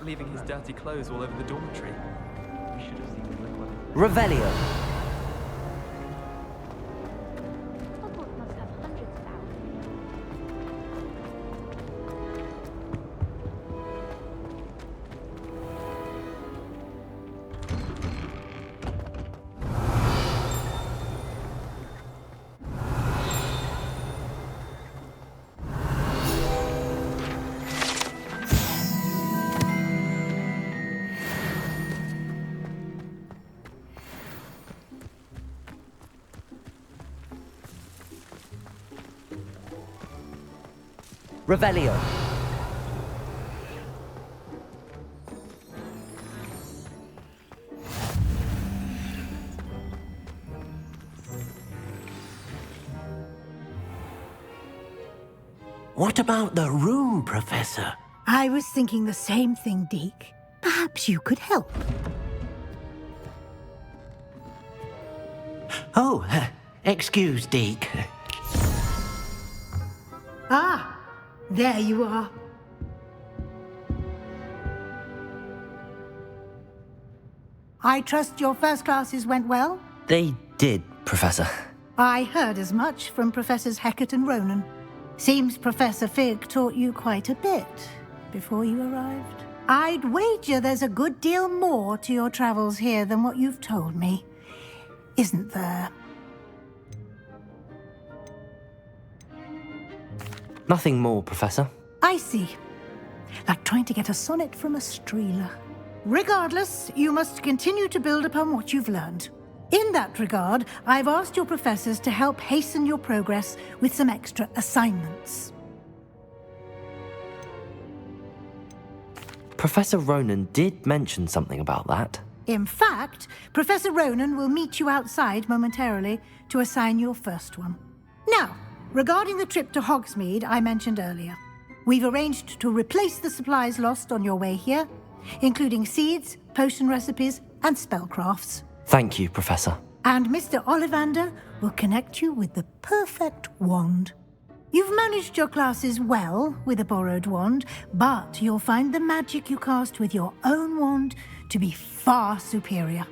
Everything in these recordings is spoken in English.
leaving his dirty clothes all over the dormitory. We should have seen him look like it. Revelio. Hogwarts must have hundreds of owls. Revelio. What about the room, Professor? I was thinking the same thing, Deke. Perhaps you could help. Oh, excuse, Deke. Ah, there you are. I trust your first classes went well? They did, Professor. I heard as much from Professors Hecat and Ronan. Seems Professor Fig taught you quite a bit before you arrived. I'd wager there's a good deal more to your travels here than what you've told me. Isn't there? Nothing more, Professor. I see. Like trying to get a sonnet from a streeler. Regardless, you must continue to build upon what you've learned. In that regard, I've asked your professors to help hasten your progress with some extra assignments. Professor Ronan did mention something about that. In fact, Professor Ronan will meet you outside momentarily to assign your first one. Now, regarding the trip to Hogsmeade I mentioned earlier, we've arranged to replace the supplies lost on your way here, including seeds, potion recipes, and spellcrafts. Thank you, Professor. And Mr. Ollivander will connect you with the perfect wand. You've managed your classes well with a borrowed wand, but you'll find the magic you cast with your own wand to be far superior.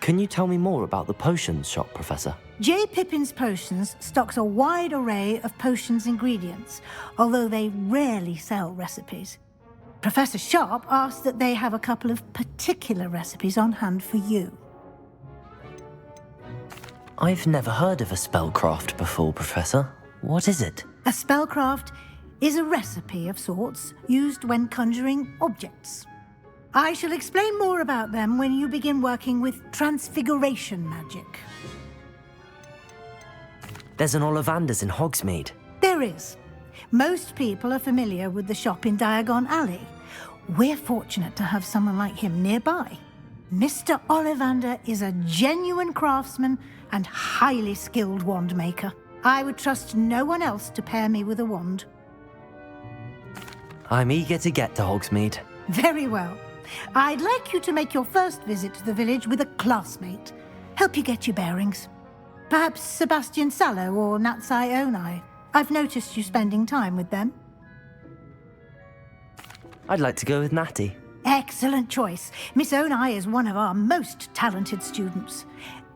Can you tell me more about the potions shop, Professor? J. Pippin's Potions stocks a wide array of potions ingredients, although they rarely sell recipes. Professor Sharp asked that they have a couple of particular recipes on hand for you. I've never heard of a spellcraft before, Professor. What is it? A spellcraft is a recipe of sorts used when conjuring objects. I shall explain more about them when you begin working with transfiguration magic. There's an Ollivander's in Hogsmeade. There is. Most people are familiar with the shop in Diagon Alley. We're fortunate to have someone like him nearby. Mr. Ollivander is a genuine craftsman and highly skilled wand maker. I would trust no one else to pair me with a wand. I'm eager to get to Hogsmeade. Very well. I'd like you to make your first visit to the village with a classmate. Help you get your bearings. Perhaps Sebastian Sallow or Natsai Onai. I've noticed you spending time with them. I'd like to go with Natty. Excellent choice. Miss Onai is one of our most talented students.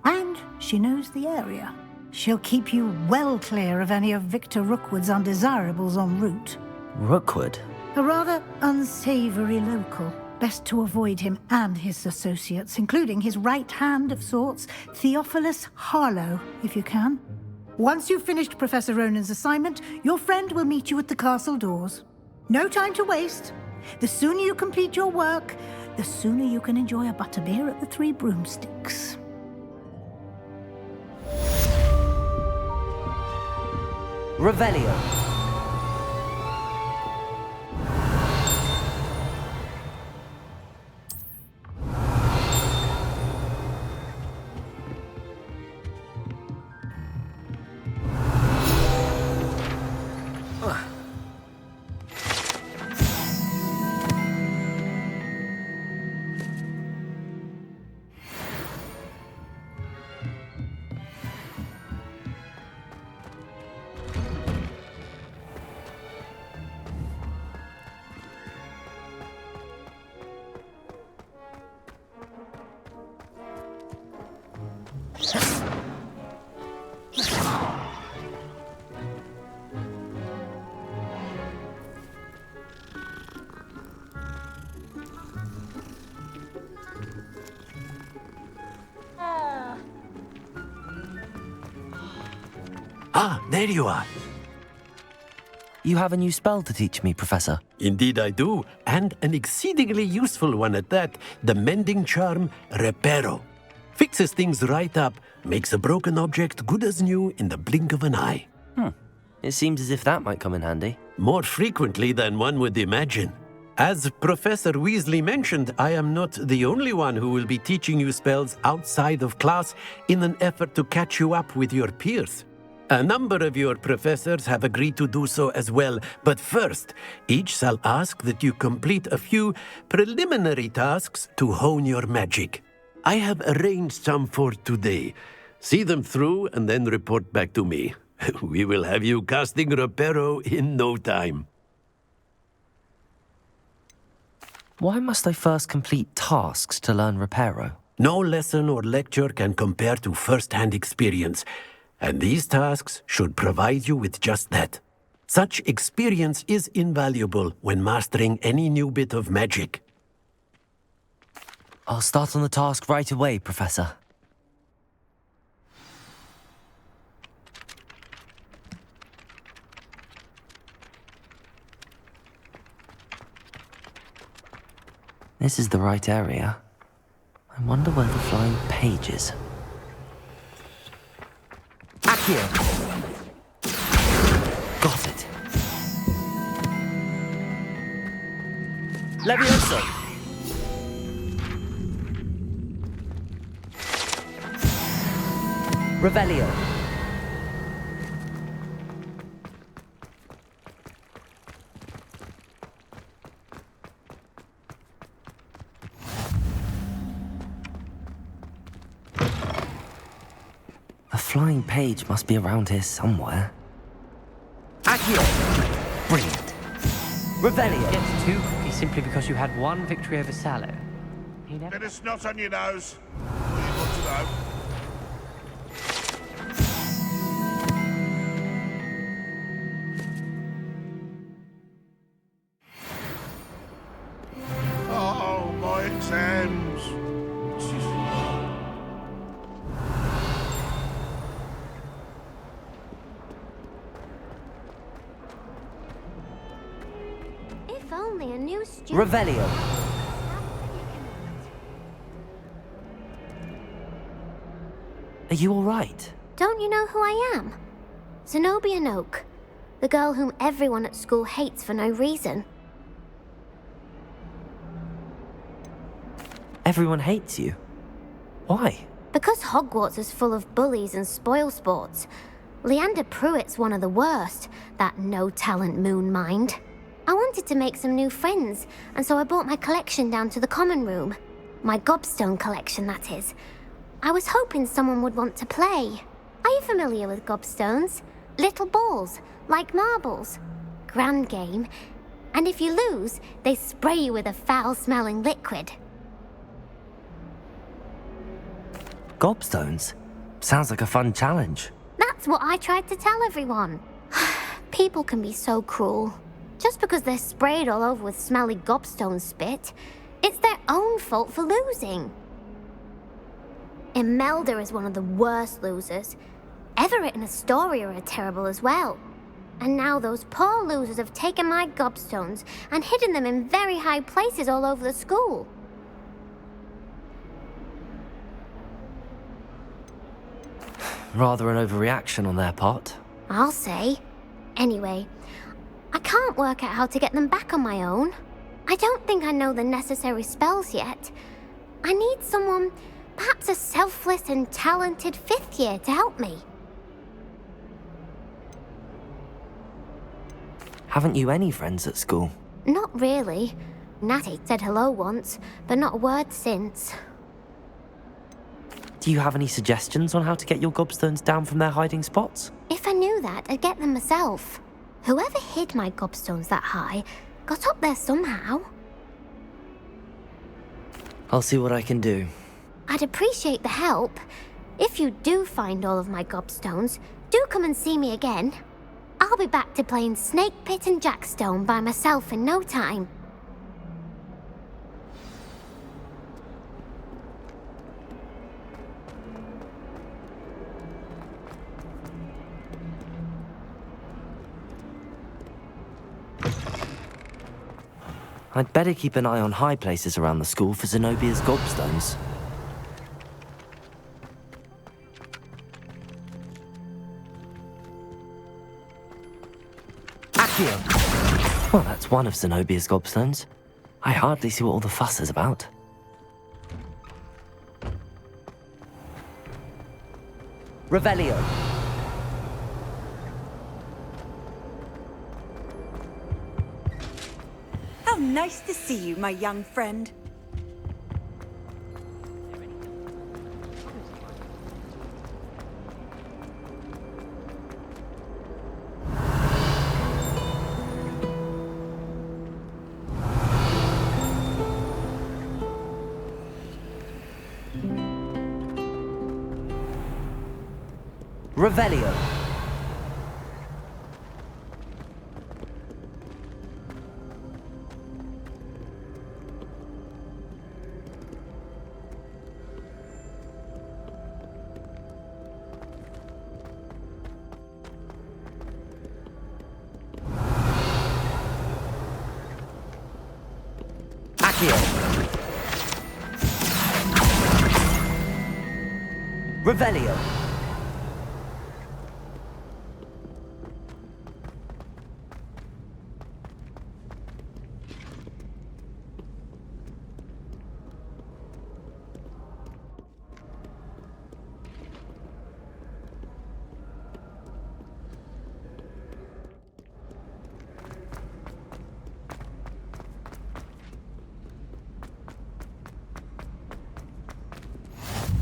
And she knows the area. She'll keep you well clear of any of Victor Rookwood's undesirables en route. Rookwood? A rather unsavory local. Best to avoid him and his associates, including his right hand of sorts, Theophilus Harlow, if you can. Once you've finished Professor Ronan's assignment, your friend will meet you at the castle doors. No time to waste. The sooner you complete your work, the sooner you can enjoy a butterbeer at the Three Broomsticks. Revelio. Ah, there you are. You have a new spell to teach me, Professor. Indeed I do, and an exceedingly useful one at that. The mending charm, Reparo. Fixes things right up, makes a broken object good as new in the blink of an eye. It seems as if that might come in handy. More frequently than one would imagine. As Professor Weasley mentioned, I am not the only one who will be teaching you spells outside of class in an effort to catch you up with your peers. A number of your professors have agreed to do so as well, but first, each shall ask that you complete a few preliminary tasks to hone your magic. I have arranged some for today. See them through and then report back to me. We will have you casting Reparo in no time. Why must I first complete tasks to learn Reparo? No lesson or lecture can compare to first-hand experience, and these tasks should provide you with just that. Such experience is invaluable when mastering any new bit of magic. I'll start on the task right away, Professor. This is the right area. I wonder where the flying page is. Accio! Got it. Levioso! Revelio. The flying page must be around here somewhere. Accio! Brilliant. Revelio. Gets too cocky simply because you had one victory over Sallow. He never... Bit of snot on your nose. What do you want to know? Oh, my exams. If only a new student... Revelio. Are you all right? Don't you know who I am? Zenobia Noak, the girl whom everyone at school hates for no reason. Everyone hates you. Why? Because Hogwarts is full of bullies and spoilsports. Leander Pruitt's one of the worst, that no-talent moon mind. I wanted to make some new friends, and so I brought my collection down to the common room. My gobstone collection, that is. I was hoping someone would want to play. Are you familiar with gobstones? Little balls, like marbles. Grand game. And if you lose, they spray you with a foul-smelling liquid. Gobstones? Sounds like a fun challenge. That's what I tried to tell everyone. People can be so cruel. Just because they're sprayed all over with smelly gobstone spit, it's their own fault for losing. Imelda is one of the worst losers. Everett and Astoria are terrible as well. And now those poor losers have taken my gobstones and hidden them in very high places all over the school. Rather an overreaction on their part. I'll say. Anyway, I can't work out how to get them back on my own. I don't think I know the necessary spells yet. I need someone, perhaps a selfless and talented fifth year to help me. Haven't you any friends at school? Not really. Natty said hello once, but not a word since. Do you have any suggestions on how to get your gobstones down from their hiding spots? If I knew that, I'd get them myself. Whoever hid my gobstones that high got up there somehow. I'll see what I can do. I'd appreciate the help. If you do find all of my gobstones, do come and see me again. I'll be back to playing Snake Pit and Jackstone by myself in no time. I'd better keep an eye on high places around the school for Zenobia's gobstones. Accio! Well, that's one of Zenobia's gobstones. I hardly see what all the fuss is about. Revelio. How nice to see you, my young friend. Revelio. Accio. Revelio.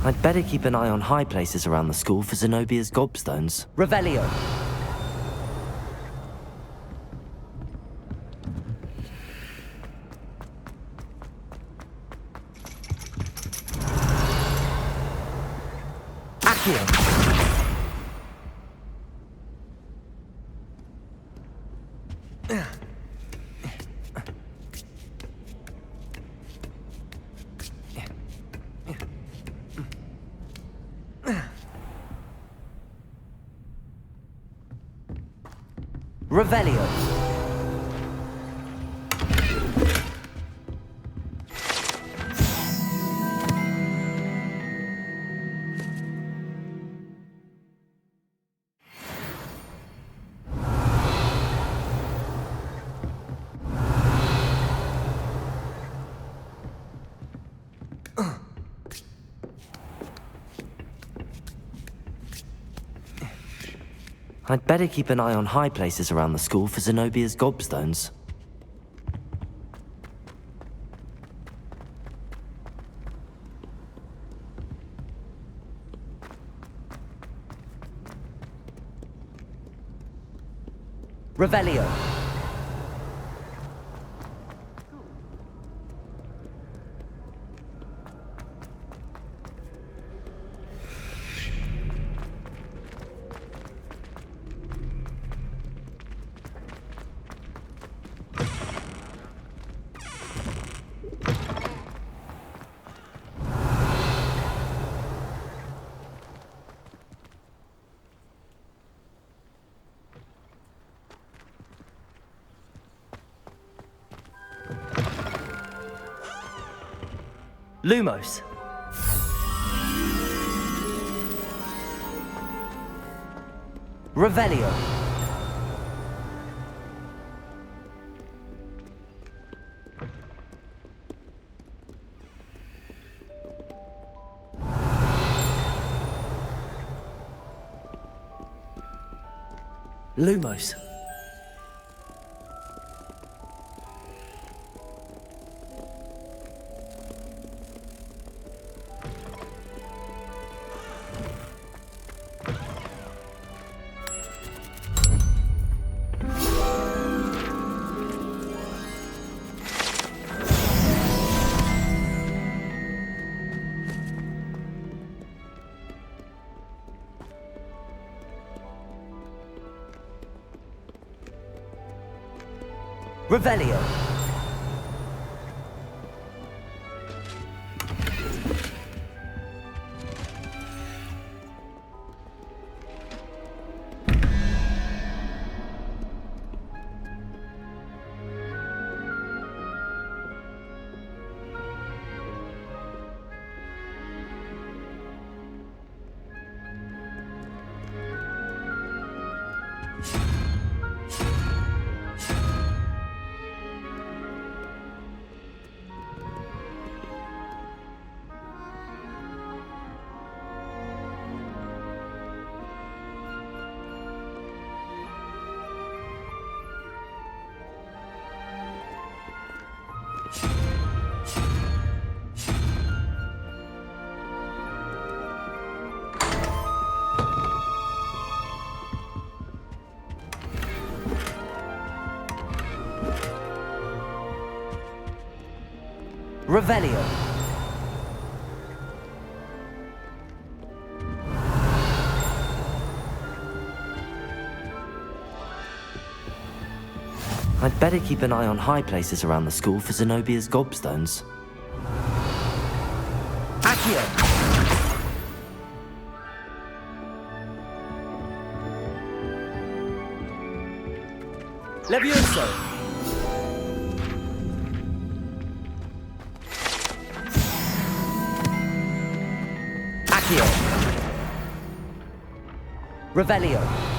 I'd better keep an eye on high places around the school for Zenobia's gobstones. Revelio. Accio. Revelio. I'd better keep an eye on high places around the school for Zenobia's gobstones. Revelio. Lumos. Revelio. Lumos. Revelio. Revelio. I'd better keep an eye on high places around the school for Zenobia's gobstones. Accio! Levioso! Accio! Revelio!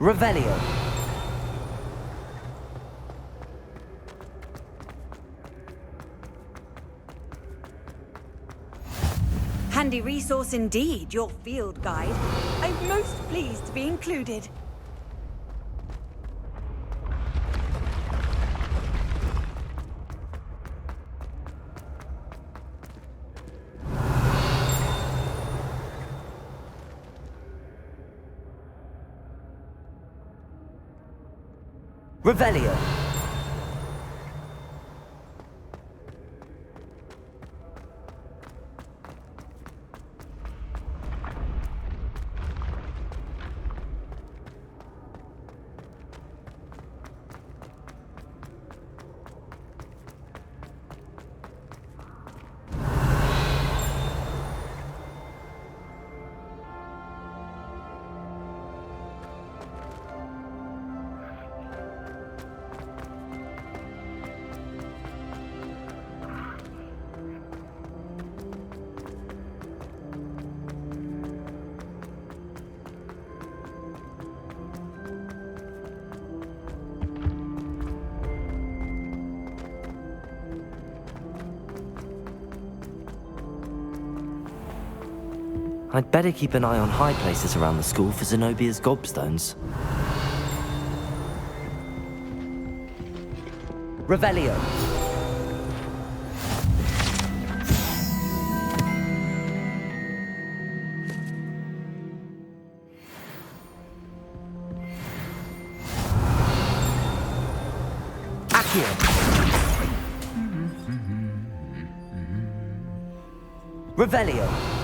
Revelio. Handy resource indeed, your field guide. I'm most pleased to be included. Revelio. I'd better keep an eye on high places around the school for Zenobia's gobstones. Revelio. Accio. Revelio.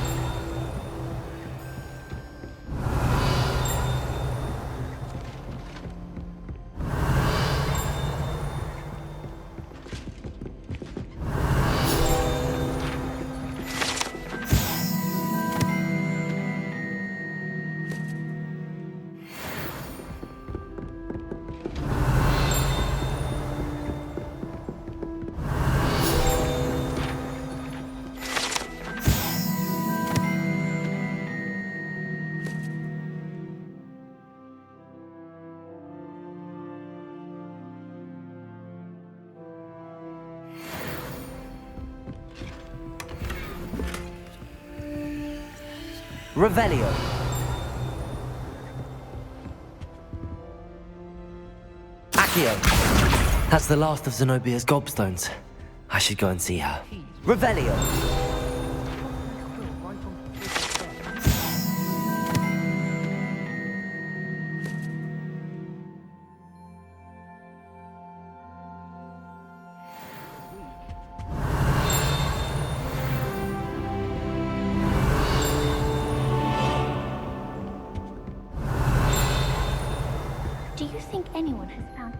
Revelio. Accio. That's the last of Zenobia's gobstones. I should go and see her. Revelio. Do you think anyone has found...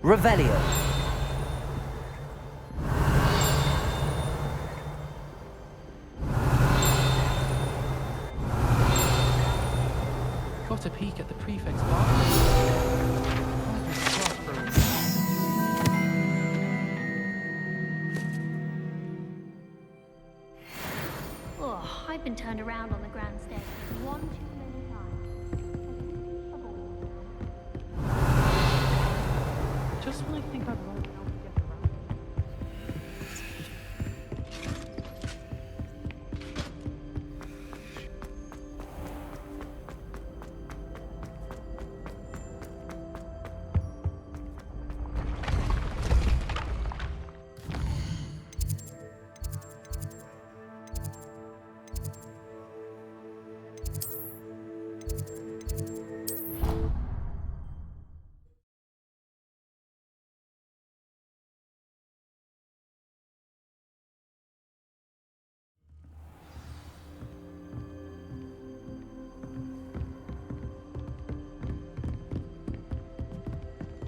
Revelio. Got a peek at the prefect's bar. Oh, I've been turned around on the grand staircase one too many times. Just when I think I've run out to get around.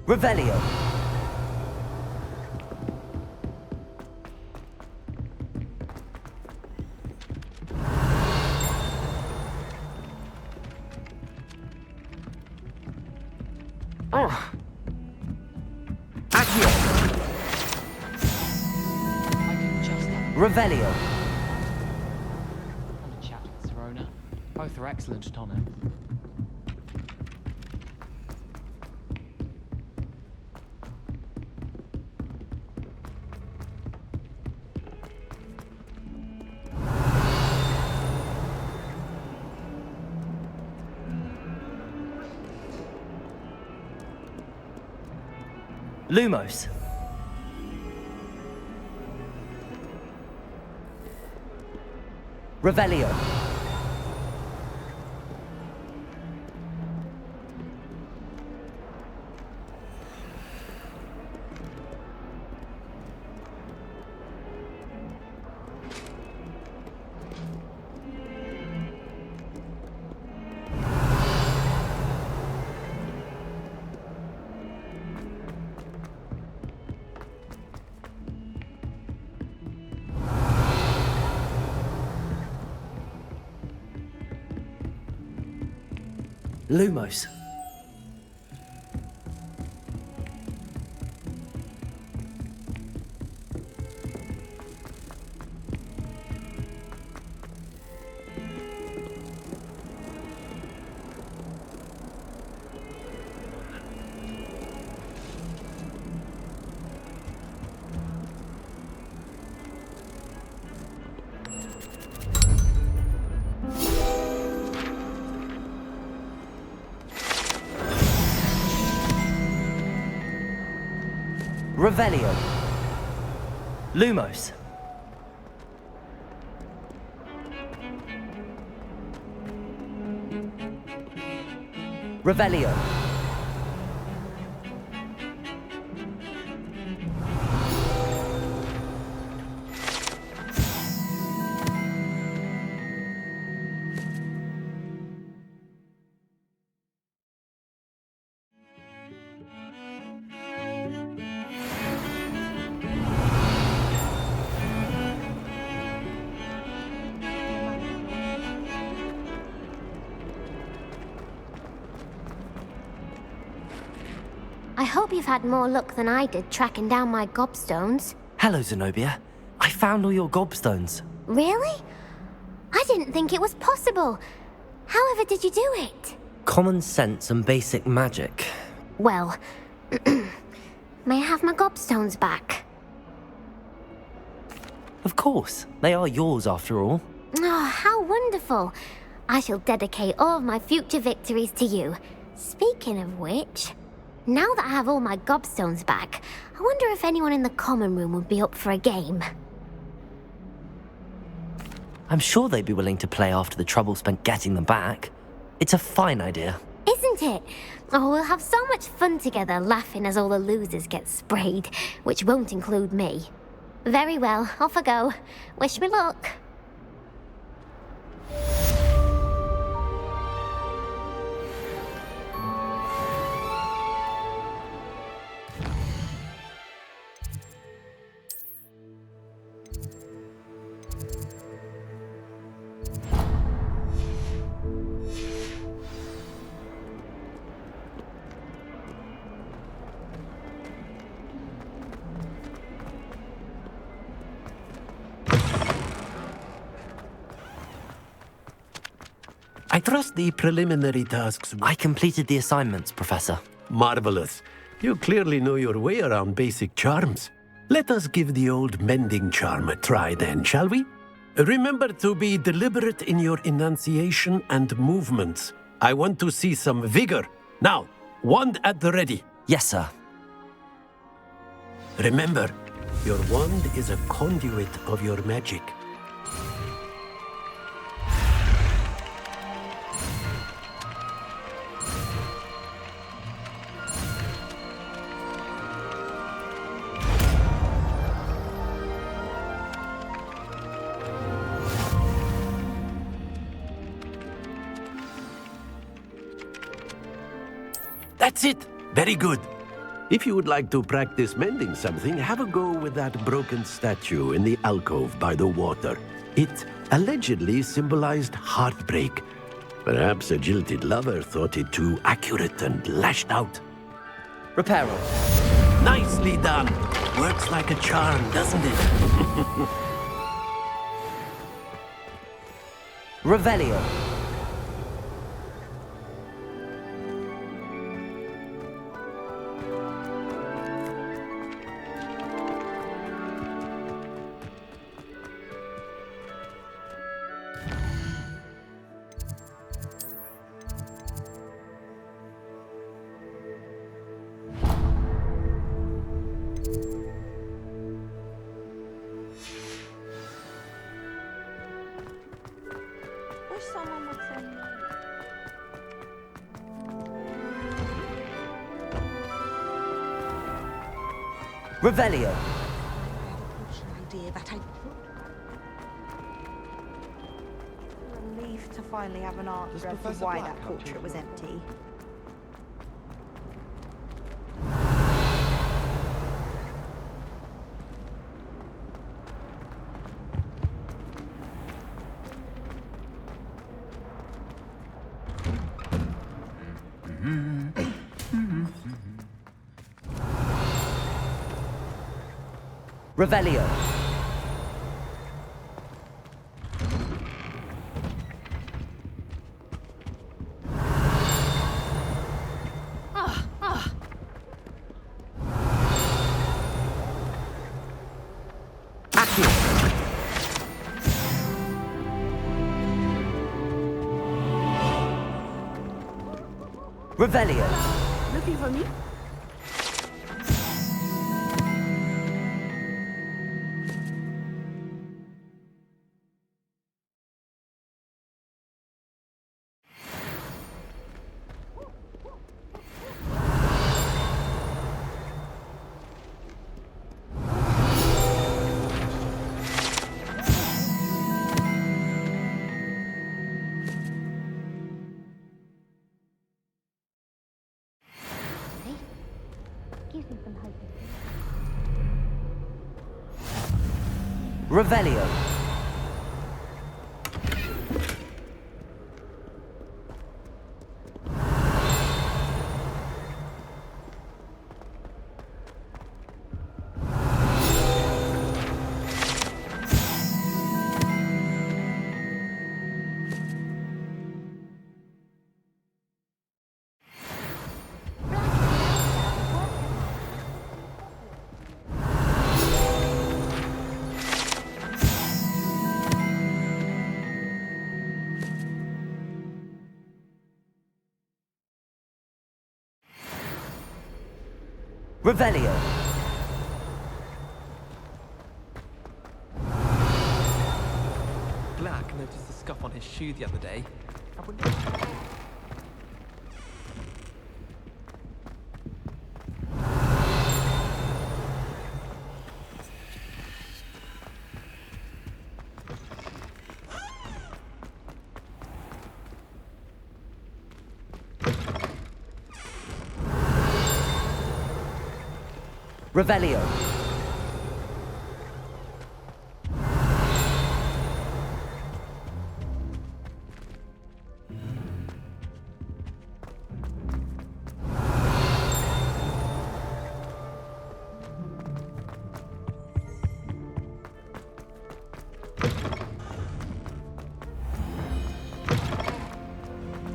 Revelio. Oh. Accio. I can just have Revelio. a chat with Serona. Both are excellent at honor. Lumos. Revelio. Lumos. Revelio. Lumos. Revelio. I hope you've had more luck than I did tracking down my gobstones. Hello, Zenobia. I found all your gobstones. Really? I didn't think it was possible. However did you do it? Common sense and basic magic. Well, may I have my gobstones back? Of course, they are yours after all. Oh, how wonderful. I shall dedicate all of my future victories to you. Speaking of which, now that I have all my gobstones back, I wonder if anyone in the common room would be up for a game. I'm sure they'd be willing to play after the trouble spent getting them back. It's a fine idea. Isn't it? Oh, we'll have so much fun together laughing as all the losers get sprayed, which won't include me. Very well, off I go. Wish me luck. I trust the preliminary tasks. I completed the assignments, Professor. Marvelous. You clearly know your way around basic charms. Let us give the old mending charm a try then, shall we? Remember to be deliberate in your enunciation and movements. I want to see some vigor. Now, wand at the ready. Yes, sir. Remember, your wand is a conduit of your magic. That's it. Very good. If you would like to practice mending something, have a go with that broken statue in the alcove by the water. It allegedly symbolized heartbreak. Perhaps a jilted lover thought it too accurate and lashed out. Reparo. Nicely done. Works like a charm, doesn't it? Revelio. Wish someone would say no. Revelio. I had a crucial idea that I relieved to finally have an answer as to why that portrait was empty. Revelio. Accio. Revelio. Looking for me? Gives me some hope. Revelio. Revelio. Black noticed the scuff on his shoe the other day. I wonder... Revelio.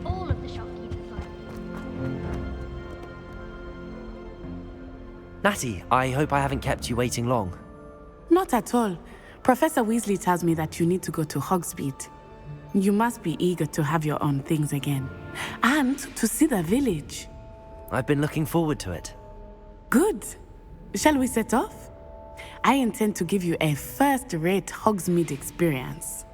All of the shopkeepers like Natty, I hope I haven't kept you waiting long. Not at all. Professor Weasley tells me that you need to go to Hogsmeade. You must be eager to have your own things again. And to see the village. I've been looking forward to it. Good. Shall we set off? I intend to give you a first-rate Hogsmeade experience.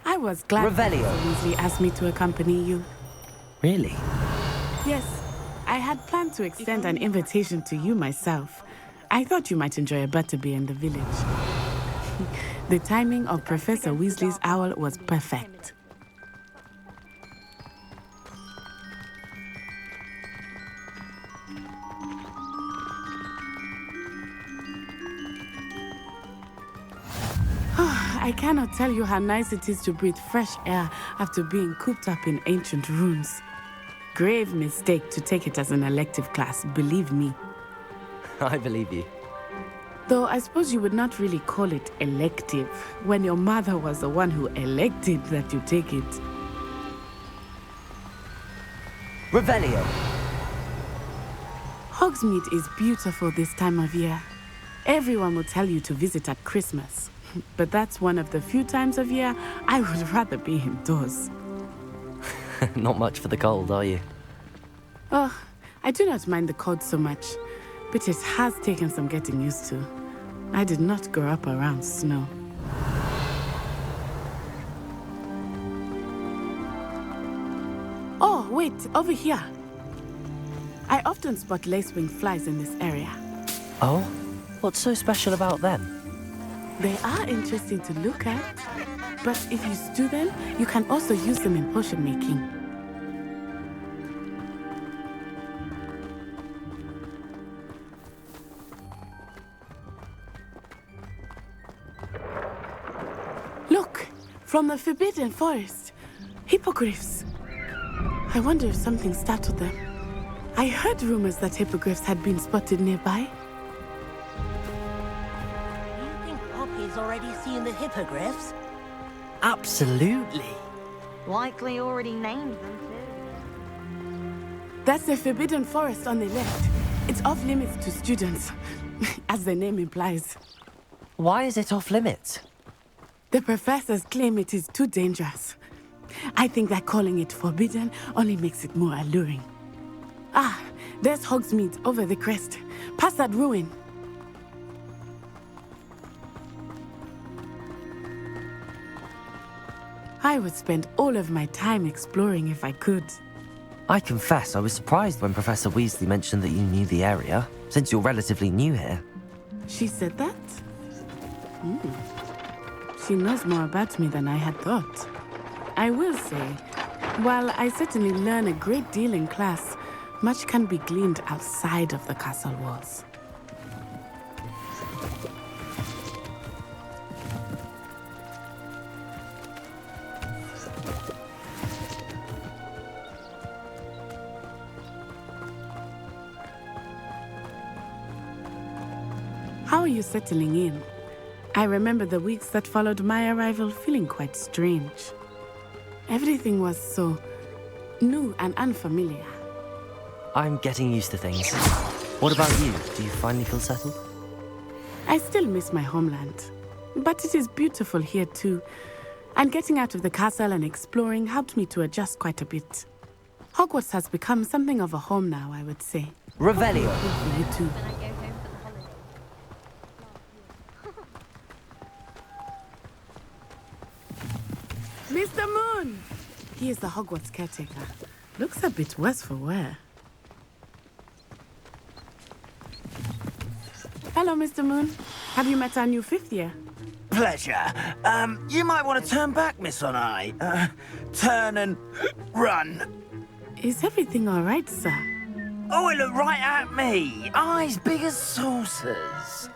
I was glad Revelio. Professor Weasley asked me to accompany you. Really? Yes, I had planned to extend an invitation to you myself. I thought you might enjoy a butterbeer in the village. The timing of Professor Weasley's owl was perfect. I cannot tell you how nice it is to breathe fresh air after being cooped up in ancient rooms. Grave mistake to take it as an elective class, believe me. I believe you. Though I suppose you would not really call it elective when your mother was the one who elected that you take it. Revelio. Hogsmeade is beautiful this time of year. Everyone will tell you to visit at Christmas. But that's one of the few times of year I would rather be indoors. Not much for the cold, are you? Oh, I do not mind the cold so much, but it has taken some getting used to. I did not grow up around snow. Oh, wait, over here. I often spot lacewing flies in this area. Oh? What's so special about them? They are interesting to look at, but if you stew them, you can also use them in potion making. Look, from the Forbidden Forest, hippogriffs. I wonder if something startled them. I heard rumors that hippogriffs had been spotted nearby. Poppy's already seen the hippogriffs? Absolutely. Likely already named them too. That's the Forbidden Forest on the left. It's off limits to students, as the name implies. Why is it off limits? The professors claim it is too dangerous. I think that calling it forbidden only makes it more alluring. Ah, there's Hogsmeade over the crest. Past that ruin. I would spend all of my time exploring if I could. I confess I was surprised when Professor Weasley mentioned that you knew the area, since you're relatively new here. She said that? She knows more about me than I had thought. I will say, while I certainly learn a great deal in class, much can be gleaned outside of the castle walls. How are you settling in? I remember the weeks that followed my arrival feeling quite strange. Everything was so new and unfamiliar. I'm getting used to things. What about you? Do you finally feel settled? I still miss my homeland, but it is beautiful here too. And getting out of the castle and exploring helped me to adjust quite a bit. Hogwarts has become something of a home now, I would say. Revelio. For you too. Mr. Moon! He is the Hogwarts caretaker. Looks a bit worse for wear. Hello, Mr. Moon. Have you met our new fifth year? Pleasure. You might want to turn back, Miss Onai. Turn and run. Is everything all right, sir? Oh, it looked right at me. Eyes big as saucers.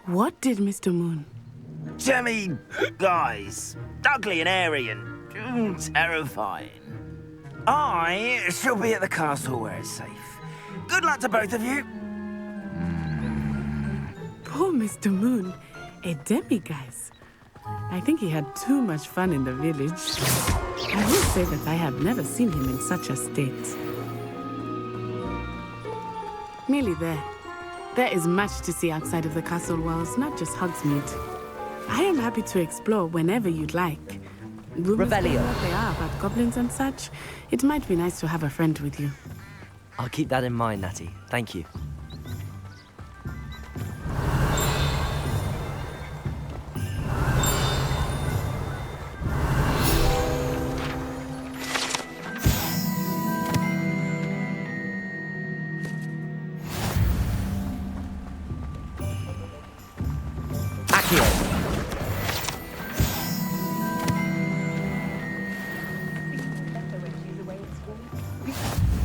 What did Mr. Moon? Jemmy, guys. Ugly and airy and terrifying. I shall be at the castle where it's safe. Good luck to both of you. Poor Mr. Moon. A demiguise. I think he had too much fun in the village. I will say that I have never seen him in such a state. Nearly there. There is much to see outside of the castle walls, not just Hogsmeade. I am happy to explore whenever you'd like. Rumors Revelio. what they are about goblins and such. It might be nice to have a friend with you. I'll keep that in mind, Natty. Thank you.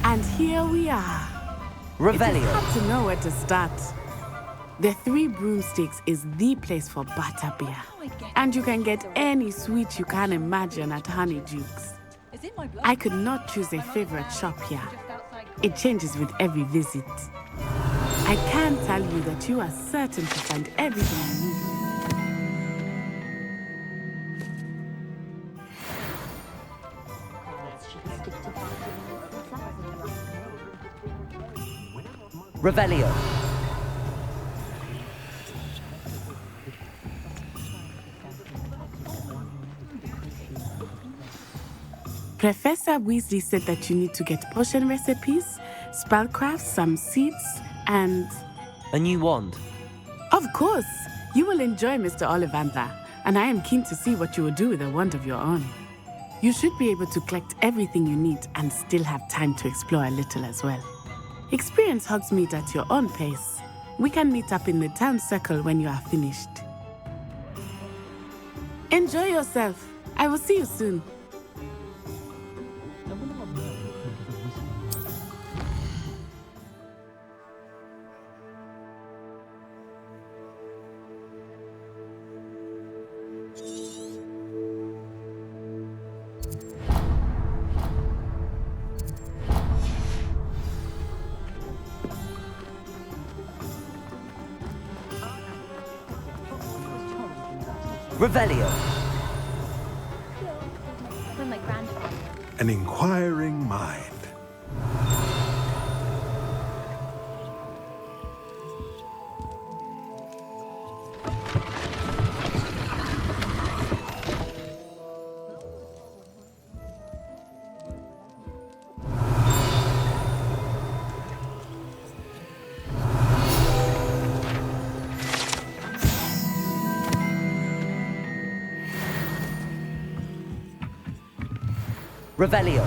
And here we are. Revelio. It is hard to know where to start. The Three Broomsticks is the place for butterbeer. And you can get any sweet you can imagine at Honeydukes. I could not choose a favorite shop here. It changes with every visit. I can tell you that you are certain to find everything you need. Revelio. Professor Weasley said that you need to get potion recipes, spellcrafts, some seeds, and... A new wand. Of course! You will enjoy Mr. Ollivander, and I am keen to see what you will do with a wand of your own. You should be able to collect everything you need and still have time to explore a little as well. Experience Hogsmeade at your own pace. We can meet up in the town circle when you are finished. Enjoy yourself. I will see you soon. Revelio. An inquiring mind. Revelio.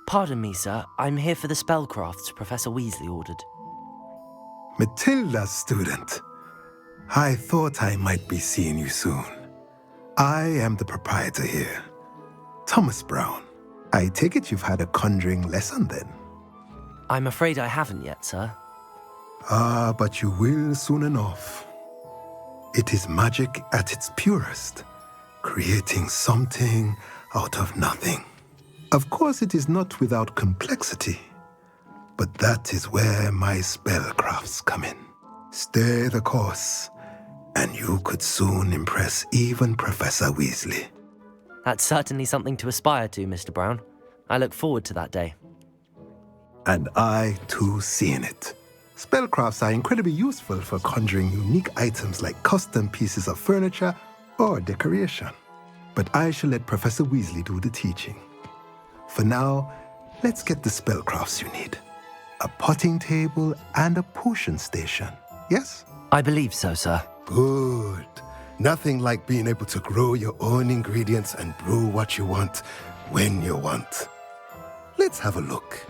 Pardon me, sir. I'm here for the spellcrafts Professor Weasley ordered. Matilda's student. I thought I might be seeing you soon. I am the proprietor here, Thomas Brown. I take it you've had a conjuring lesson then? I'm afraid I haven't yet, sir. Ah, but you will soon enough. It is magic at its purest, creating something out of nothing. Of course, it is not without complexity, but that is where my spellcrafts come in. Stay the course, and you could soon impress even Professor Weasley. That's certainly something to aspire to, Mr. Brown. I look forward to that day. And I, too, see in it. Spellcrafts are incredibly useful for conjuring unique items like custom pieces of furniture or decoration. But I shall let Professor Weasley do the teaching. For now, let's get the spellcrafts you need. A potting table and a potion station, yes? I believe so, sir. Good. Nothing like being able to grow your own ingredients and brew what you want when you want. Let's have a look.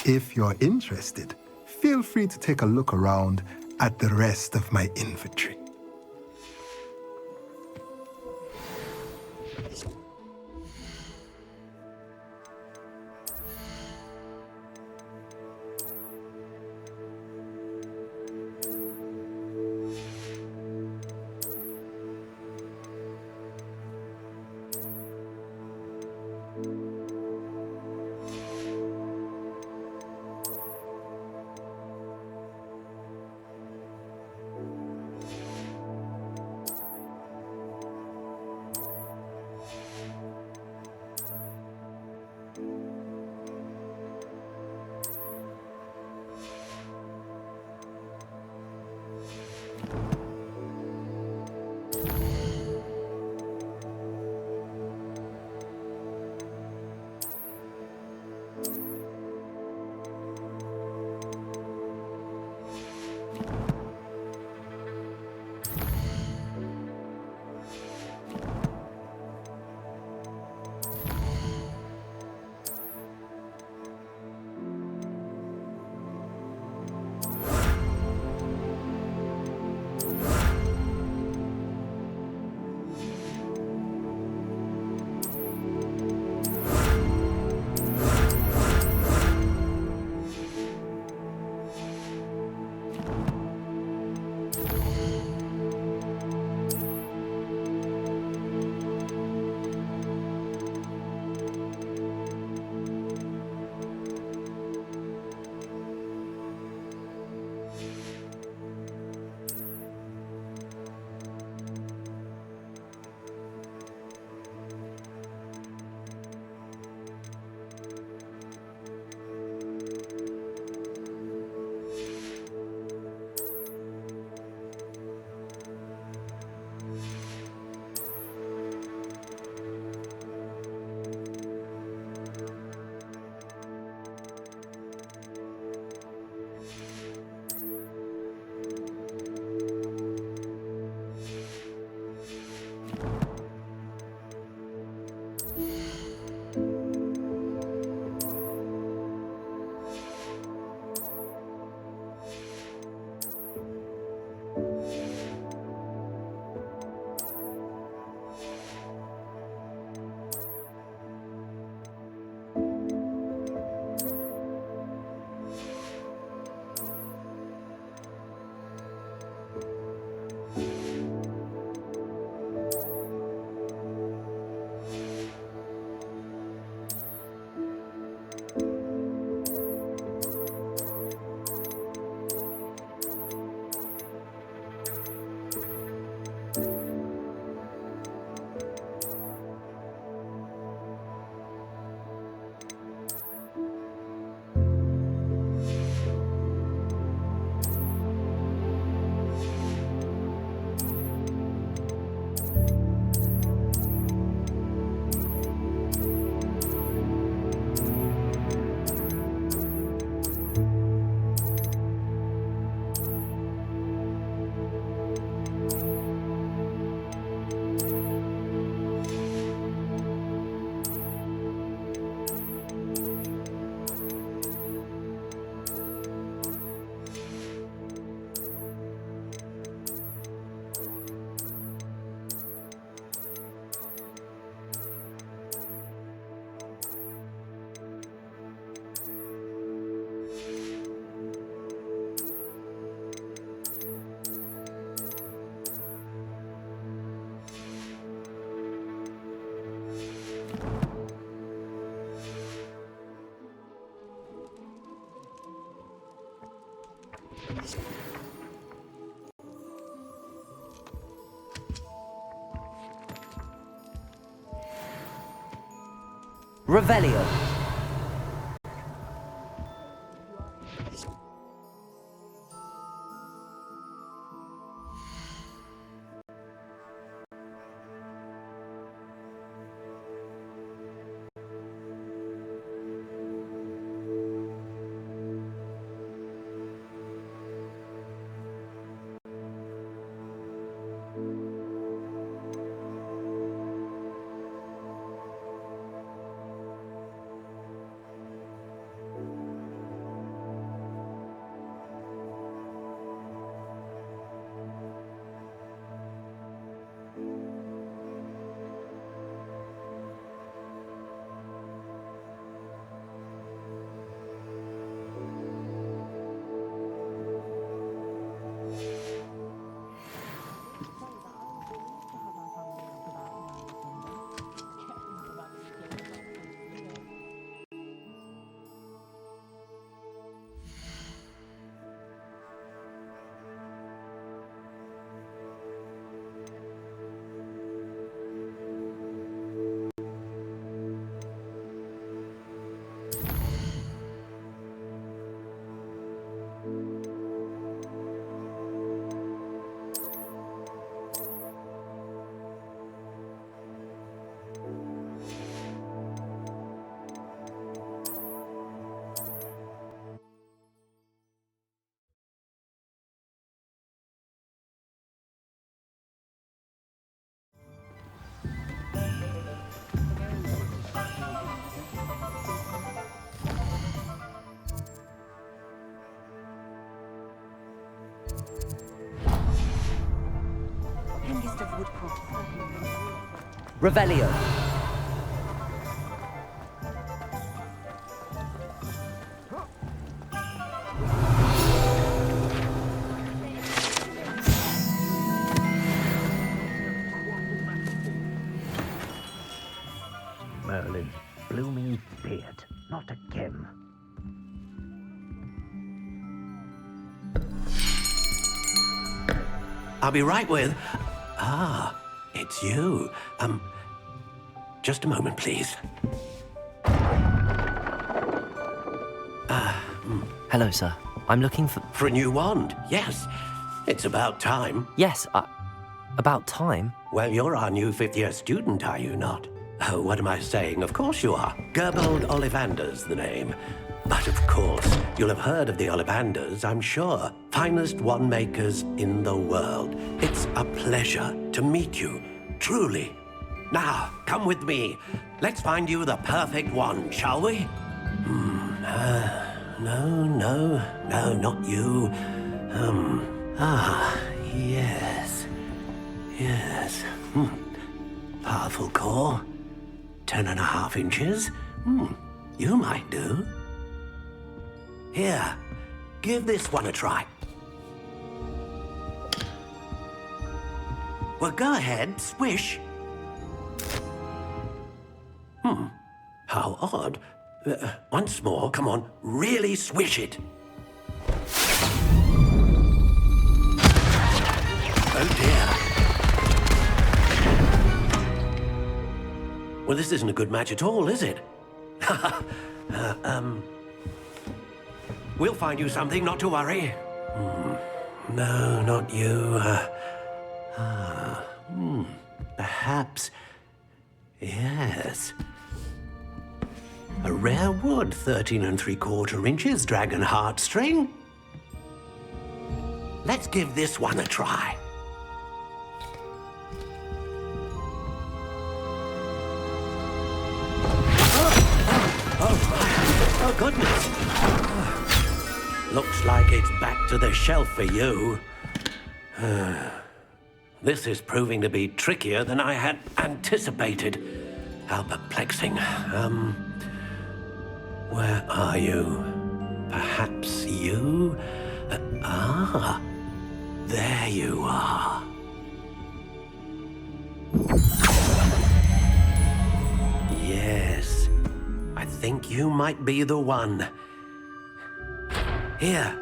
If you're interested, feel free to take a look around at the rest of my inventory. Revelio. Revelio. Merlin's blooming beard. Not again. I'll be right with... Ah, it's you. Just a moment, please. Hello, sir. I'm looking for... For a new wand, yes. It's about time. Yes, about time. Well, you're our new fifth-year student, are you not? Oh, what am I saying? Of course you are. Gerbold Ollivander's the name. But of course, you'll have heard of the Ollivanders, I'm sure. Finest wand makers in the world. It's a pleasure to meet you, truly. Now, come with me. Let's find you the perfect wand, shall we? No, not you. Yes. Powerful core. 10.5 inches. You might do. Here, give this one a try. Well, go ahead, swish. How odd. Once more, come on, really swish it. Oh dear. Well, this isn't a good match at all, is it? We'll find you something, not to worry. No, not you. Perhaps... Yes. A rare wood, 13 3/4 inches, dragon heartstring. Let's give this one a try. Oh, goodness. Looks like it's back to the shelf for you. This is proving to be trickier than I had anticipated. How perplexing. Where are you? Perhaps you? There you are. Yes, I think you might be the one. Here,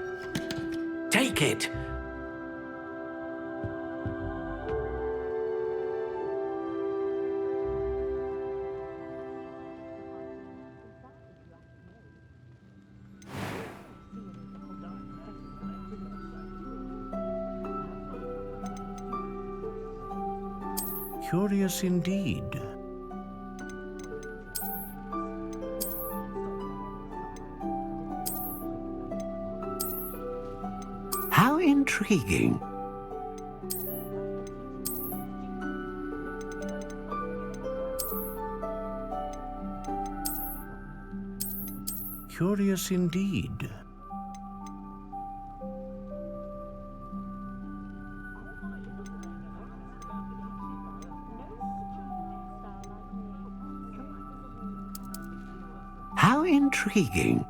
Take it. Curious indeed. How intriguing. Curious indeed. How intriguing.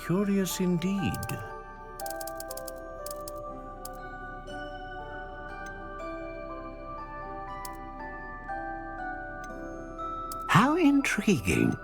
Curious indeed. How intriguing.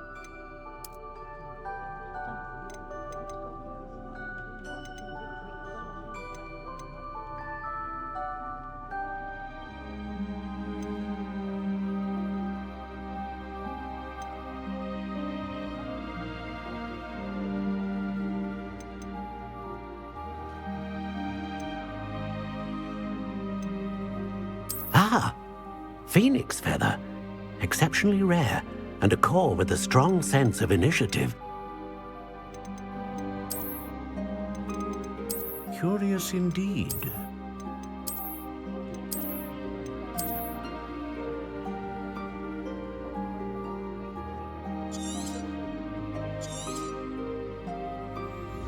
Ah, phoenix feather. Exceptionally rare, and a core with a strong sense of initiative. Curious indeed.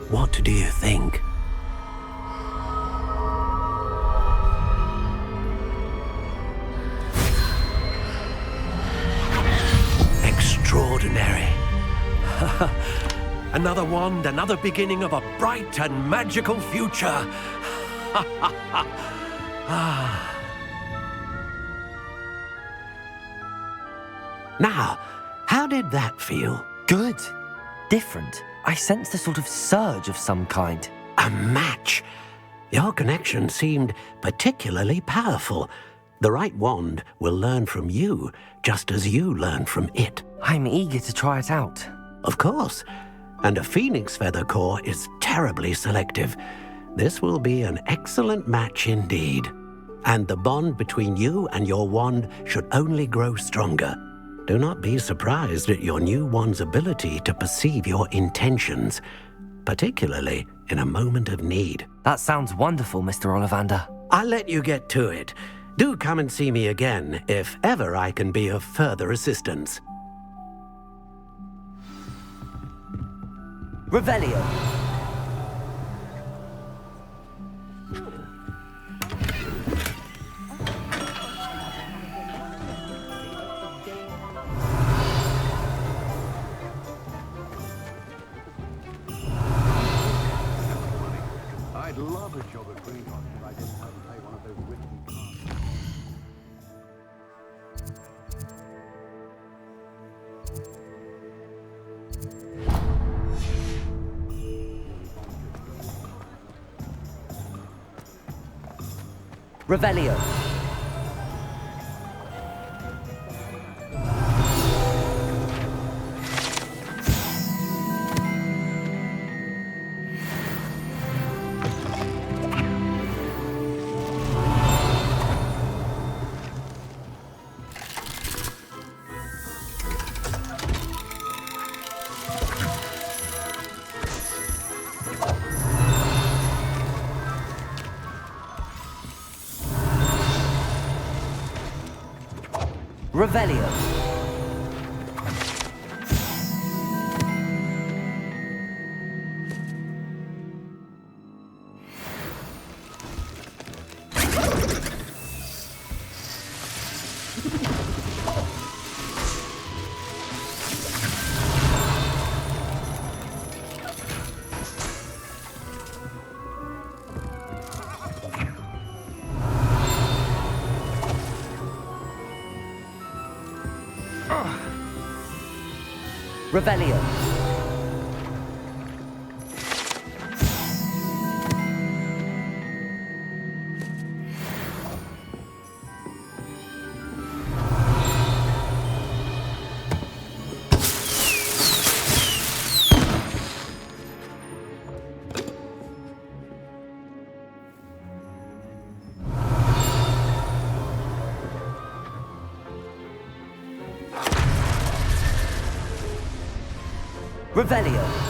What do you think? Extraordinary. Another wand, another beginning of a bright and magical future. Now, how did that feel? Good. Different. I sensed a sort of surge of some kind. A match. Your connection seemed particularly powerful. The right wand will learn from you, just as you learn from it. I'm eager to try it out. Of course. And a phoenix feather core is terribly selective. This will be an excellent match indeed. And the bond between you and your wand should only grow stronger. Do not be surprised at your new wand's ability to perceive your intentions, particularly in a moment of need. That sounds wonderful, Mr. Ollivander. I'll let you get to it. Do come and see me again if ever I can be of further assistance. Revelio. I'd love a job at Greenhorn if I didn't have to pay one of those whiskey cards. Revelio. Revelio. Revelio. Revelio.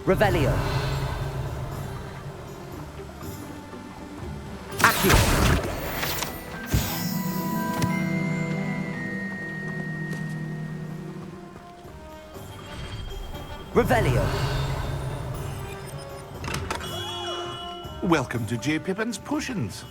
Revelio. Accio. Revelio. Welcome to J. Pippin's Potions.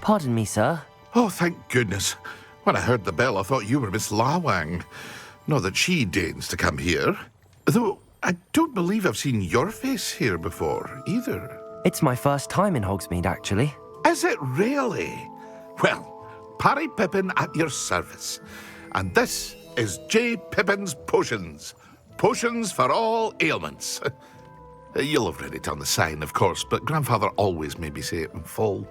Pardon me, sir. Oh, thank goodness. When I heard the bell, I thought you were Miss Lawang. Not that she deigns to come here. Though I don't believe I've seen your face here before, either. It's my first time in Hogsmeade, actually. Is it really? Well, Parry Pippin at your service. And this is J. Pippin's Potions. Potions for all ailments. You'll have read it on the sign, of course, but Grandfather always made me say it in full.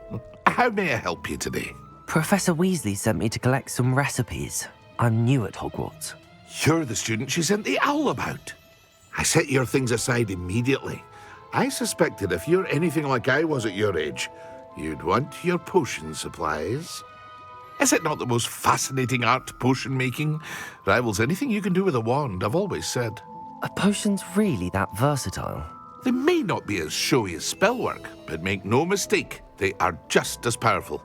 How may I help you today? Professor Weasley sent me to collect some recipes. I'm new at Hogwarts. You're the student she sent the owl about. I set your things aside immediately. I suspected if you're anything like I was at your age, you'd want your potion supplies. Is it not the most fascinating art, potion making? Rivals anything you can do with a wand, I've always said. Are potions really that versatile? They may not be as showy as spellwork, but make no mistake, they are just as powerful.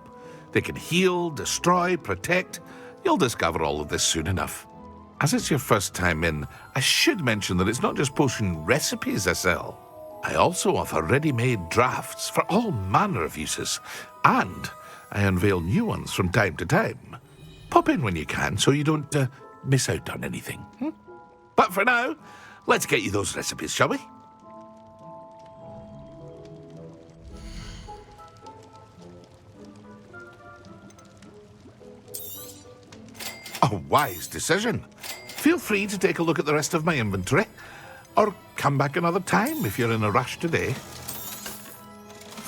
They can heal, destroy, protect. You'll discover all of this soon enough. As it's your first time in, I should mention that it's not just potion recipes I sell. I also offer ready-made drafts for all manner of uses, and I unveil new ones from time to time. Pop in when you can so you don't miss out on anything. But for now, let's get you those recipes, shall we? A wise decision. Feel free to take a look at the rest of my inventory, or come back another time if you're in a rush today.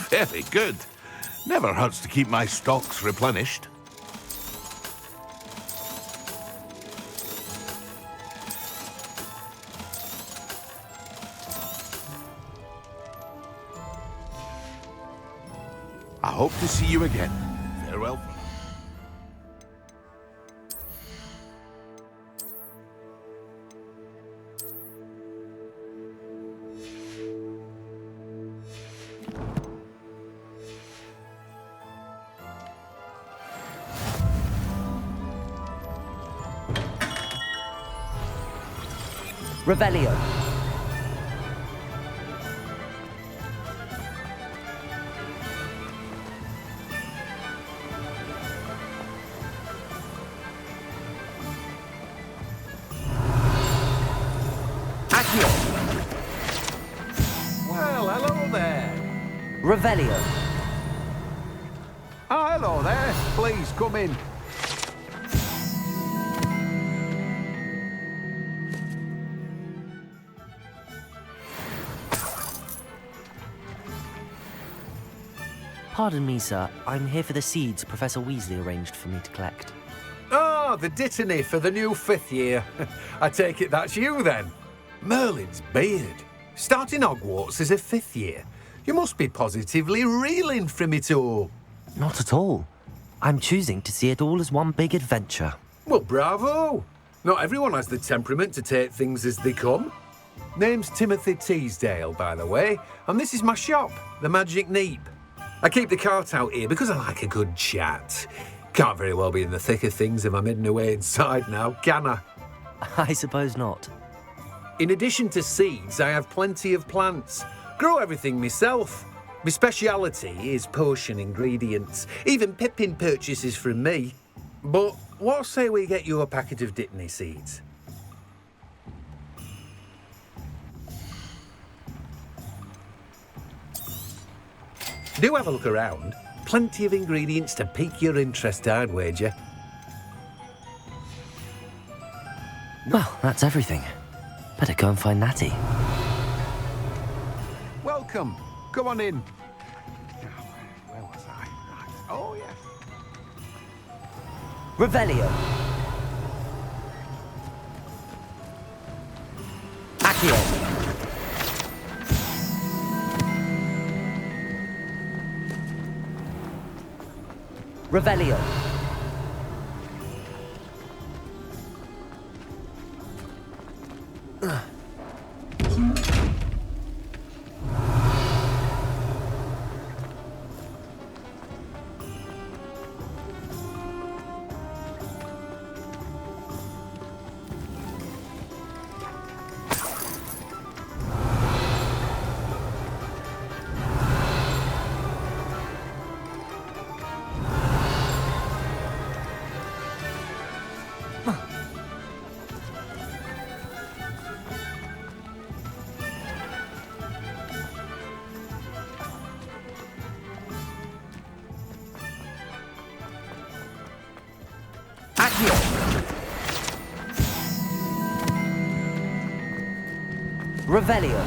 Very good. Never hurts to keep my stocks replenished. I hope to see you again. Farewell. Revelio. Accio. Well, hello there. Revelio. Oh, hello there. Please, come in. Pardon me, sir. I'm here for the seeds Professor Weasley arranged for me to collect. Ah, the dittany for the new 5th year. I take it that's you then. Merlin's beard. Starting Hogwarts as a 5th year. You must be positively reeling from it all. Not at all. I'm choosing to see it all as one big adventure. Well, bravo. Not everyone has the temperament to take things as they come. Name's Timothy Teasdale, by the way, and this is my shop, the Magic Neep. I keep the cart out here because I like a good chat. Can't very well be in the thick of things if I'm hidden away inside now, can I? I suppose not. In addition to seeds, I have plenty of plants. Grow everything myself. My speciality is potion ingredients. Even Pippin purchases from me. But what say we get you a packet of dittany seeds? Do have a look around. Plenty of ingredients to pique your interest, I'd wager. Well, that's everything. Better go and find Natty. Welcome. Come on in. Where was I? Right. Oh, yes. Revelio. Accio. Revelio. Revelio.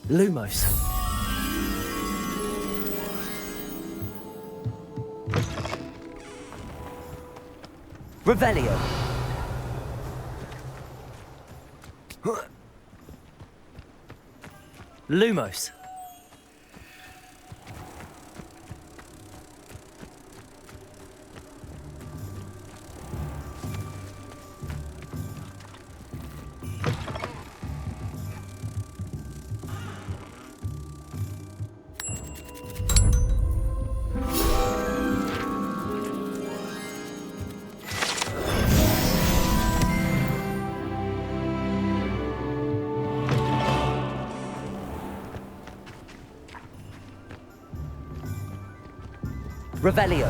Lumos. Revelio. Lumos. Revelio.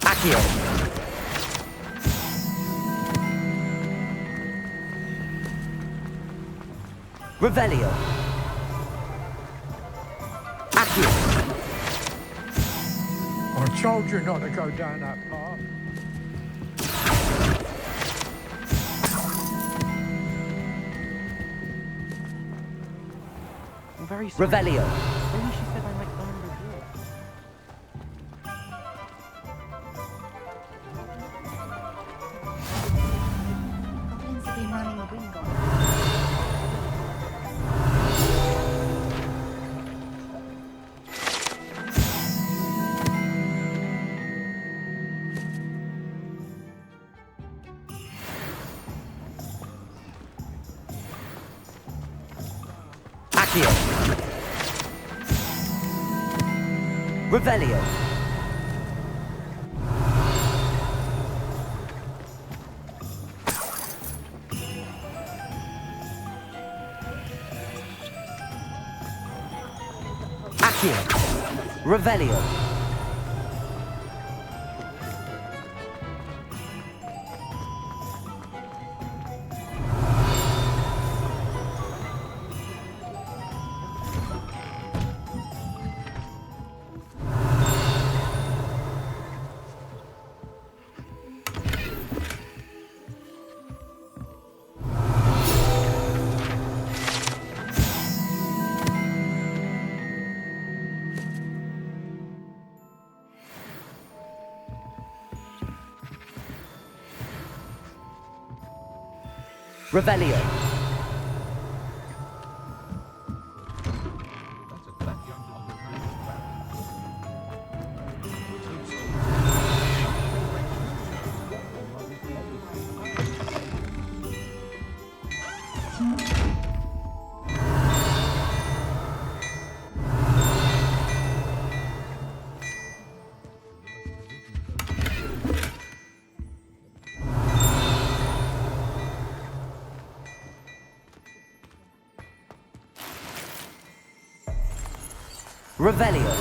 Accio. Revelio. Accio. I told you not to go down that path. I'm very sorry. Revelio. Maybe she said I might earn reward. Goblins have been running a bingo. Accio. Revelio. Accio. Revelio. Revelio. Revelio.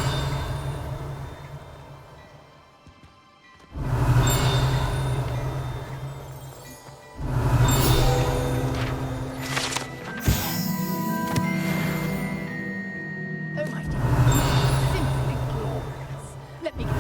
Oh my dear. Simply glorious. Let me get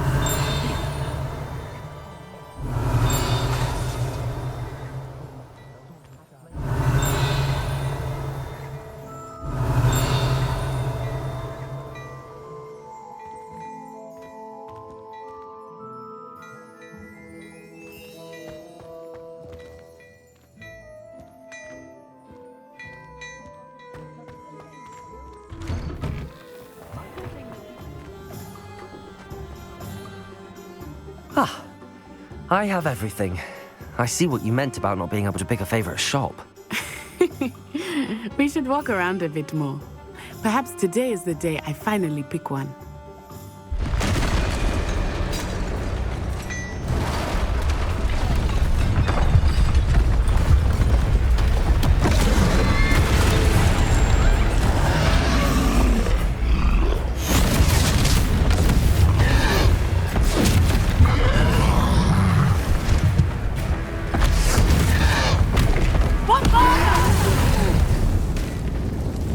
Ah, I have everything. I see what you meant about not being able to pick a favorite shop. We should walk around a bit more. Perhaps today is the day I finally pick one.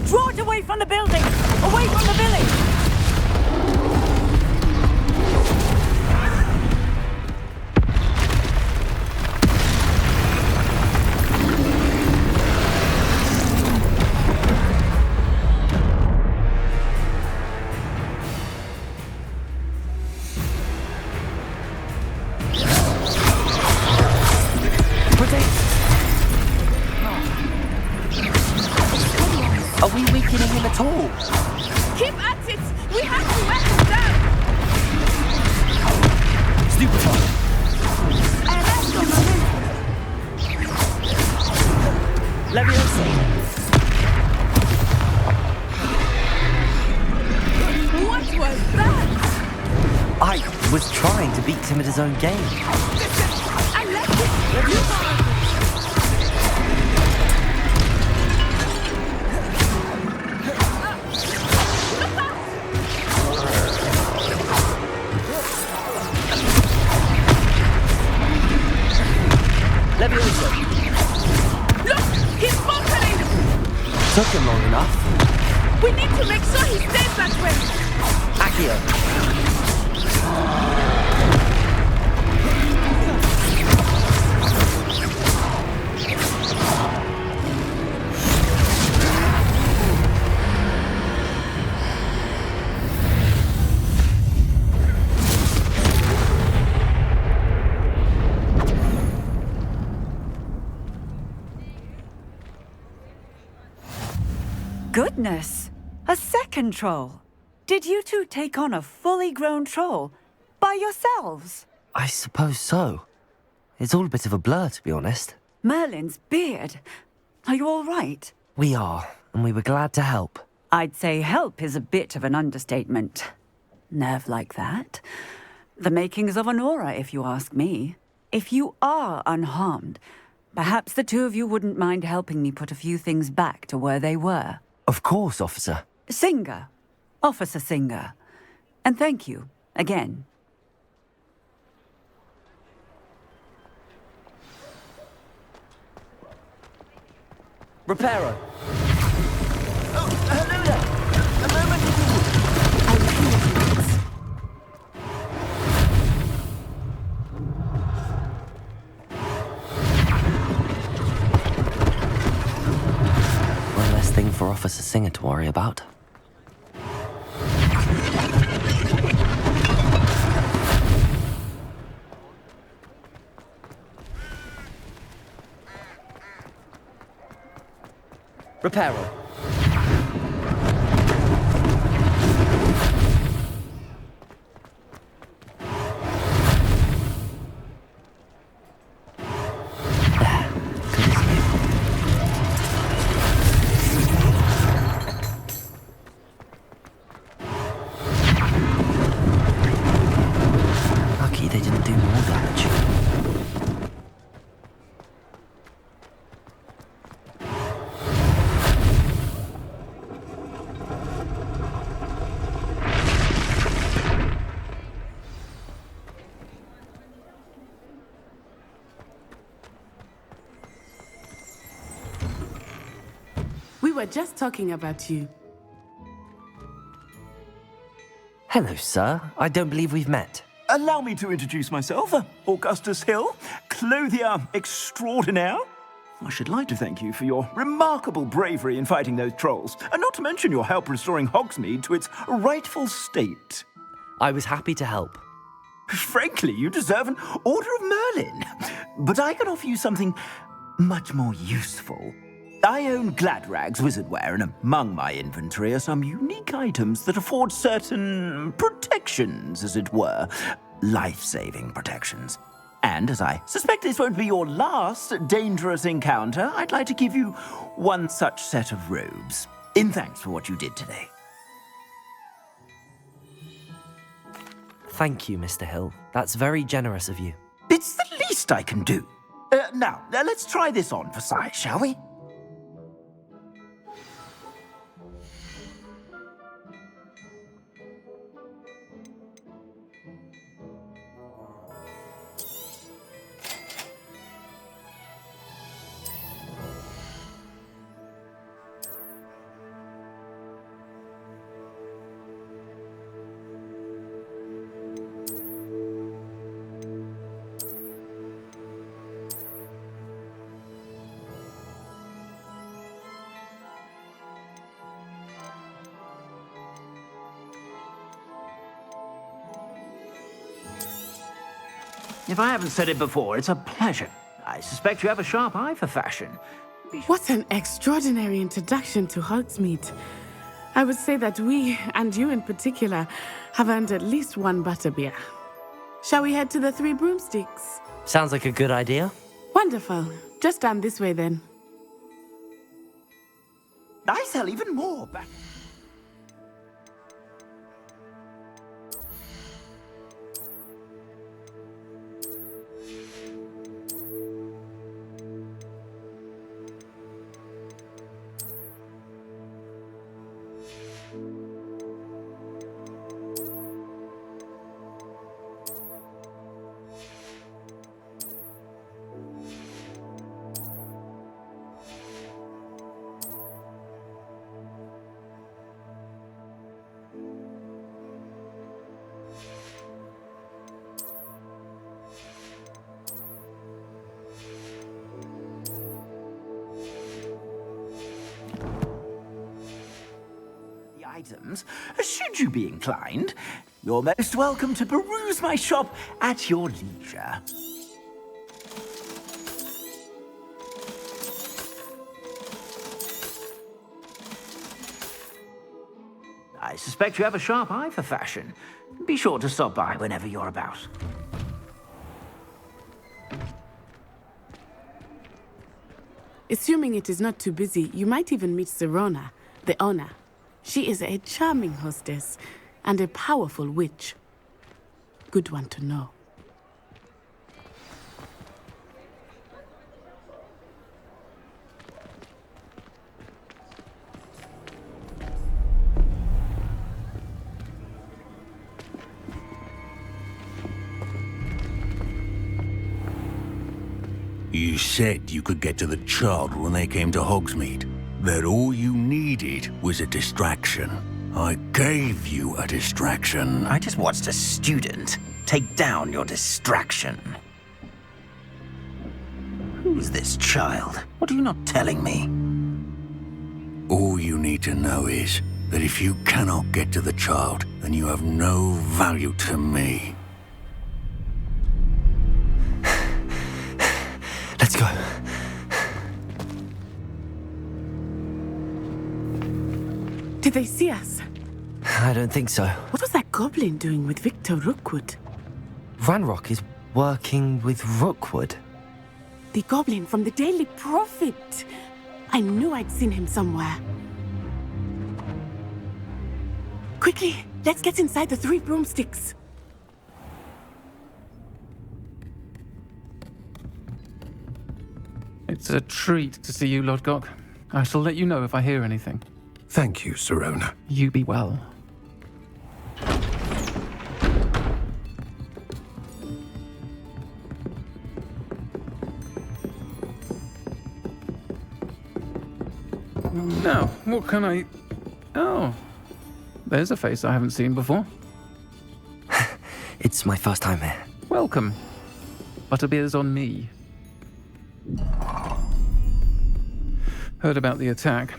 Draw it away from the building! Away from the village! Are we weakening him at all? Keep at it! We have to wear him down! Stupefy! Arresto momento! Leviosa! What was that? I was trying to beat him at his own game. I left it! Leviosa! Leviosa! Look! He's faltering! Took him long enough. We need to make sure he stays that way! Accio! Goodness! A second troll! Did you two take on a fully grown troll by yourselves? I suppose so. It's all a bit of a blur, to be honest. Merlin's beard. Are you all right? We are, and we were glad to help. I'd say help is a bit of an understatement. Nerve like that. The makings of an aura, if you ask me. If you are unharmed, perhaps the two of you wouldn't mind helping me put a few things back to where they were. Of course, officer. Singer, Officer Singer. And thank you, again. Reparo. Oh, hello there. A moment ago. One less thing for Officer Singer to worry about. Reparo. Lucky they didn't do more damage. We were just talking about you. Hello, sir. I don't believe we've met. Allow me to introduce myself, Augustus Hill, clothier extraordinaire. I should like to thank you for your remarkable bravery in fighting those trolls, and not to mention your help restoring Hogsmeade to its rightful state. I was happy to help. Frankly, you deserve an Order of Merlin. But I can offer you something much more useful. I own Gladrag's wizardware, and among my inventory are some unique items that afford certain protections, as it were. Life-saving protections. And as I suspect this won't be your last dangerous encounter, I'd like to give you one such set of robes, in thanks for what you did today. Thank you, Mr. Hill. That's very generous of you. It's the least I can do. Now, let's try this on for size, shall we? If I haven't said it before, it's a pleasure. I suspect you have a sharp eye for fashion. What an extraordinary introduction to Hogsmeade. I would say that we, and you in particular, have earned at least one butterbeer. Shall we head to the Three Broomsticks? Sounds like a good idea. Wonderful. Just down this way then. I sell even more back. Items, should you be inclined, you're most welcome to peruse my shop at your leisure. I suspect you have a sharp eye for fashion. Be sure to stop by whenever you're about. Assuming it is not too busy, you might even meet Sirona, the owner. She is a charming hostess and a powerful witch. Good one to know. said you could get to the child when they came to Hogsmeade. That all you needed was a distraction. I gave you a distraction. I just watched a student take down your distraction. Who's this child? What are you not telling me? All you need to know is that if you cannot get to the child, then you have no value to me. Let's go. Did they see us? I don't think so. What was that goblin doing with Victor Rookwood? Ranrock is working with Rookwood. The goblin from the Daily Prophet. I knew I'd seen him somewhere. Quickly, let's get inside the 3 broomsticks. It's a treat to see you, Lodgok. I shall let you know if I hear anything. Thank you, Sirona. You be well. Now, what can I... Oh, there's a face I haven't seen before. It's my first time here. Welcome. Butterbeer's on me. Heard about the attack.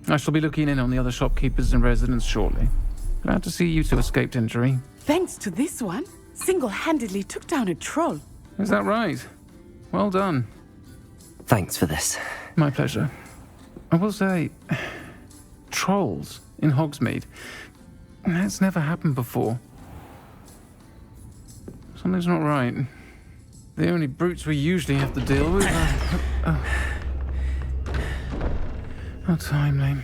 I shall be looking in on the other shopkeepers and residents shortly. Glad to see you two escaped injury. Thanks to this one, single-handedly took down a troll. Is that right? Well done. Thanks for this. My pleasure. I will say, trolls in Hogsmeade. That's never happened before. Something's not right. The only brutes we usually have to deal with are... How timely.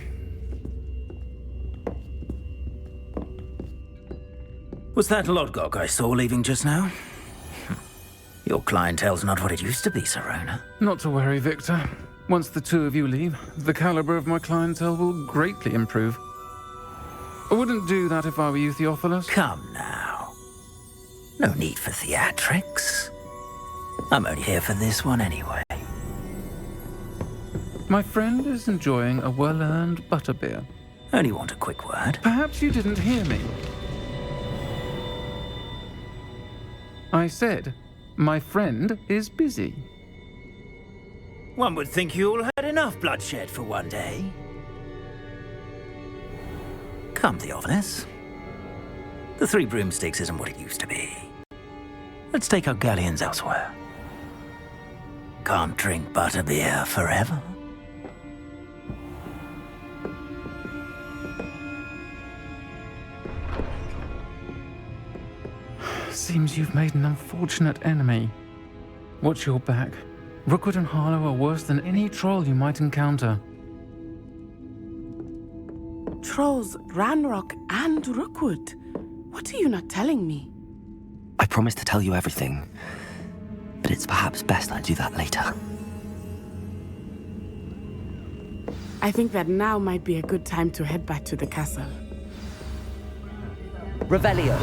Was that Lodgok I saw leaving just now? Your clientele's not what it used to be, Sirona. Not to worry, Victor. Once the two of you leave, the caliber of my clientele will greatly improve. I wouldn't do that if I were you, Theophilus. Come now. No need for theatrics. I'm only here for this one anyway. My friend is enjoying a well-earned butterbeer. Only want a quick word. Perhaps you didn't hear me. I said, my friend is busy. One would think you all had enough bloodshed for one day. Come, Theophilus. The 3 broomsticks isn't what it used to be. Let's take our galleons elsewhere. Can't drink butterbeer forever. Seems you've made an unfortunate enemy. Watch your back. Rookwood and Harlow are worse than any troll you might encounter. Trolls, Ranrock, and Rookwood. What are you not telling me? I promised to tell you everything, but it's perhaps best I do that later. I think that now might be a good time to head back to the castle. Revelio.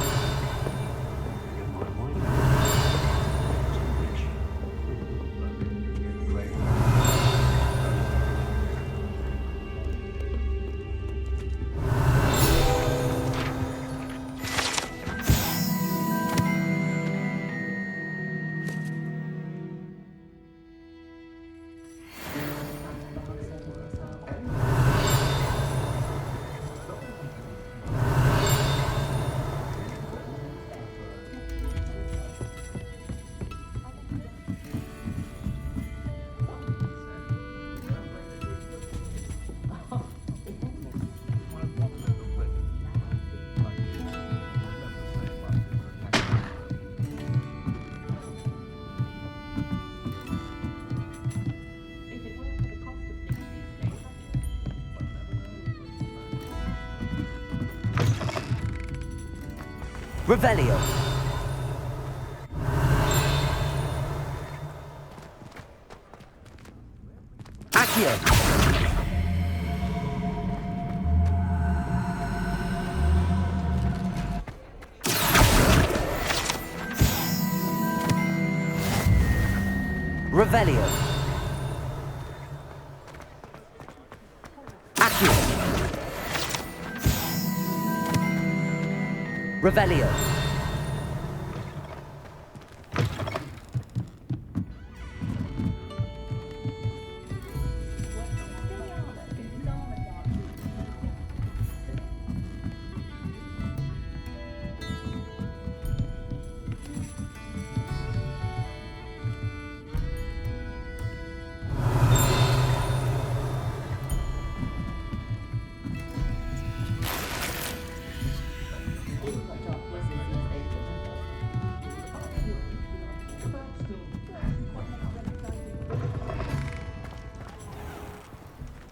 Revelio. Accio. Revelio. Accio. Revelio.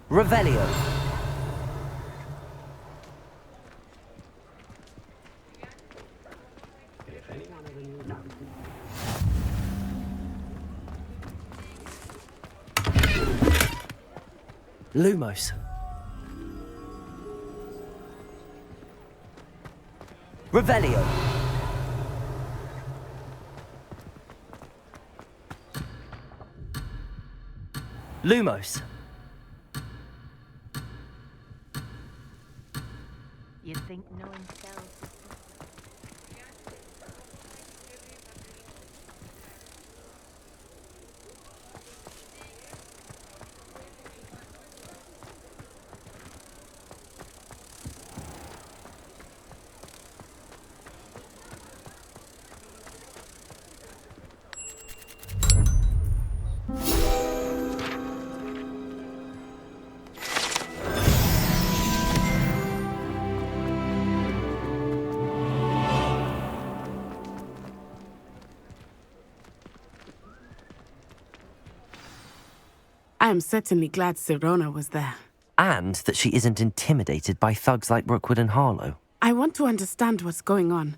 Revelio. Lumos. Revelio. Lumos. You'd think knowing spells was... I am certainly glad Sirona was there. And that she isn't intimidated by thugs like Rookwood and Harlow. I want to understand what's going on,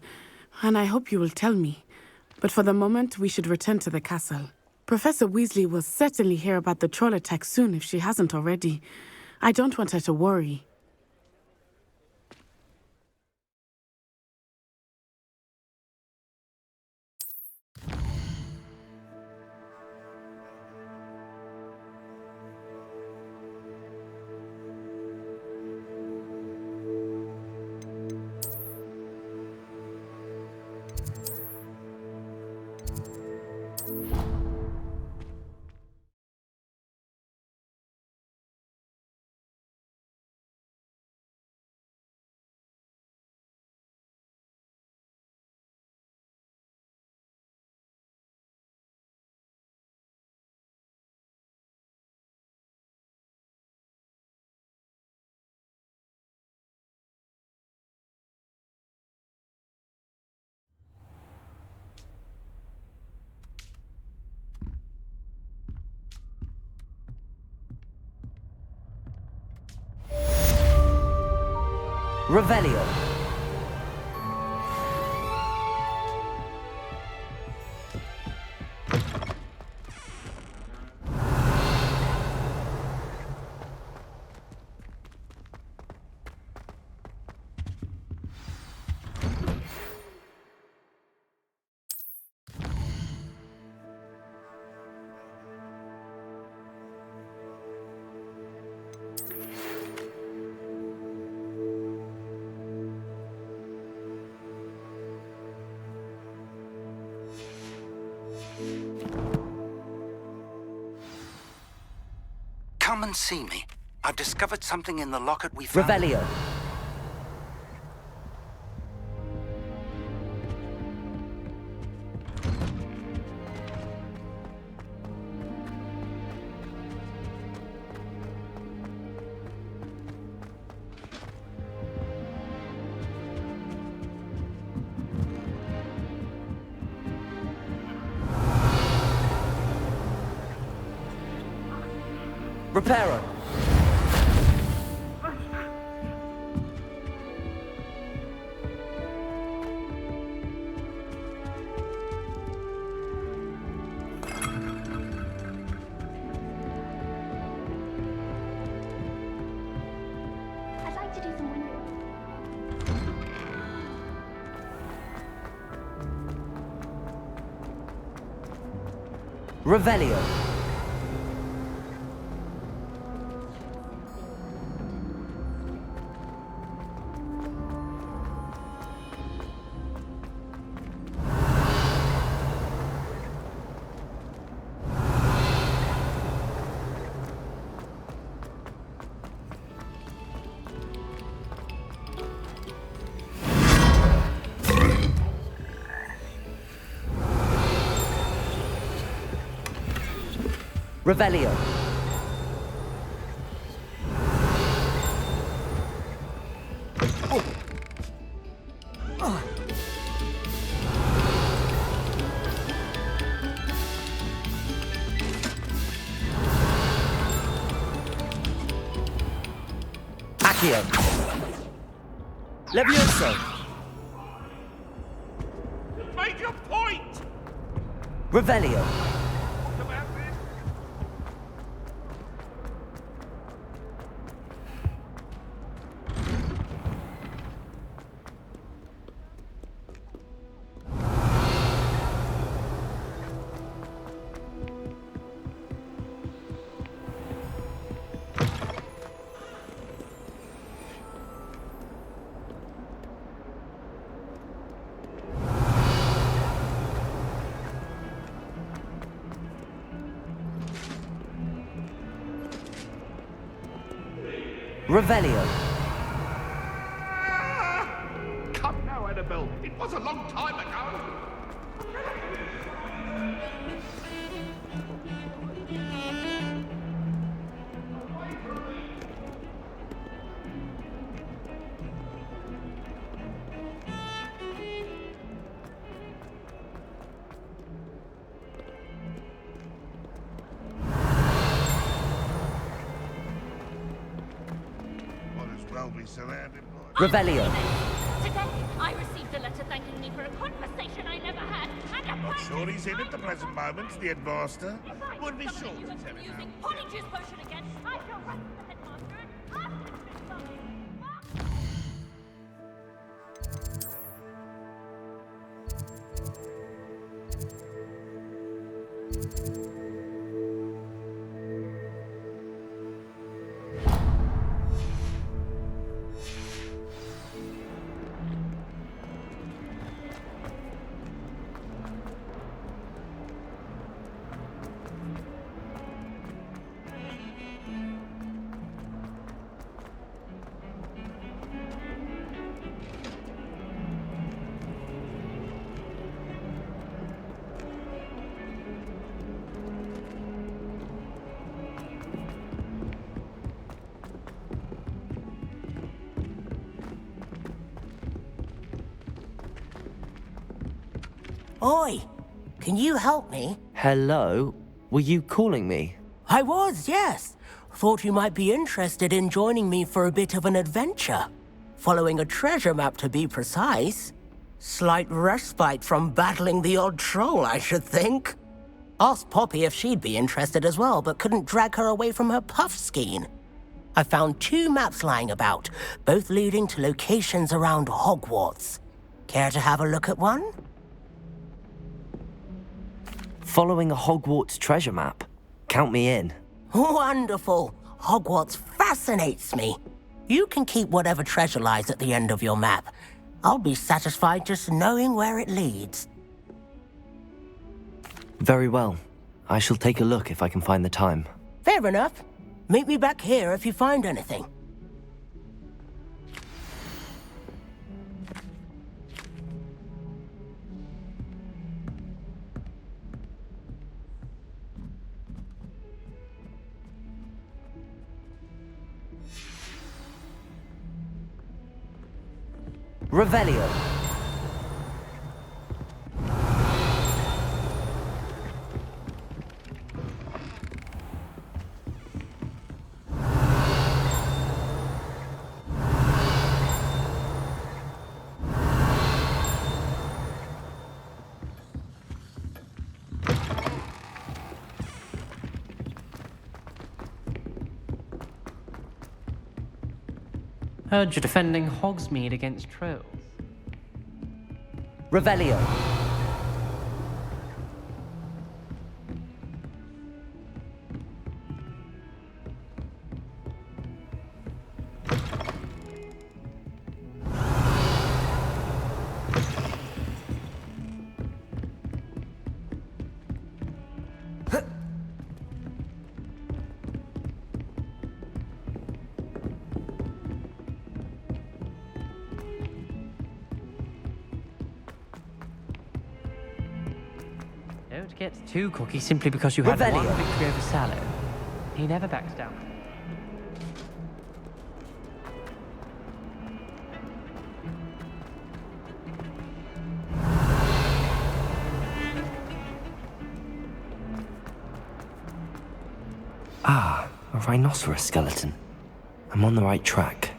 and I hope you will tell me. But for the moment, we should return to the castle. Professor Weasley will certainly hear about the troll attack soon if she hasn't already. I don't want her to worry. Revelio. Come and see me. I've discovered something in the locket we found. Revelio. Reparo. I'd like to do some wondering. Revelio. Revelio. Accio. Levioso. Make your point! Revelio. Revelio. Come now, Annabelle. It was a long time ago. Revelio. Today, I received a letter thanking me for a conversation I never had, and a Not sure he's in at the present moment, the headmaster. Would be sure to tell him using polyjuice potion again. I shall write to the headmaster and ask him to stop it. Oi, can you help me? Hello? Were you calling me? I was, yes. Thought you might be interested in joining me for a bit of an adventure. Following a treasure map, to be precise. Slight respite from battling the odd troll, I should think. Asked Poppy if she'd be interested as well, but couldn't drag her away from her puff skein. I found 2 maps lying about, both leading to locations around Hogwarts. Care to have a look at one? Following a Hogwarts treasure map? Count me in. Wonderful. Hogwarts fascinates me. You can keep whatever treasure lies at the end of your map. I'll be satisfied just knowing where it leads. Very well. I shall take a look if I can find the time. Fair enough. Meet me back here if you find anything. Revelio. Heard you're defending Hogsmeade against trolls. Revelio. Don't get too cocky simply because you had Revelio. one victory over Sallow. He never backs down. Ah, a rhinoceros skeleton. I'm on the right track.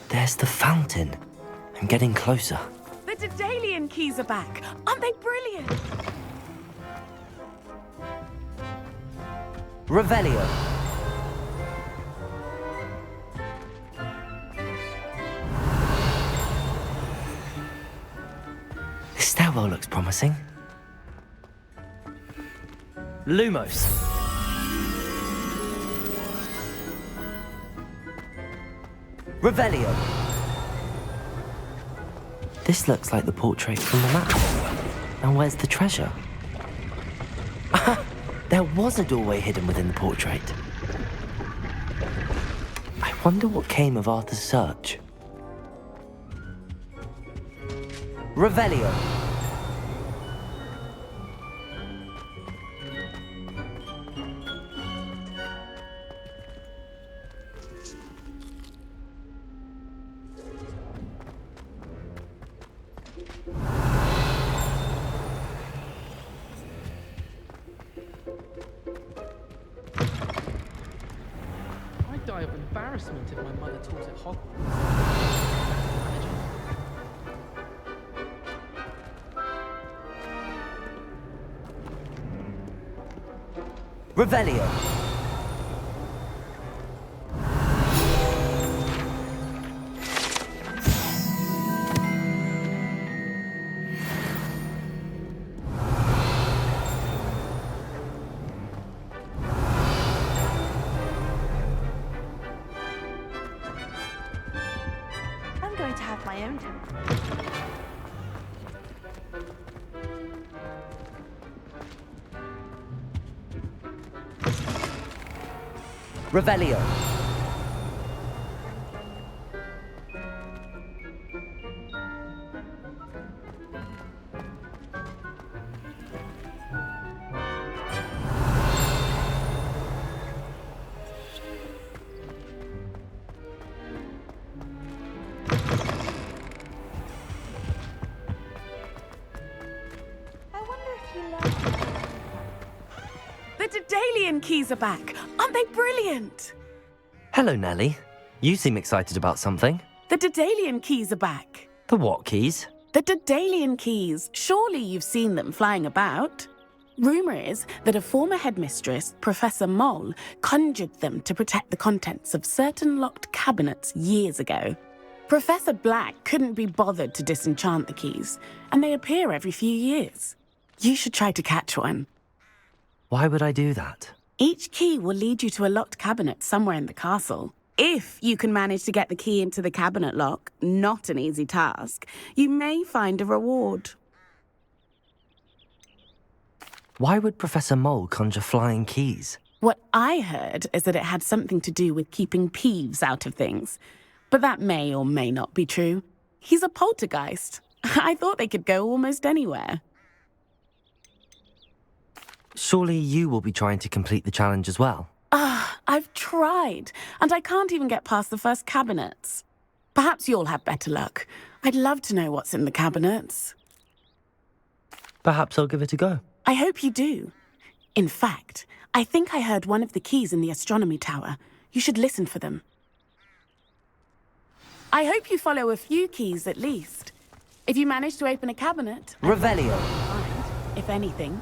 There's the fountain. I'm getting closer. The Daedalian keys are back. Aren't they brilliant? Revelio. This stairwell looks promising. Lumos. Revelio. This looks like the portrait from the map. Now where's the treasure? There was a doorway hidden within the portrait. I wonder what came of Arthur's search. Revelio. I'd die of embarrassment if my mother taught at Hogwarts. Revelio. I'm going to have my own temple. Revelio. The Daedalian keys are back. Aren't they brilliant? Hello, Nellie. You seem excited about something. The Daedalian keys are back. The what keys? The Daedalian keys. Surely you've seen them flying about. Rumour is that a former headmistress, Professor Mole, conjured them to protect the contents of certain locked cabinets years ago. Professor Black couldn't be bothered to disenchant the keys, and they appear every few years. You should try to catch one. Why would I do that? Each key will lead you to a locked cabinet somewhere in the castle. If you can manage to get the key into the cabinet lock, not an easy task, you may find a reward. Why would Professor Mole conjure flying keys? What I heard is that it had something to do with keeping Peeves out of things. But that may or may not be true. He's a poltergeist. I thought they could go almost anywhere. Surely you will be trying to complete the challenge as well. I've tried, and I can't even get past the first cabinets. Perhaps you'll have better luck. I'd love to know what's in the cabinets. Perhaps I'll give it a go. I hope you do. In fact, I think I heard one of the keys in the astronomy tower. You should listen for them. I hope you follow a few keys at least. If you manage to open a cabinet... Revelio. If anything.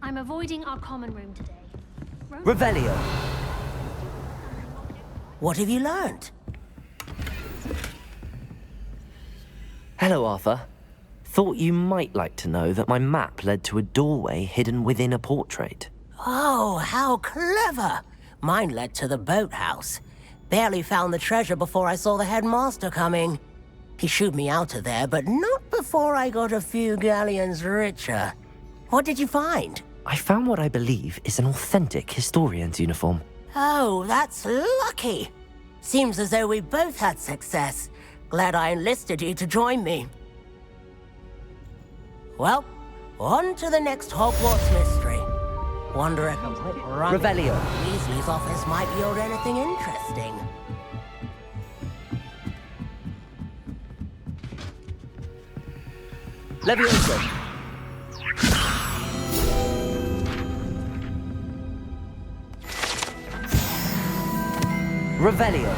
I'm avoiding our common room today. Revelio. What have you learned? Hello, Arthur. Thought you might like to know that my map led to a doorway hidden within a portrait. Oh, how clever! Mine led to the boathouse. Barely found the treasure before I saw the headmaster coming. He shooed me out of there, but not before I got a few galleons richer. What did you find? I found what I believe is an authentic historian's uniform. Oh, that's lucky. Seems as though we both had success. Glad I enlisted you to join me. Well, on to the next Hogwarts mystery. Wonder if a quick run Revelio. Weasley's office might yield anything interesting. Levioso. Revelio.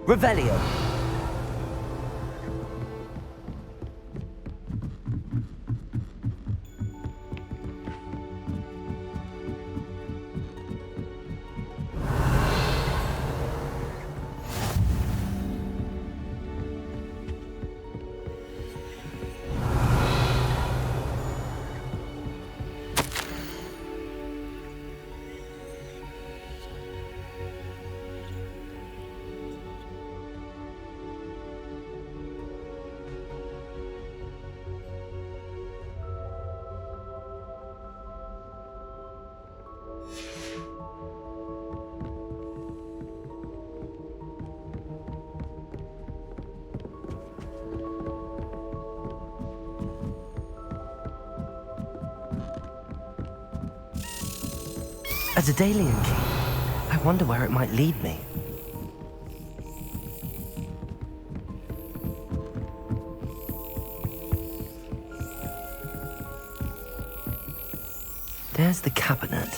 Revelio. A Daedalian key. I wonder where it might lead me. There's the cabinet.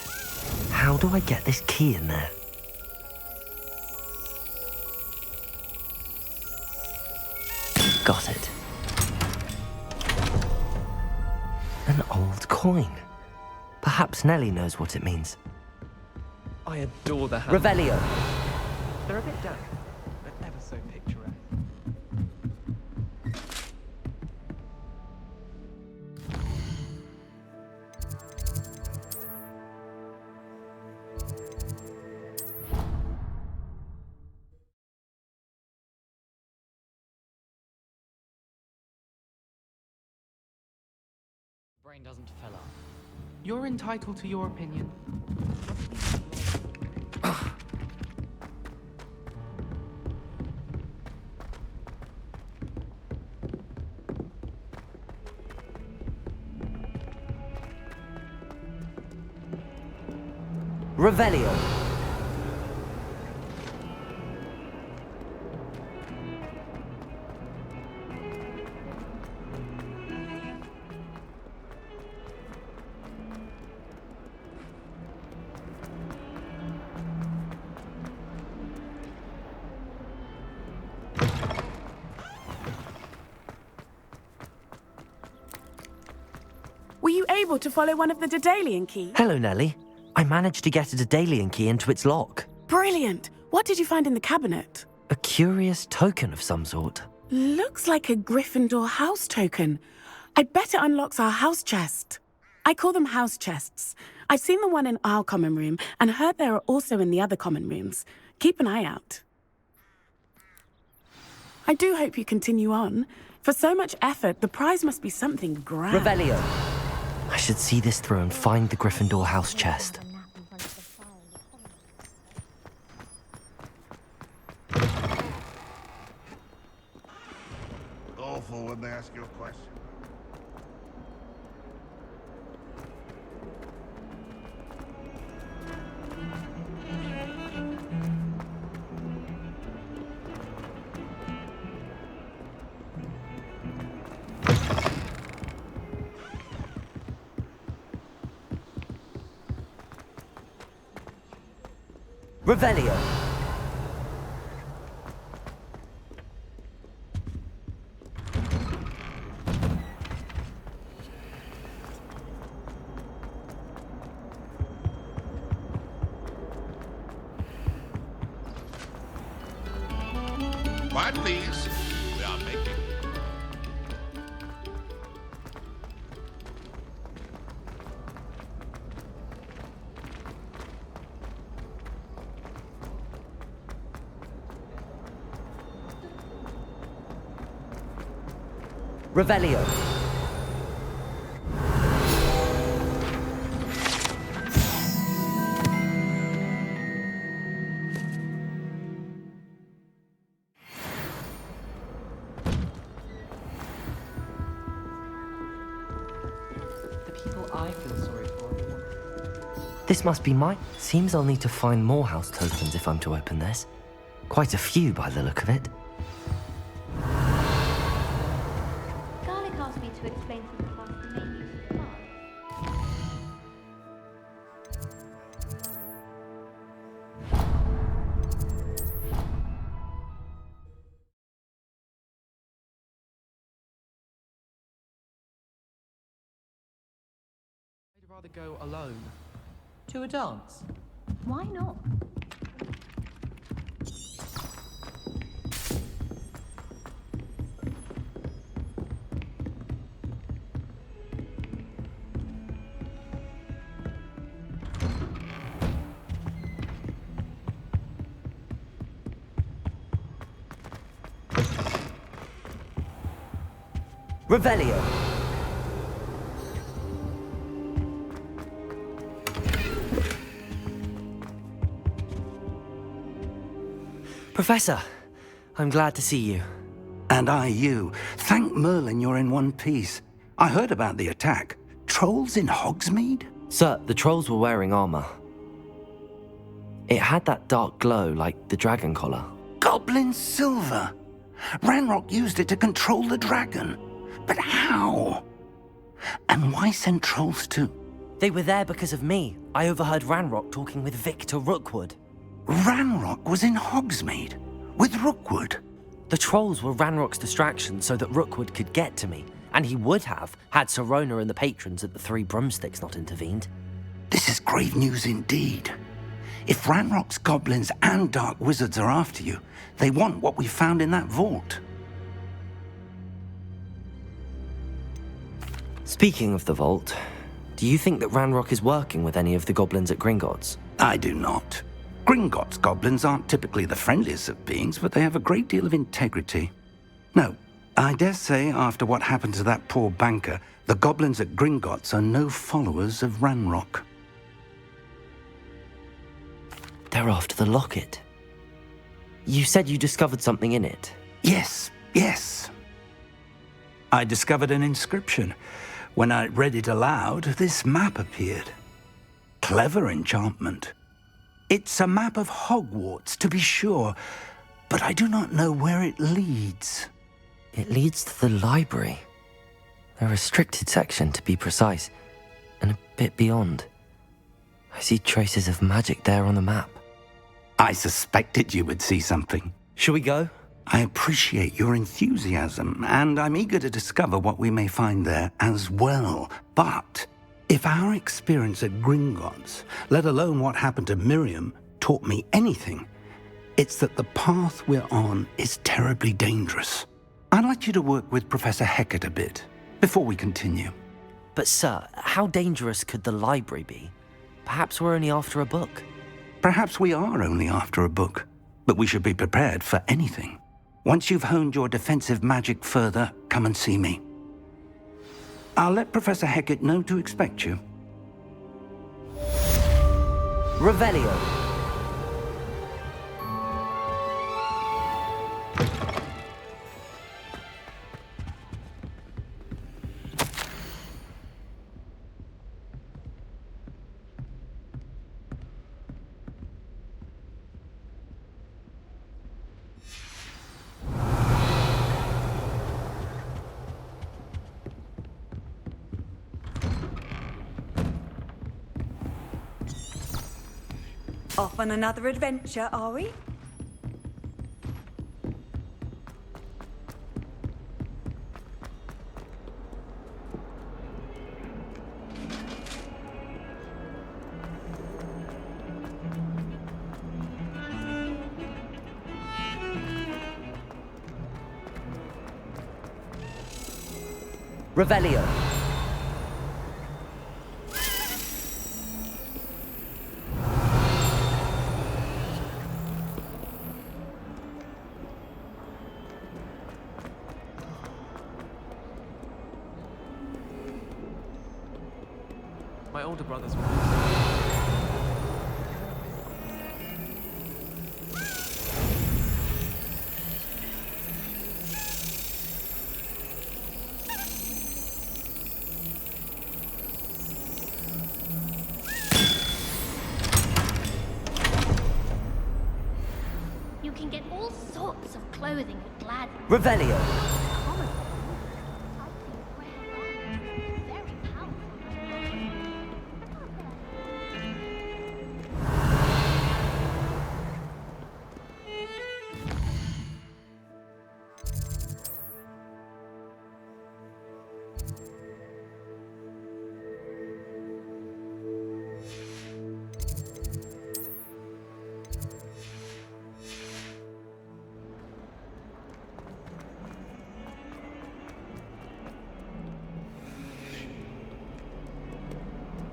How do I get this key in there? Got it. An old coin. Perhaps Nellie knows what it means. I adore the hand. Revelio. They're a bit damp, but ever so picturesque. Brain doesn't fill up. You're entitled to your opinion. Revelio. able to follow one of the Daedalian keys? Hello, Nellie. I managed to get a Daedalian key into its lock. Brilliant! What did you find in the cabinet? A curious token of some sort. Looks like a Gryffindor house token. I bet it unlocks our house chest. I call them house chests. I've seen the one in our common room and heard there are also in the other common rooms. Keep an eye out. I do hope you continue on. For so much effort, the prize must be something grand. Revelio. I should see this through and find the Gryffindor house chest. Awful when they ask you a question. Revelio. Quiet, please. We are making. Revelio. The people I feel sorry for are the ones. This must be mine. Seems I'll need to find more house tokens if I'm to open this. Quite a few by the look of it. Garlic asked me to explain to the class the main use of blood. I'd rather go alone. To a dance. Why not? Revelio. Professor, I'm glad to see you. And I you. Thank Merlin you're in one piece. I heard about the attack. Trolls in Hogsmeade? Sir, the trolls were wearing armor. It had that dark glow like the dragon collar. Goblin silver! Ranrock used it to control the dragon. But how? And why send trolls too? They were there because of me. I overheard Ranrock talking with Victor Rookwood. Ranrock was in Hogsmeade? With Rookwood? The trolls were Ranrock's distraction so that Rookwood could get to me. And he would have, had Sirona and the patrons at the Three Broomsticks not intervened. This is grave news indeed. If Ranrock's goblins and dark wizards are after you, they want what we found in that vault. Speaking of the vault, do you think that Ranrock is working with any of the goblins at Gringotts? I do not. Gringotts goblins aren't typically the friendliest of beings, but they have a great deal of integrity. No, I dare say after what happened to that poor banker, the goblins at Gringotts are no followers of Ranrock. They're after the locket. You said you discovered something in it. Yes. I discovered an inscription. When I read it aloud, this map appeared. Clever enchantment. It's a map of Hogwarts, to be sure, but I do not know where it leads. It leads to the library. A restricted section, to be precise, and a bit beyond. I see traces of magic there on the map. I suspected you would see something. Shall we go? I appreciate your enthusiasm, and I'm eager to discover what we may find there as well. But If our experience at Gringotts, let alone what happened to Miriam, taught me anything, it's that the path we're on is terribly dangerous. I'd like you to work with Professor Hecat a bit before we continue. But sir, how dangerous could the library be? Perhaps we're only after a book. Perhaps we are only after a book, but we should be prepared for anything. Once you've honed your defensive magic further, come and see me. I'll let Professor Hecat know to expect you. Revelio. Off on another adventure, are we? Revelio. My older brothers. You can get all sorts of clothing at Glad. Revelio.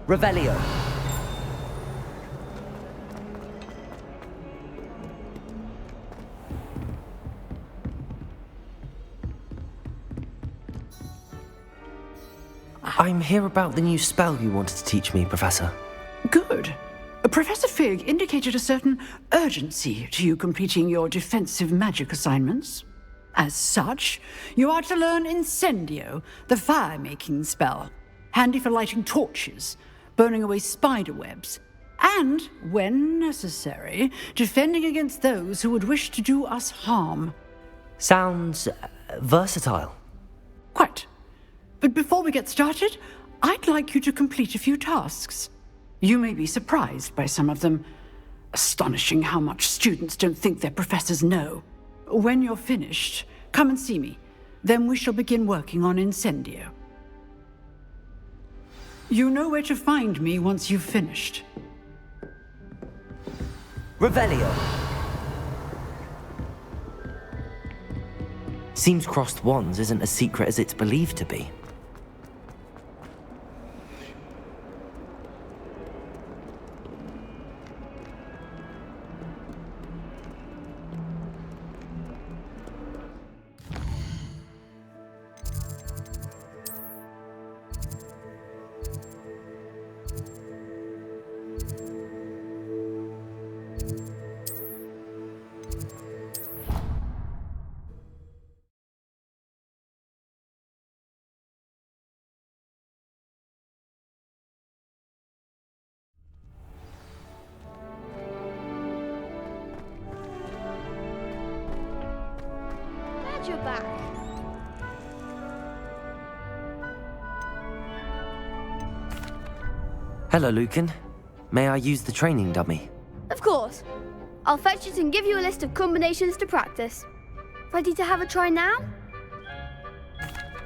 Revelio. I'm here about the new spell you wanted to teach me, Professor. Good. Professor Fig indicated a certain urgency to you completing your defensive magic assignments. As such, you are to learn Incendio, the fire-making spell, handy for lighting torches, burning away spider webs, and, when necessary, defending against those who would wish to do us harm. Sounds versatile. Quite. But before we get started, I'd like you to complete a few tasks. You may be surprised by some of them. Astonishing how much students don't think their professors know. When you're finished, come and see me. Then we shall begin working on Incendio. You know where to find me once you've finished. Revelio. Seems crossed wands isn't as secret as it's believed to be. You're back. Hello, Lucan. May I use the training dummy? Of course. I'll fetch it and give you a list of combinations to practice. Ready to have a try now?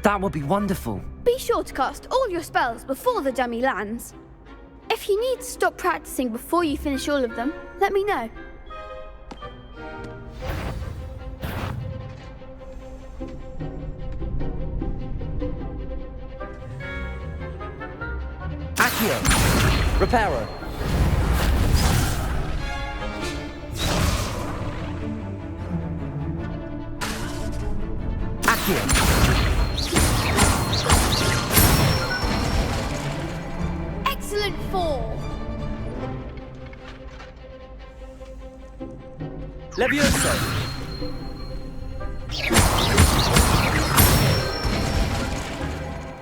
That would be wonderful. Be sure to cast all your spells before the dummy lands. If you need to stop practicing before you finish all of them, let me know. Accio! Reparo! Accio! Excellent fall! Levioso!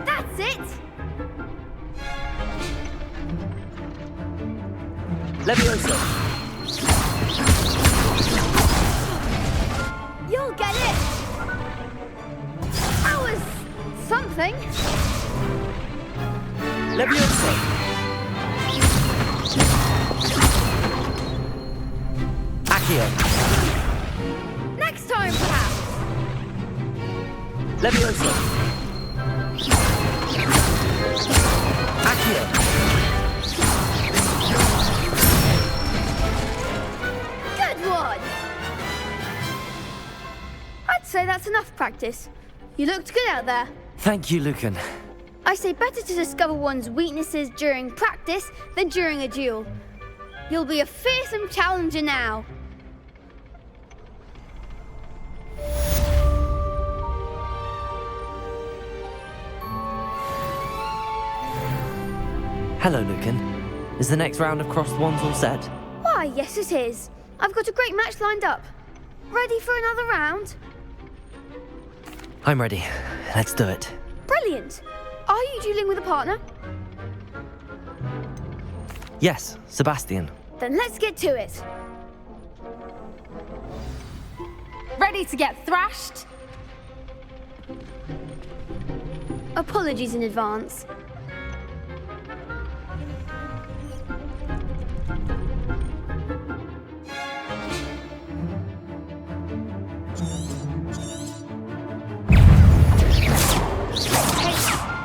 That's it! Levioso! You'll get it! That was something. Levioso! Accio! Next time, perhaps! Levioso! Accio! Good one! I'd say that's enough practice. You looked good out there. Thank you, Lucan. I say better to discover one's weaknesses during practice than during a duel. You'll be a fearsome challenger now. Hello, Lucan. Is the next round of crossed wands all set? Why, yes it is. I've got a great match lined up. Ready for another round? I'm ready. Let's do it. Brilliant. Are you dueling with a partner? Yes, Sebastian. Then let's get to it. Ready to get thrashed? Apologies in advance.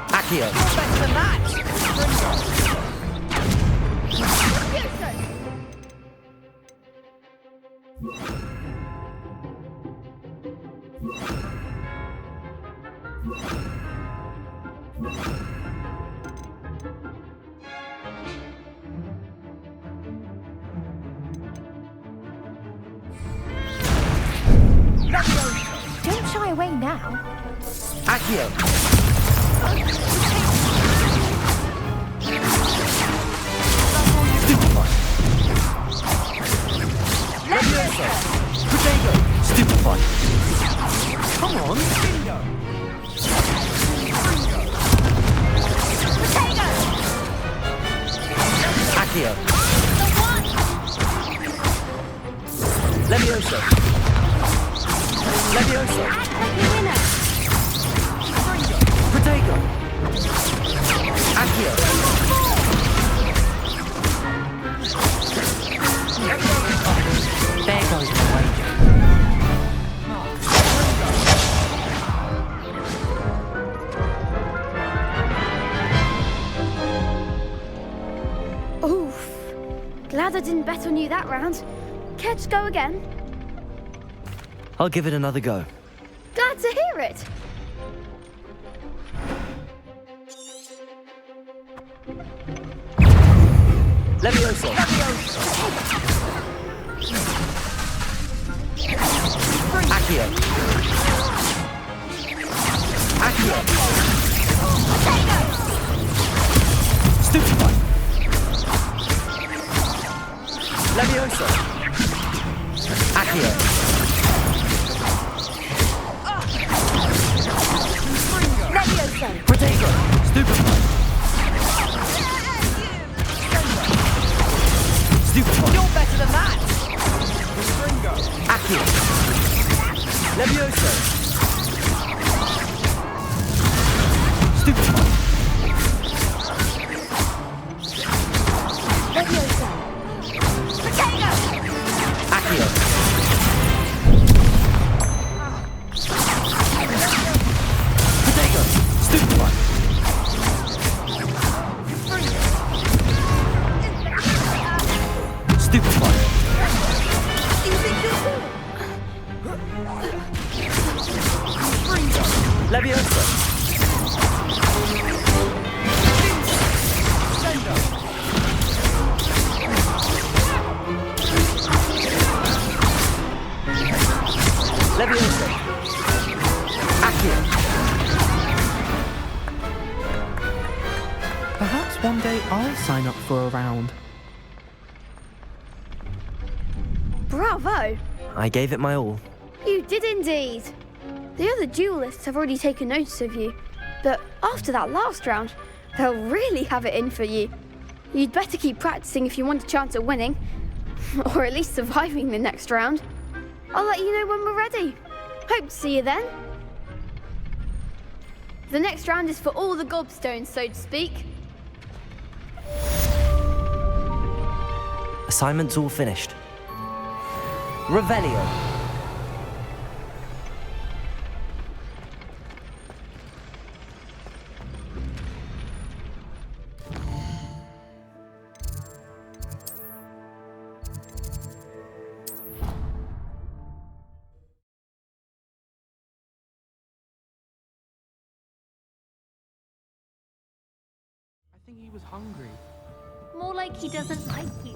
Accio! Better than that! Don't shy away now. Accio! Levioso! Protego! Stupefy! Come on! Accio! Levioso! Levioso! Protego! Accio! There goes the wager. Oof. Glad I didn't bet on you that round. Care to go again? I'll give it another go. Glad to hear it. Levioso! Accio! Accio! Stupefy! Levioso! Accio! Levioso! Protego! Stupefy! Stupefy! You're better than that! Accio! Levioso! Stupefy! Levioso! Protego! Accio! Protego! Leviosa! Leviosa! Accio! Perhaps one day I'll sign up for a round. Bravo! I gave it my all. You did indeed. The other duelists have already taken notice of you, but after that last round, they'll really have it in for you. You'd better keep practicing if you want a chance at winning, or at least surviving the next round. I'll let you know when we're ready. Hope to see you then. The next round is for all the gobstones, so to speak. Assignment's all finished. Revelio. I think he was hungry. More like he doesn't like you.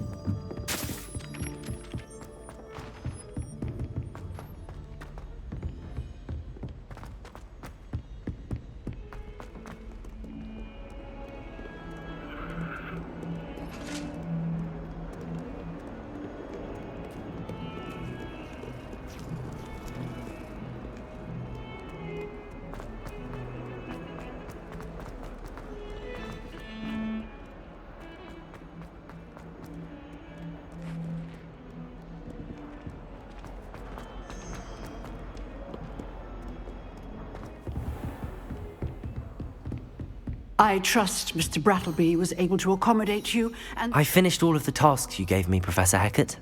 I trust Mr. Brattleby was able to accommodate you, and I finished all of the tasks you gave me, Professor Hecat.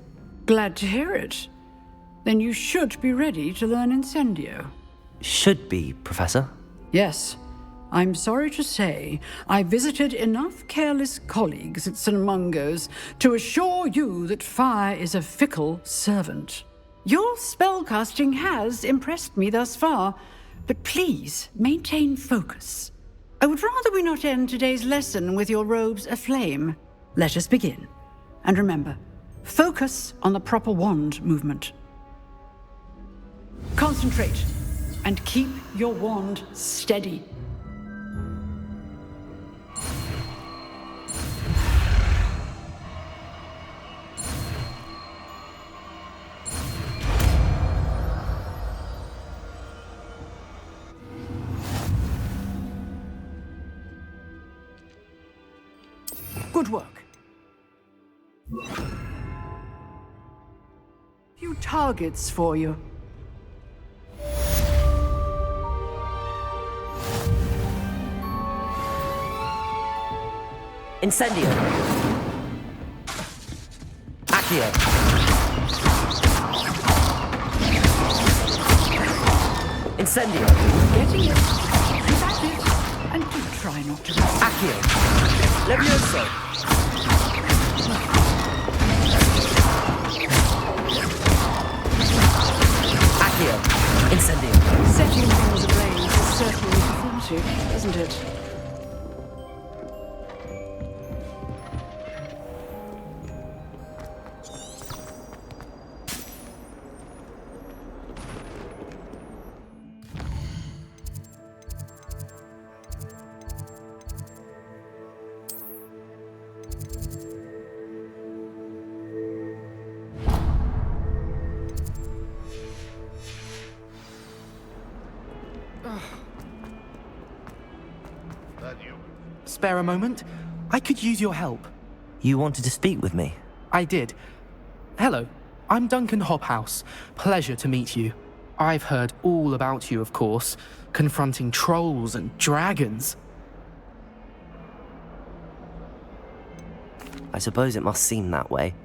glad to hear it. Then you should be ready to learn Incendio. Should be, Professor. Yes. I'm sorry to say, I visited enough careless colleagues at St. Mungo's to assure you that fire is a fickle servant. Your spellcasting has impressed me thus far, but please maintain focus. I would rather we not end today's lesson with your robes aflame. Let us begin. And remember, focus on the proper wand movement. Concentrate, and keep your wand steady. Good work. Few targets for you. Incendio. Accio. Incendio. Getting it. Keep at it. And do try not to. Accio. Levioso. Accio. Incendio. Setting things ablaze is certainly cathartic, isn't it? Spare a moment? I could use your help. You wanted to speak with me? I did. Hello, I'm Duncan Hobhouse. Pleasure to meet you. I've heard all about you, of course, confronting trolls and dragons. I suppose it must seem that way.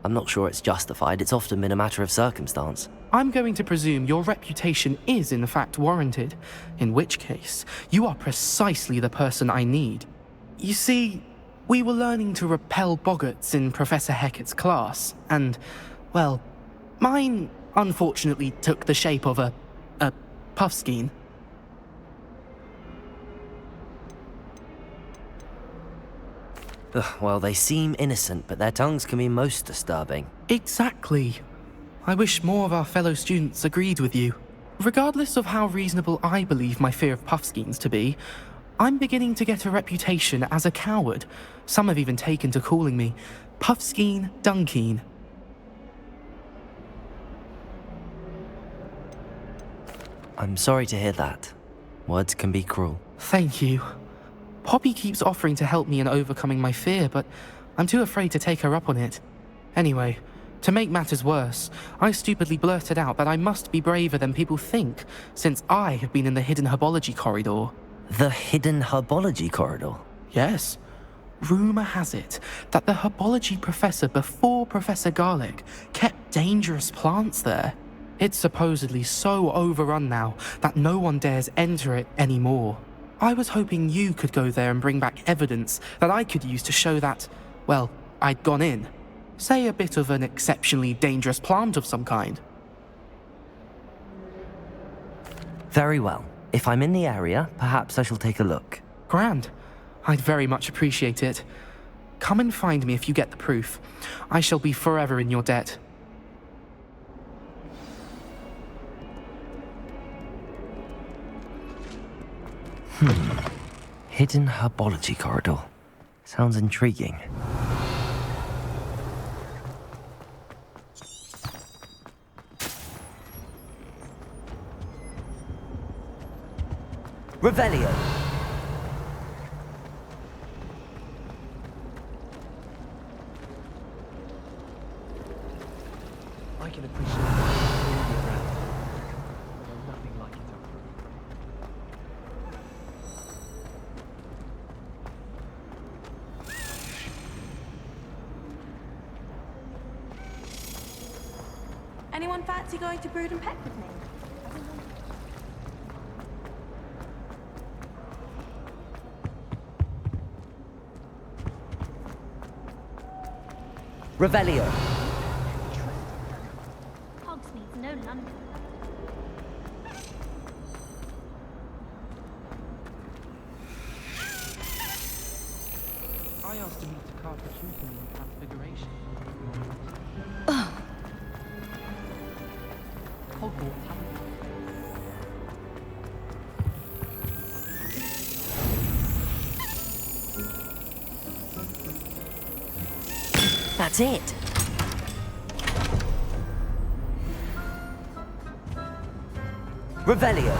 I'm not sure it's justified. It's often been a matter of circumstance. I'm going to presume your reputation is in fact warranted, in which case, you are precisely the person I need. You see, we were learning to repel boggarts in Professor Hecat's class, and, well, mine unfortunately took the shape of a puffskein. Ugh, well, they seem innocent, but their tongues can be most disturbing. Exactly. I wish more of our fellow students agreed with you. Regardless of how reasonable I believe my fear of Puffskeins to be, I'm beginning to get a reputation as a coward. Some have even taken to calling me Puffskeen Dunkeen. I'm sorry to hear that. Words can be cruel. Thank you. Poppy keeps offering to help me in overcoming my fear, but I'm too afraid to take her up on it. Anyway, to make matters worse, I stupidly blurted out that I must be braver than people think, since I have been in the hidden herbology corridor. The hidden herbology corridor? Yes. Rumour has it that the herbology professor before Professor Garlic kept dangerous plants there. It's supposedly so overrun now that no one dares enter it anymore. I was hoping you could go there and bring back evidence that I could use to show that, well, I'd gone in. Say a bit of an exceptionally dangerous plant of some kind. Very well. If I'm in the area, perhaps I shall take a look. Grand. I'd very much appreciate it. Come and find me if you get the proof. I shall be forever in your debt. Hidden herbology corridor. Sounds intriguing. Revelio. I can appreciate it all year round. Although nothing like it after Anyone fancy going to Brood and Peck with me? Revelio. Hogsmeade's no London. I asked to meet to carve the truth in Transfiguration. Hogwarts haven't. That's it. Revelio.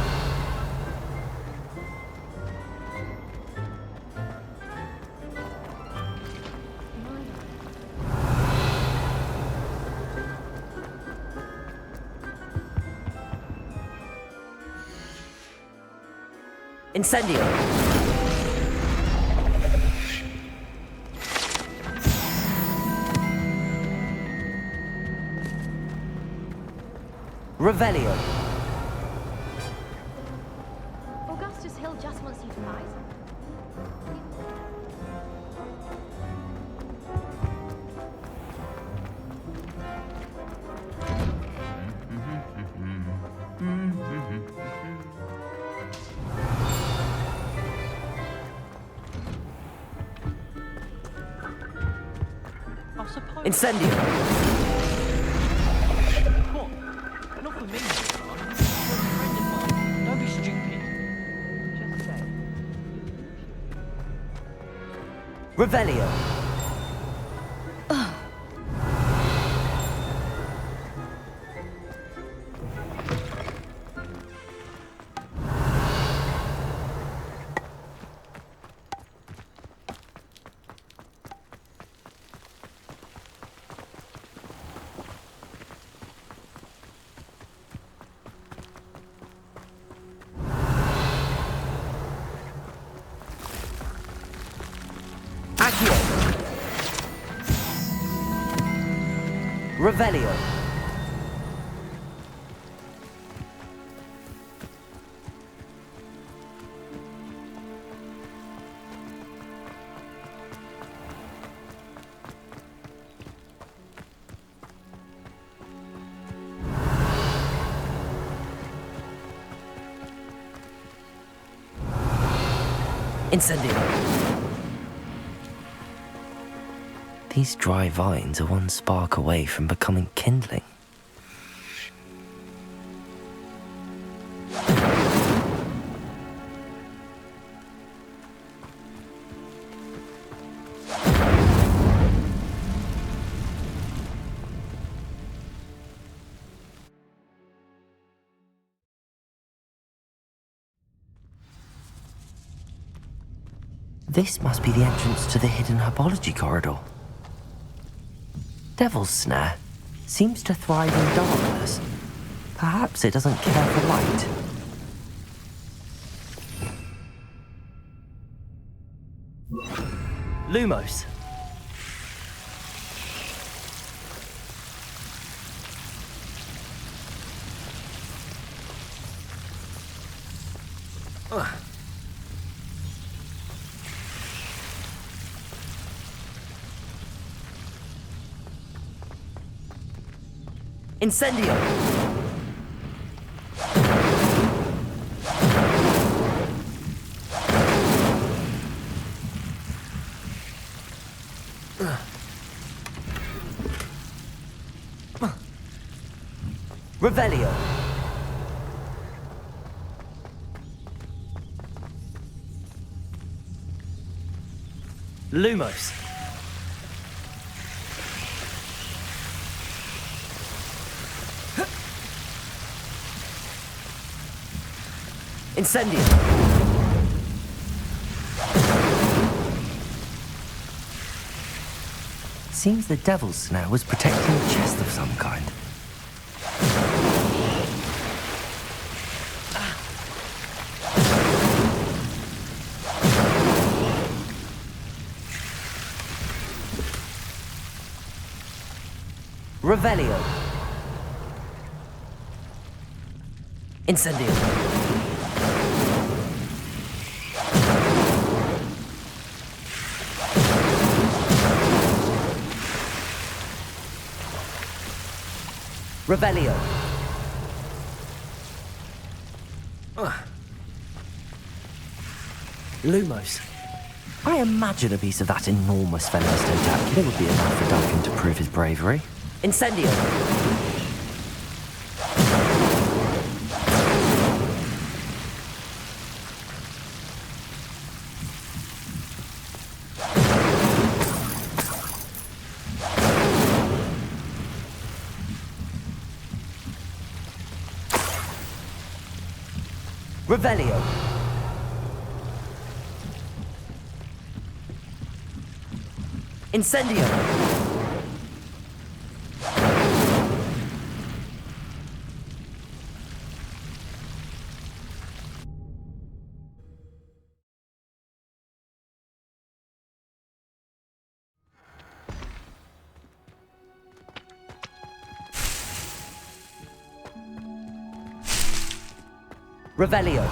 Incendio. Revelio. Augustus Hill just wants you to rise. I suppose. Incendio. What? Not for me, this one. For a friend of mine. Don't be stupid. Just say. Revelio. Revelio. Incendio. These dry vines are one spark away from becoming kindling. This must be the entrance to the hidden herbology corridor. Devil's Snare seems to thrive in darkness. Perhaps it doesn't care for light. Lumos. Incendio! Revelio! Lumos! Incendio! Seems the Devil's Snare was protecting a chest of some kind. Revelio! Incendio! Revelio. Lumos. I imagine a piece of that enormous venomous tentacular would be enough for Duncan to prove his bravery. Incendio. Revelio. Incendio. Revelio.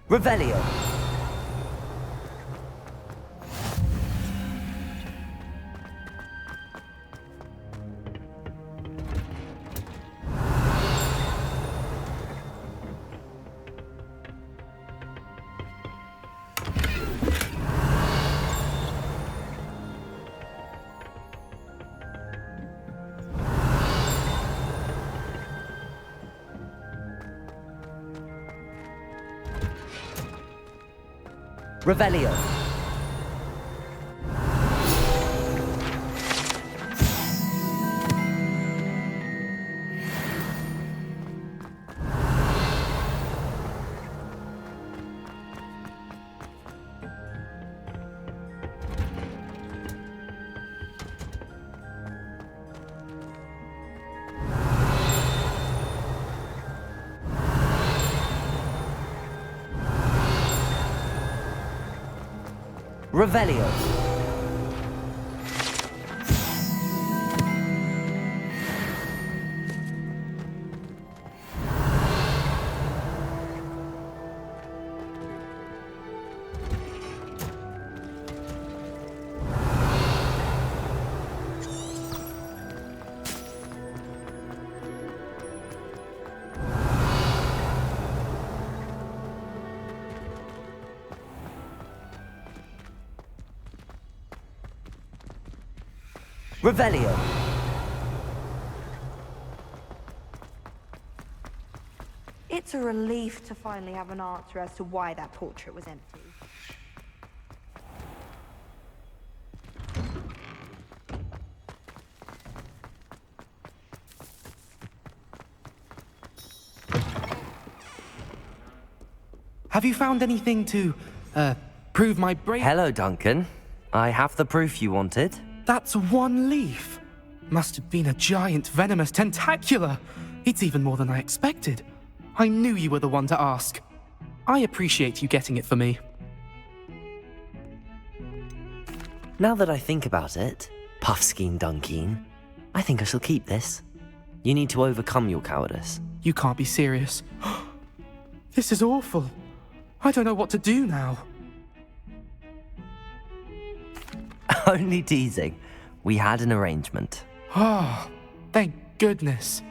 Revelio. Revelio. Revelio. Revelio. It's a relief to finally have an answer as to why that portrait was empty. Have you found anything to, prove my brain? Hello, Duncan. I have the proof you wanted. That's one leaf. Must have been a giant venomous tentacula. It's even more than I expected. I knew you were the one to ask. I appreciate you getting it for me. Now that I think about it, Puffskein Dunkeen, I think I shall keep this. You need to overcome your cowardice. You can't be serious. This is awful. I don't know what to do now. Only teasing. We had an arrangement. Ah, thank goodness.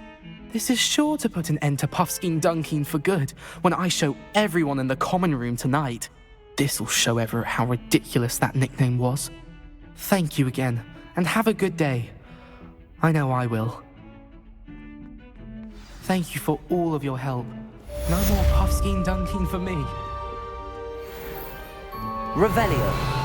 This is sure to put an end to Puffskein Dunkeen for good when I show everyone in the common room tonight. This'll show Everett how ridiculous that nickname was. Thank you again, and have a good day. I know I will. Thank you for all of your help. No more Puffskein Dunkeen for me. Revelio.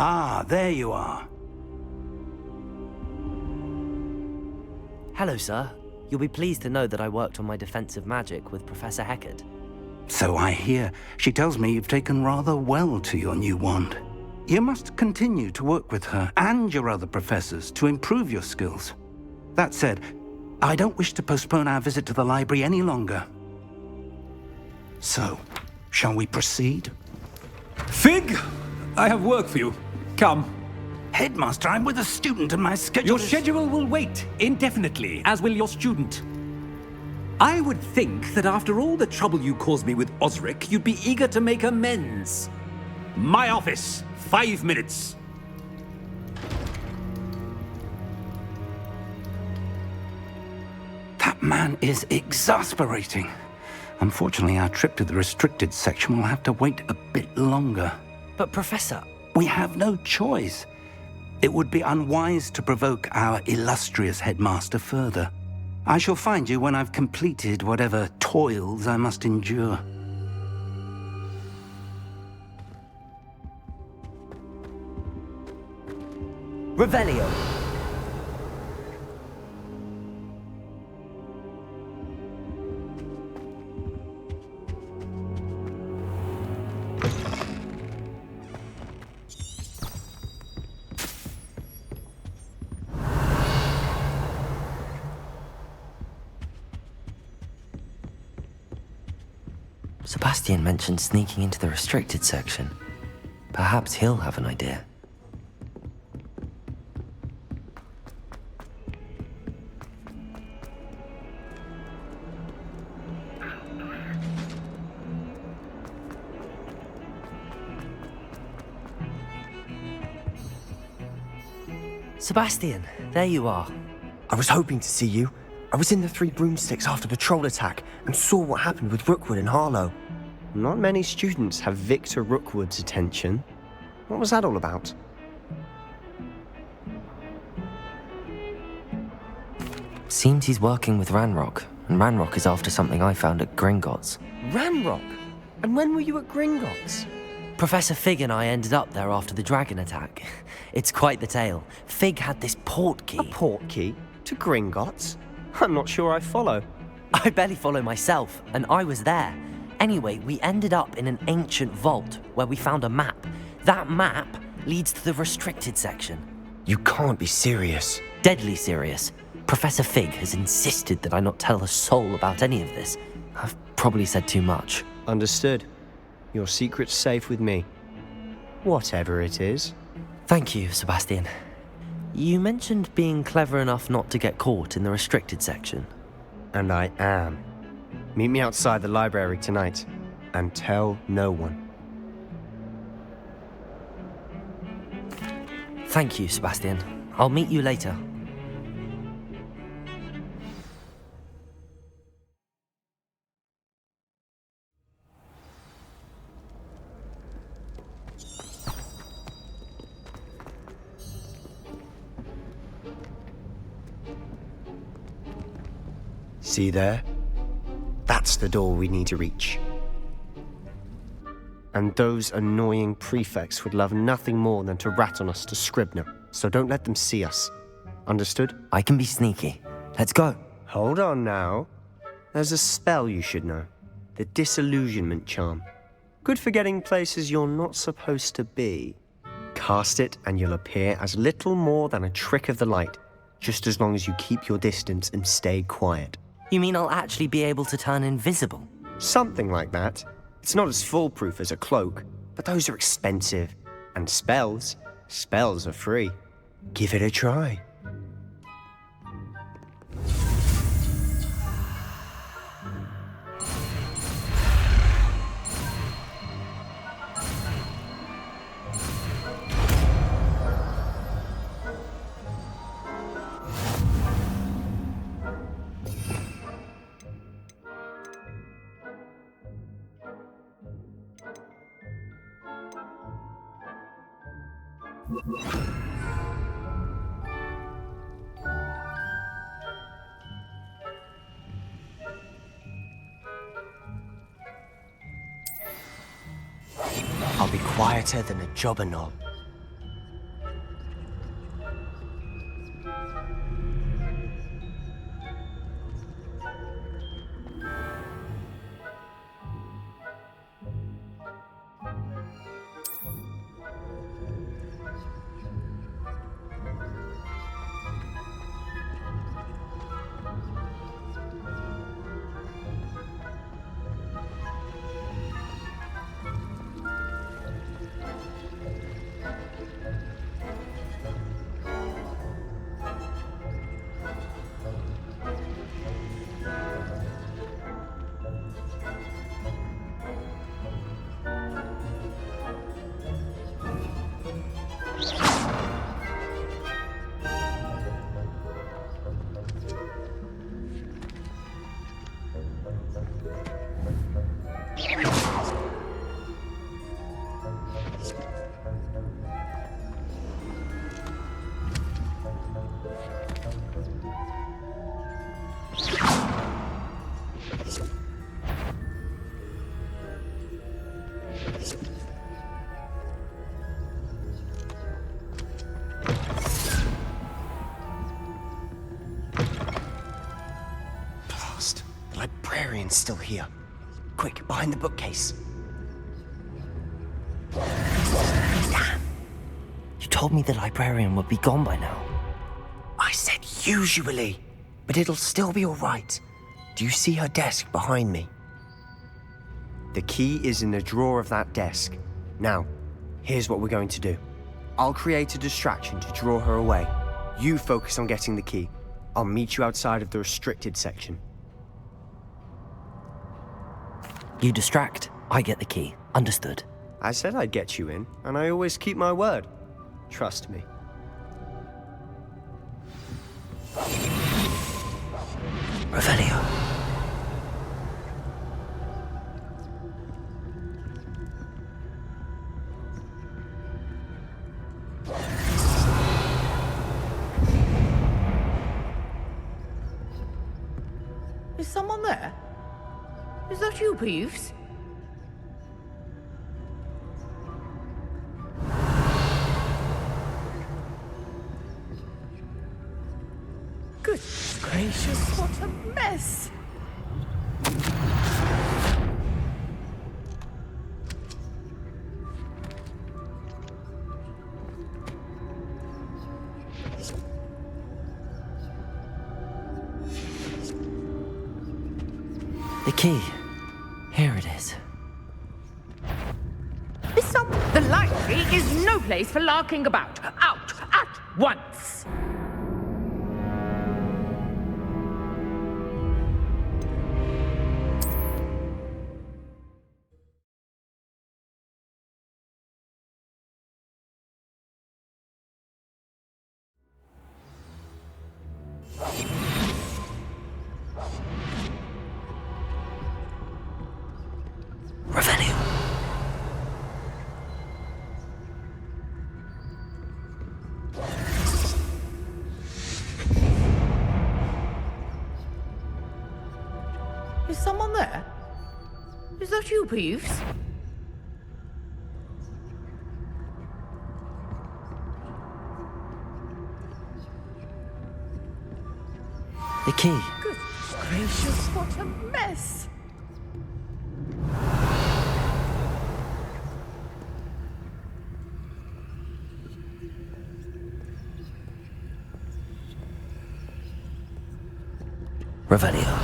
Ah, there you are. Hello, sir. You'll be pleased to know that I worked on my defensive magic with Professor Heckard. So I hear. She tells me you've taken rather well to your new wand. You must continue to work with her and your other professors to improve your skills. That said, I don't wish to postpone our visit to the library any longer. So, shall we proceed? Fig! I have work for you. Come. Headmaster, I'm with a student and my schedule Your schedule will wait indefinitely, as will your student. I would think that after all the trouble you caused me with Osric, you'd be eager to make amends. My office, 5 minutes. That man is exasperating. Unfortunately, our trip to the restricted section will have to wait a bit longer. But Professor... We have no choice. It would be unwise to provoke our illustrious headmaster further. I shall find you when I've completed whatever toils I must endure. Revelio. Sebastian mentioned sneaking into the restricted section. Perhaps he'll have an idea. Sebastian, there you are. I was hoping to see you. I was in the Three Broomsticks after the troll attack and saw what happened with Rookwood and Harlow. Not many students have Victor Rookwood's attention. What was that all about? Seems he's working with Ranrock, and Ranrock is after something I found at Gringotts. Ranrock? And when were you at Gringotts? Professor Fig and I ended up there after the dragon attack. It's quite the tale. Fig had this port key. A port key? To Gringotts? I'm not sure I follow. I barely follow myself, and I was there. Anyway, we ended up in an ancient vault where we found a map. That map leads to the restricted section. You can't be serious. Deadly serious. Professor Fig has insisted that I not tell a soul about any of this. I've probably said too much. Understood. Your secret's safe with me. Whatever it is. Thank you, Sebastian. You mentioned being clever enough not to get caught in the restricted section. And I am. Meet me outside the library tonight, and tell no one. Thank you, Sebastian. I'll meet you later. See there? That's the door we need to reach. And those annoying prefects would love nothing more than to rat on us to Scribner, so don't let them see us. Understood? I can be sneaky. Let's go. Hold on now. There's a spell you should know. The Disillusionment Charm. Good for getting places you're not supposed to be. Cast it and you'll appear as little more than a trick of the light, just as long as you keep your distance and stay quiet. You mean I'll actually be able to turn invisible? Something like that. It's not as foolproof as a cloak, but those are expensive. And spells are free. Give it a try. I'll be quieter than a jobberknoll. Librarian's still here. Quick, behind the bookcase. Damn. You told me the librarian would be gone by now. I said usually, but it'll still be all right. Do you see her desk behind me? The key is in the drawer of that desk. Now, here's what we're going to do. I'll create a distraction to draw her away. You focus on getting the key. I'll meet you outside of the restricted section. You distract, I get the key. Understood. I said I'd get you in, and I always keep my word. Trust me. Revelio. Is someone there? Is that you, Peeves? Goodness gracious, what mess! The key. Here it is. The library is no place for larking about. Out at once! Revelio. Is someone there? Is that you, Peeves? The key. Goodness gracious, what a mess! Revelio.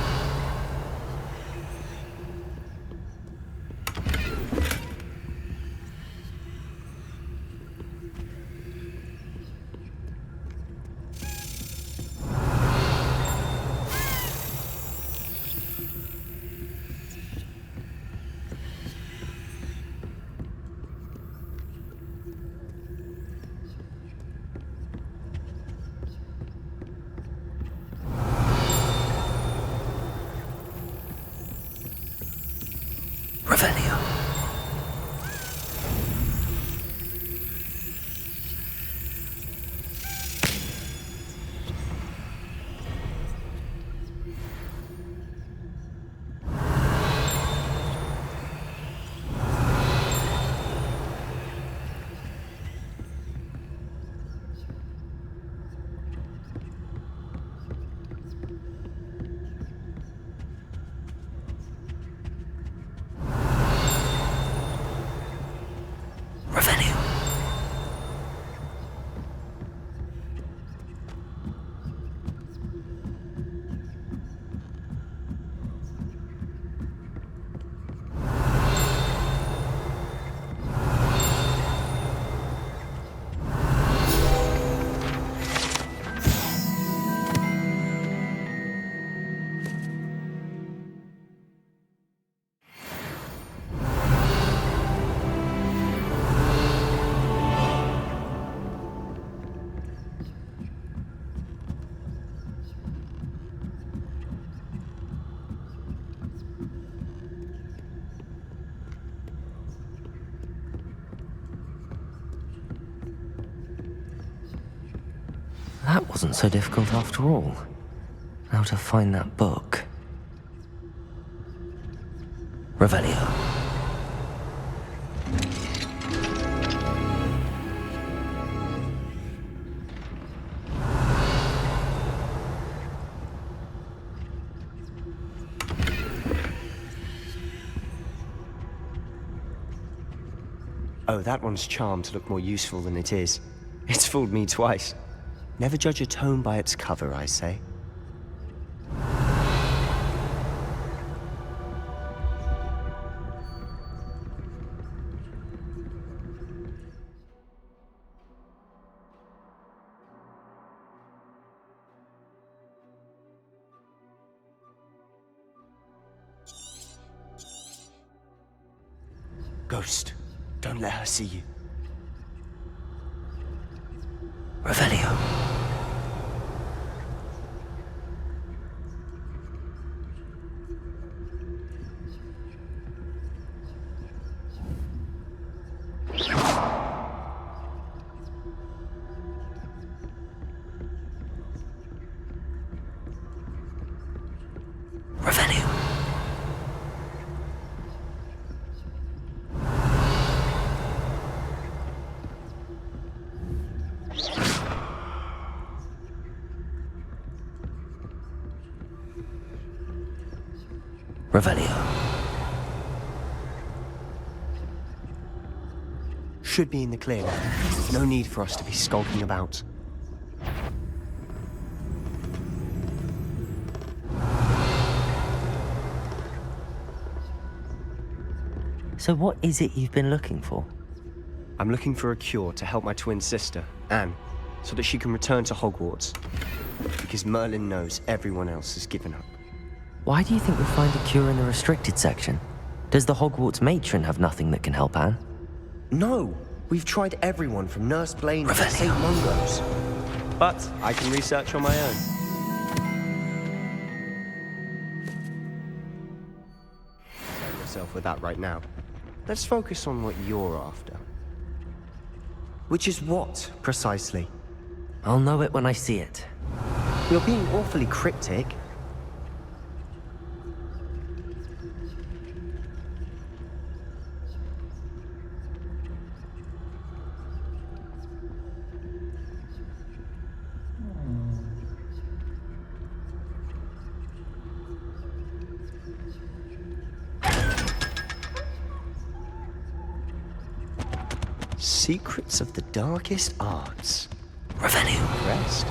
Revelio. Revelio. That wasn't so difficult after all. How to find that book. Revelio. Oh, that one's charmed to look more useful than it is. It's fooled me twice. Never judge a tome by its cover, I say. Ghost, don't let her see you. Revelio. Revelio. Revelio. Should be in the clear now. No need for us to be skulking about. So what is it you've been looking for? I'm looking for a cure to help my twin sister, Anne, so that she can return to Hogwarts. Because Merlin knows everyone else has given up. Why do you think we'll find a cure in the restricted section? Does the Hogwarts matron have nothing that can help Anne? No! We've tried everyone from Nurse Blaine to St. Mungo's. But I can research on my own. Concern yourself with that right now. Let's focus on what you're after. Which is what, precisely? I'll know it when I see it. You're being awfully cryptic. Secrets of the darkest arts. Revelio. Rest.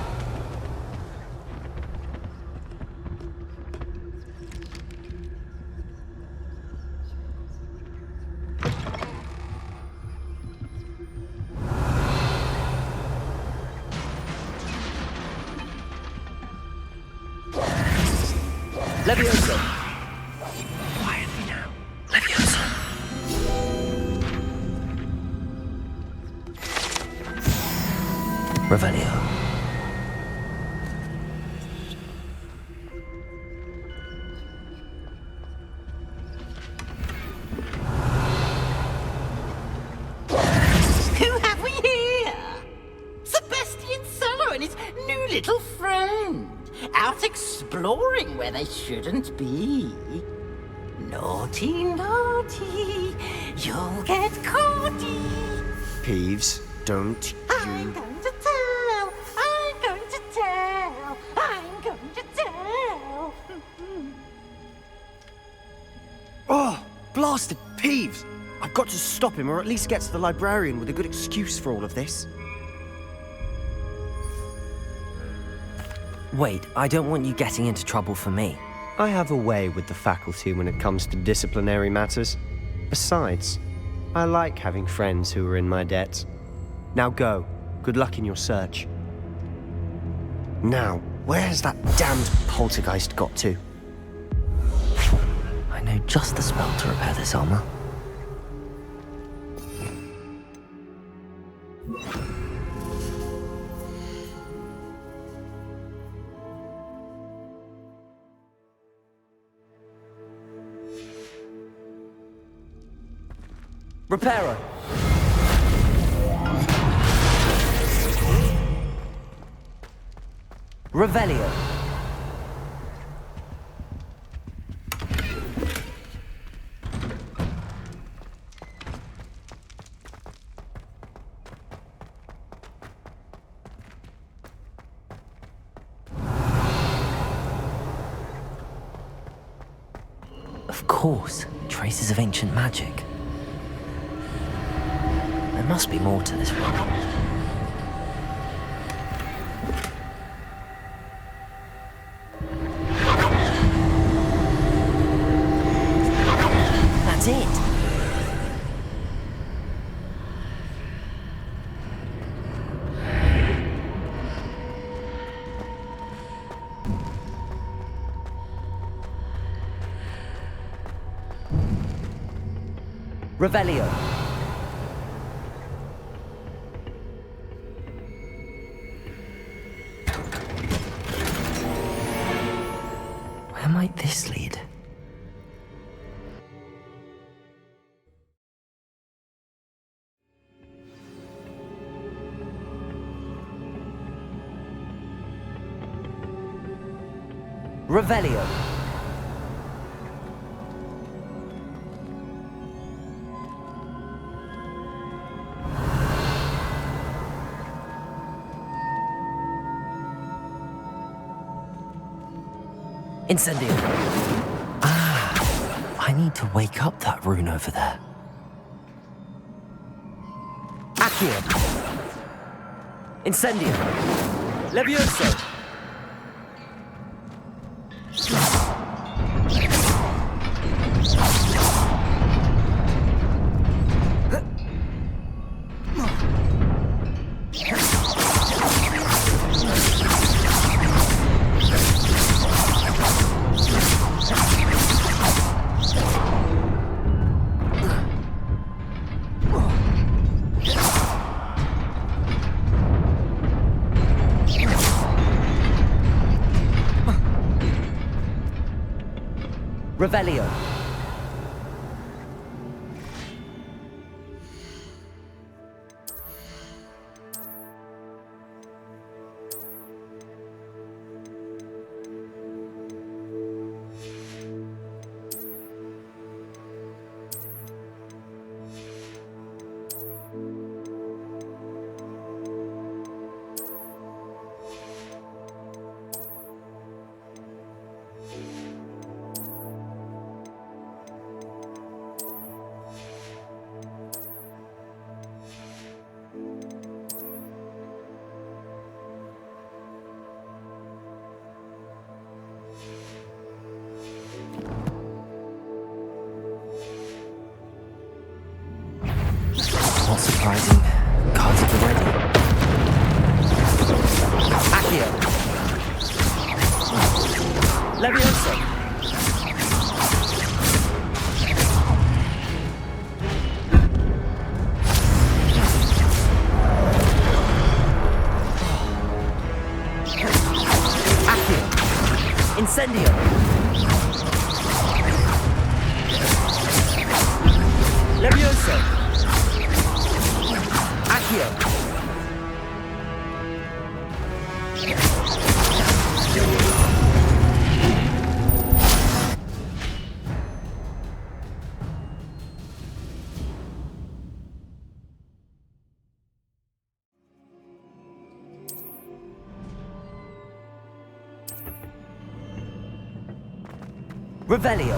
Levioso. Quietly now. Levioso. Revelio. Who have we here? Sebastian Sallow and his new little friend. Out exploring where they shouldn't be. Naughty, naughty. You'll get caughty. Peeves, don't I'm going to tell. I'm going to tell. I'm going to tell. Oh, blasted Peeves! I've got to stop him, or at least get to the librarian with a good excuse for all of this. Wait, I don't want you getting into trouble for me. I have a way with the faculty when it comes to disciplinary matters. Besides, I like having friends who are in my debt. Now go. Good luck in your search. Now, where's that damned poltergeist got to? I know just the spell to repair this armor. Reparo. Revelio. Of course, traces of ancient magic. There must be more to this one. That's it. Revelio. Where might this lead? Revelio. Incendio. Ah. need to wake up that rune over there. Accio! Incendio! Levioso! Revelio. Not surprising. Cards at the ready. Accio. Levioso. Accio. Incendio. Levioso. Accio. Revelio.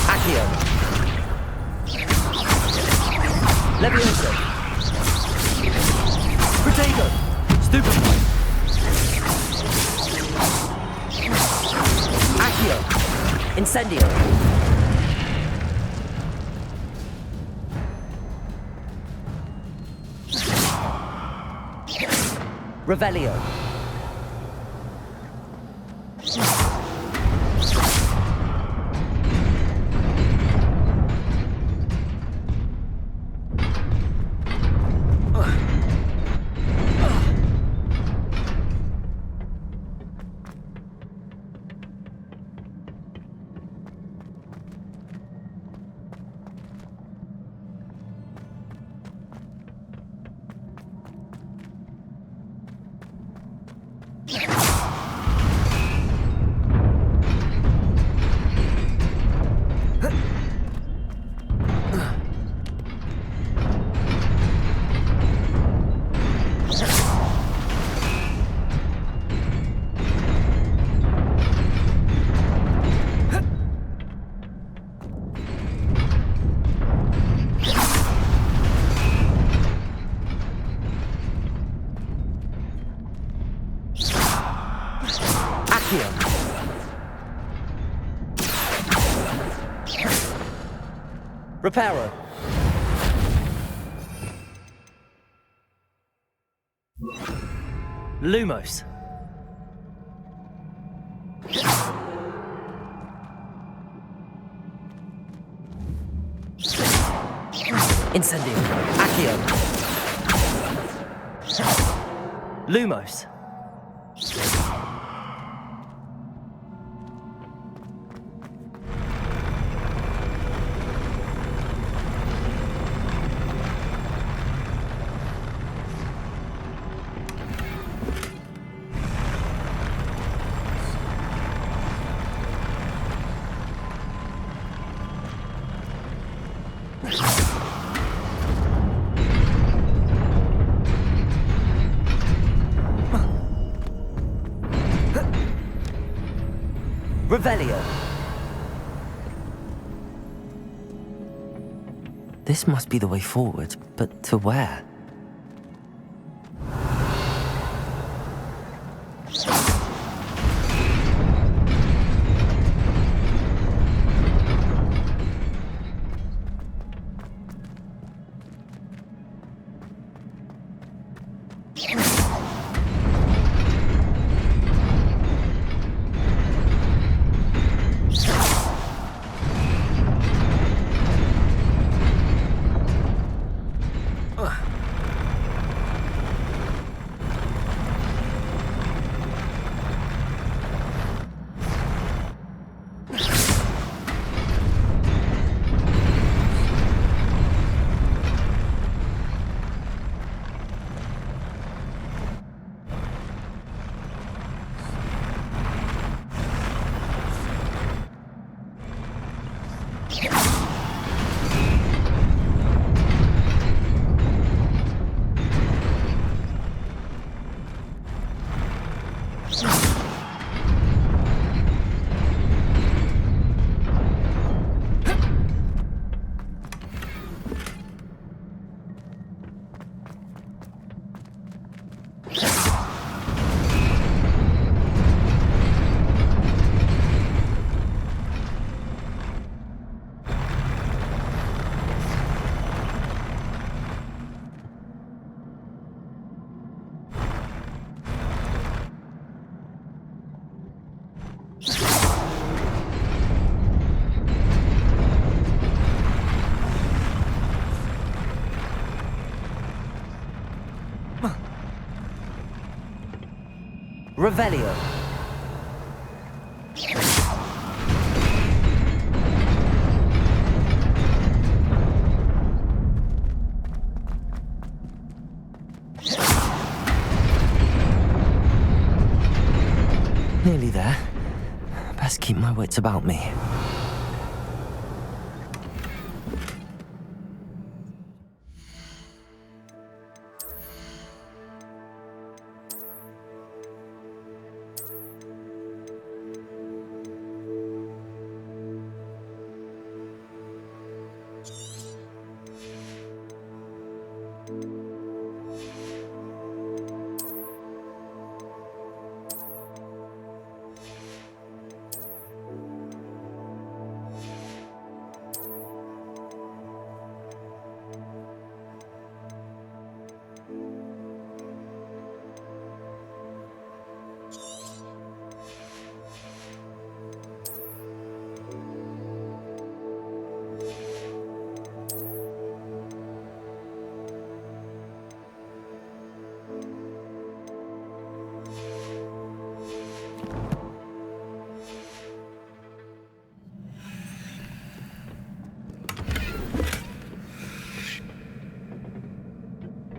Accio. Levioso. Protego. Stupefy. Accio. Incendio. Revelio. Reparo. Lumos. Incendio. Accio. Lumos. Revelio. This must be the way forward, but to where? Revelio. Nearly there. Best keep my wits about me.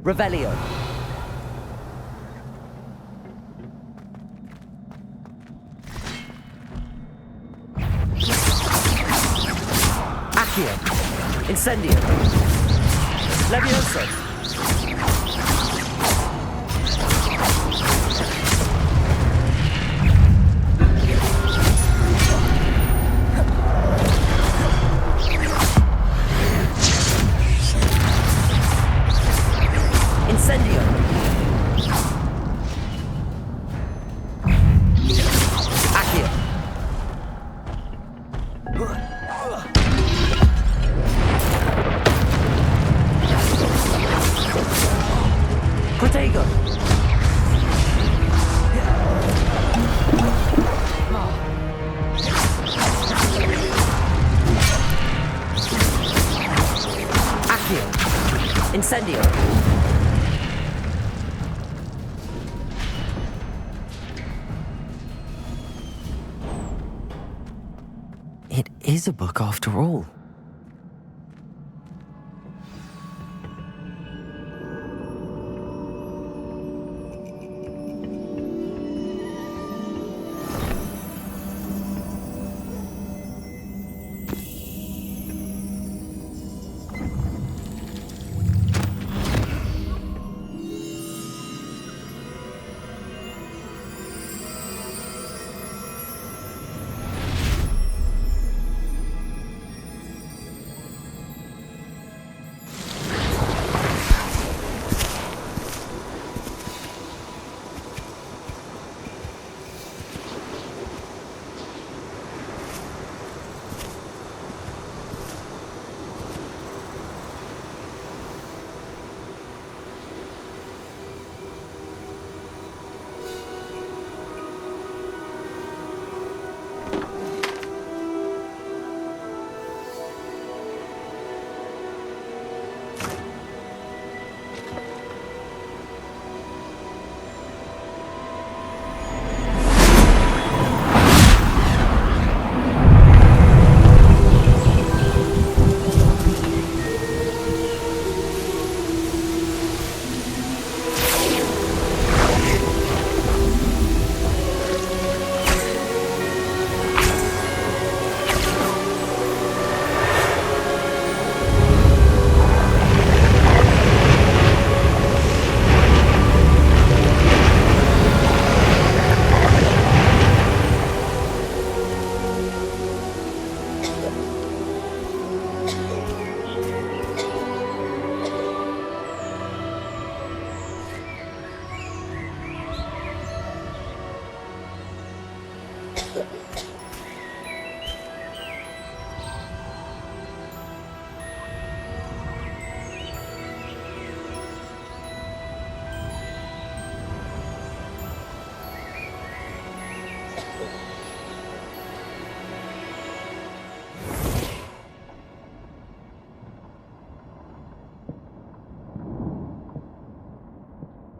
Revelio. Accio. Incendio. Levioso. Incendio. Accio. Protego. Accio. Incendio. It is a book after all.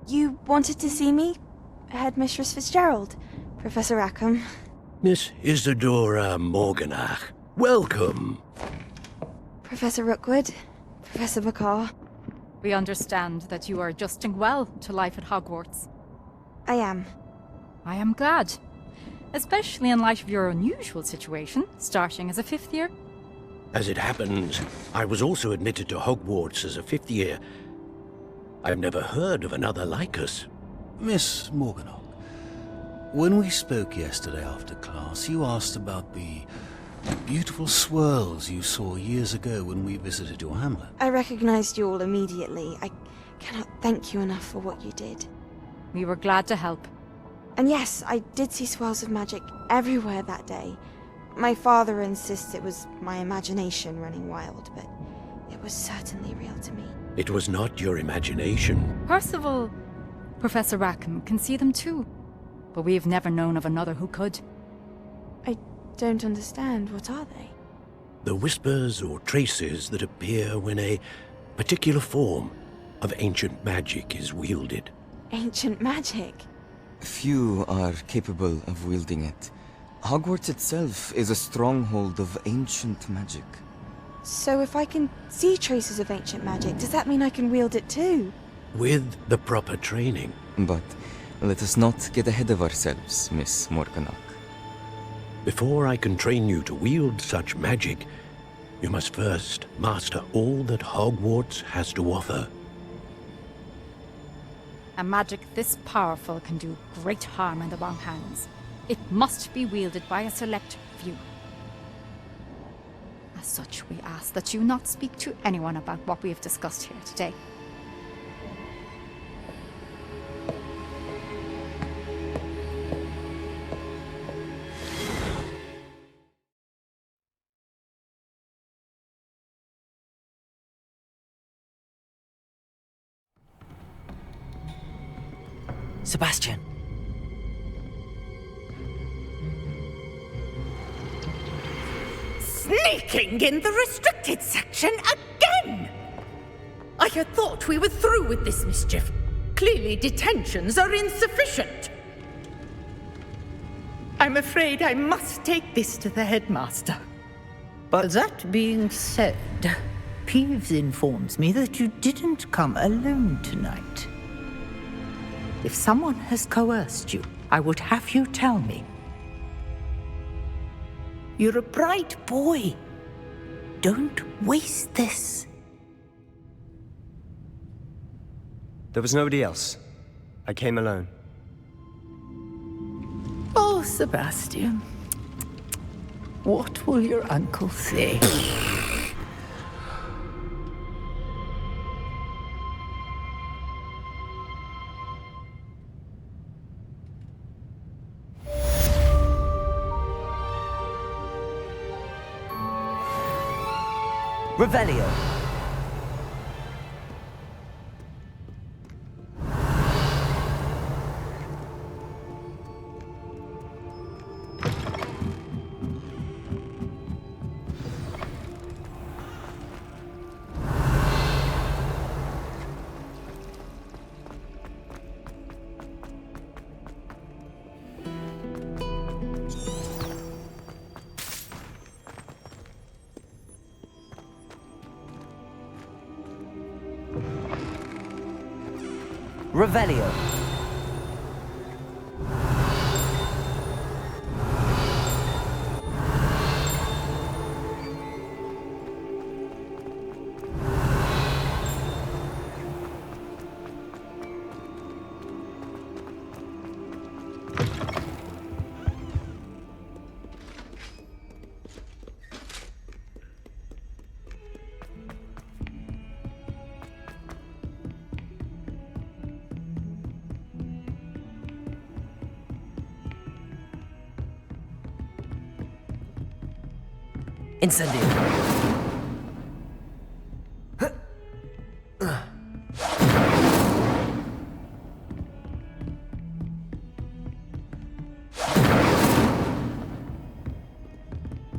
You wanted to see me? Headmistress Fitzgerald, Professor Rackham. Miss Isadora Morganach, welcome. Professor Rookwood, Professor McCaw. We understand that you are adjusting well to life at Hogwarts. I am. I am glad. Especially in light of your unusual situation, starting as a 5th year. As it happens, I was also admitted to Hogwarts as a 5th year. I've never heard of another like us. Miss Morganach, when we spoke yesterday after class, you asked about the beautiful swirls you saw years ago when we visited your hamlet. I recognized you all immediately. I cannot thank you enough for what you did. We were glad to help. And yes, I did see swirls of magic everywhere that day. My father insists it was my imagination running wild, but it was certainly real to me. It was not your imagination. Percival, Professor Rackham can see them too. But we have never known of another who could. I don't understand. What are they? The whispers or traces that appear when a particular form of ancient magic is wielded. Ancient magic? Few are capable of wielding it. Hogwarts itself is a stronghold of ancient magic. So if I can see traces of ancient magic, does that mean I can wield it too? With the proper training. But let us not get ahead of ourselves, Miss Morganach. Before I can train you to wield such magic, you must first master all that Hogwarts has to offer. A magic this powerful can do great harm in the wrong hands. It must be wielded by a select few. As such, we ask that you not speak to anyone about what we have discussed here today. Sebastian. Sneaking in the restricted section again! I had thought we were through with this mischief. Clearly detentions are insufficient. I'm afraid I must take this to the headmaster. But that being said, Peeves informs me that you didn't come alone tonight. If someone has coerced you, I would have you tell me. You're a bright boy. Don't waste this. There was nobody else. I came alone. Oh, Sebastian. What will your uncle say? Revelio. Revelio. Incendio.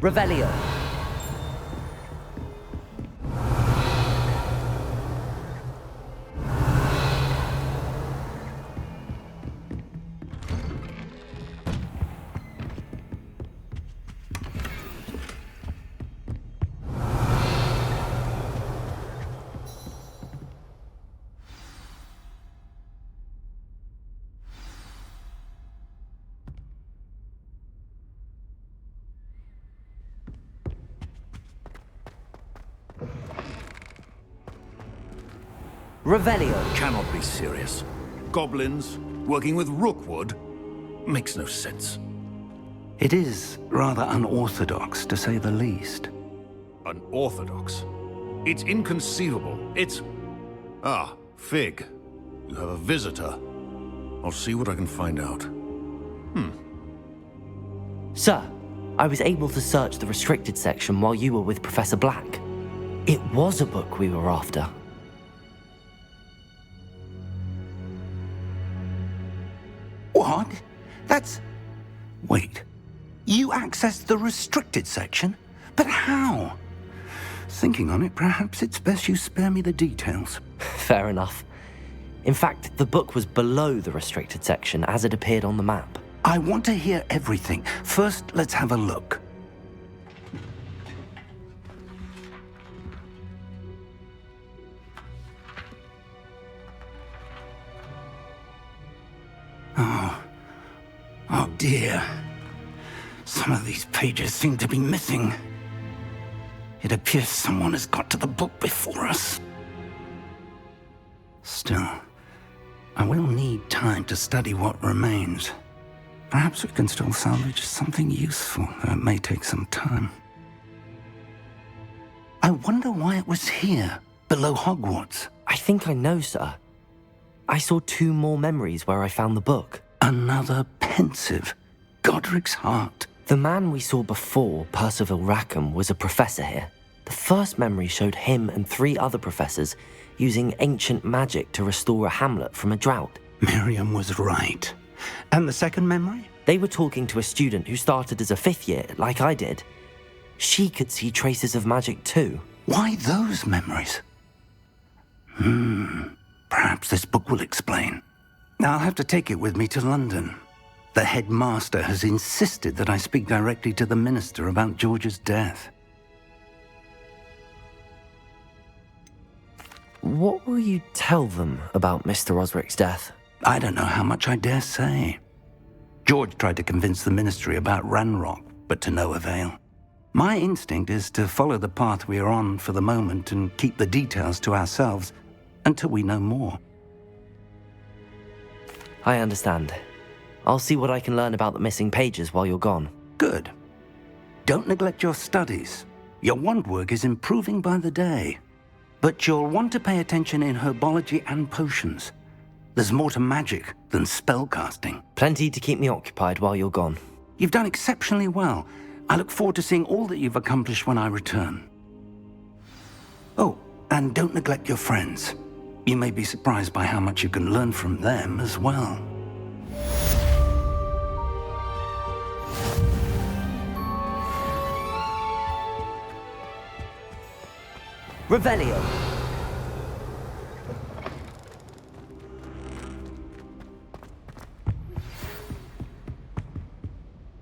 Revelio. Revelio. Cannot be serious. Goblins working with Rookwood makes no sense. It is rather unorthodox, to say the least. Unorthodox? It's inconceivable. It's... Ah, Fig. You have a visitor. I'll see what I can find out. Sir, I was able to search the restricted section while you were with Professor Black. It was a book we were after. What? That's... Wait. You accessed the restricted section? But how? Thinking on it, perhaps it's best you spare me the details. Fair enough. In fact, the book was below the restricted section as it appeared on the map. I want to hear everything. First, let's have a look. Oh dear. Some of these pages seem to be missing. It appears someone has got to the book before us. Still, I will need time to study what remains. Perhaps we can still salvage something useful, though it may take some time. I wonder why it was here, below Hogwarts. I think I know, sir. I saw 2 more memories where I found the book. Another pensive. Godric's heart. The man we saw before, Percival Rackham, was a professor here. The first memory showed him and 3 other professors using ancient magic to restore a hamlet from a drought. Miriam was right. And the second memory? They were talking to a student who started as a 5th year, like I did. She could see traces of magic too. Why those memories? Perhaps this book will explain. I'll have to take it with me to London. The headmaster has insisted that I speak directly to the minister about George's death. What will you tell them about Mr. Osric's death? I don't know how much I dare say. George tried to convince the ministry about Ranrock, but to no avail. My instinct is to follow the path we are on for the moment and keep the details to ourselves until we know more. I understand. I'll see what I can learn about the missing pages while you're gone. Good. Don't neglect your studies. Your wand work is improving by the day. But you'll want to pay attention in herbology and potions. There's more to magic than spellcasting. Plenty to keep me occupied while you're gone. You've done exceptionally well. I look forward to seeing all that you've accomplished when I return. Oh, and don't neglect your friends. You may be surprised by how much you can learn from them as well. Revelio.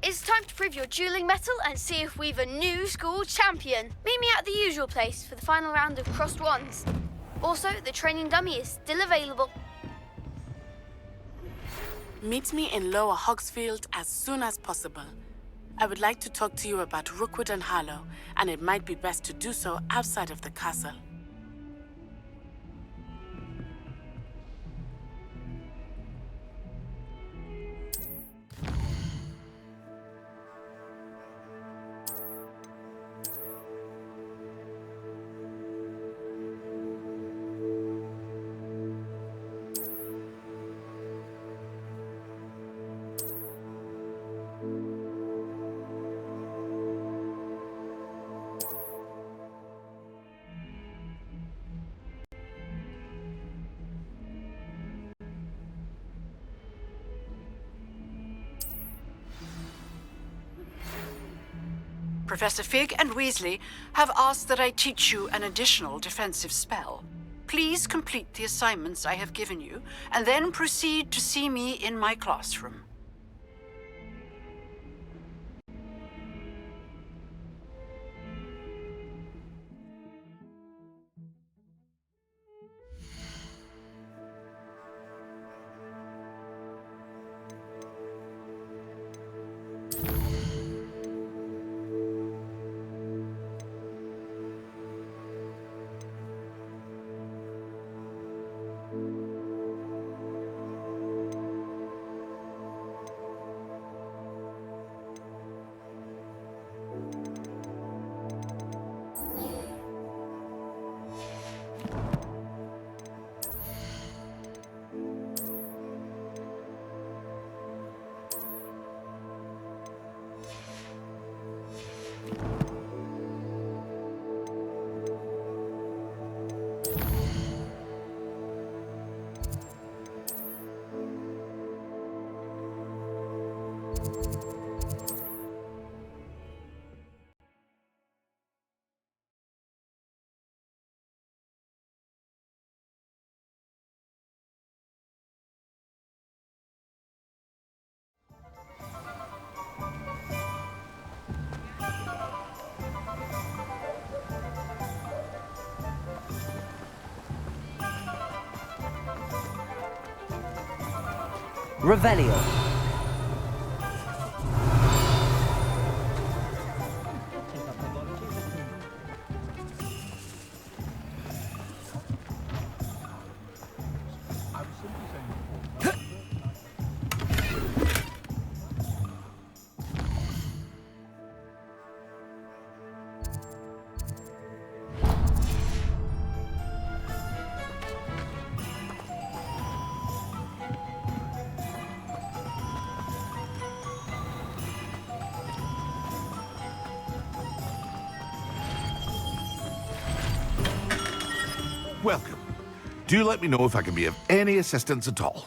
It's time to prove your dueling mettle and see if we've a new school champion. Meet me at the usual place for the final round of crossed wands. Also, the training dummy is still available. Meet me in Lower Hogsfield as soon as possible. I would like to talk to you about Rookwood and Harlow, and it might be best to do so outside of the castle. Professor Fig and Weasley have asked that I teach you an additional defensive spell. Please complete the assignments I have given you, and then proceed to see me in my classroom. Revelio. Welcome. Do let me know if I can be of any assistance at all.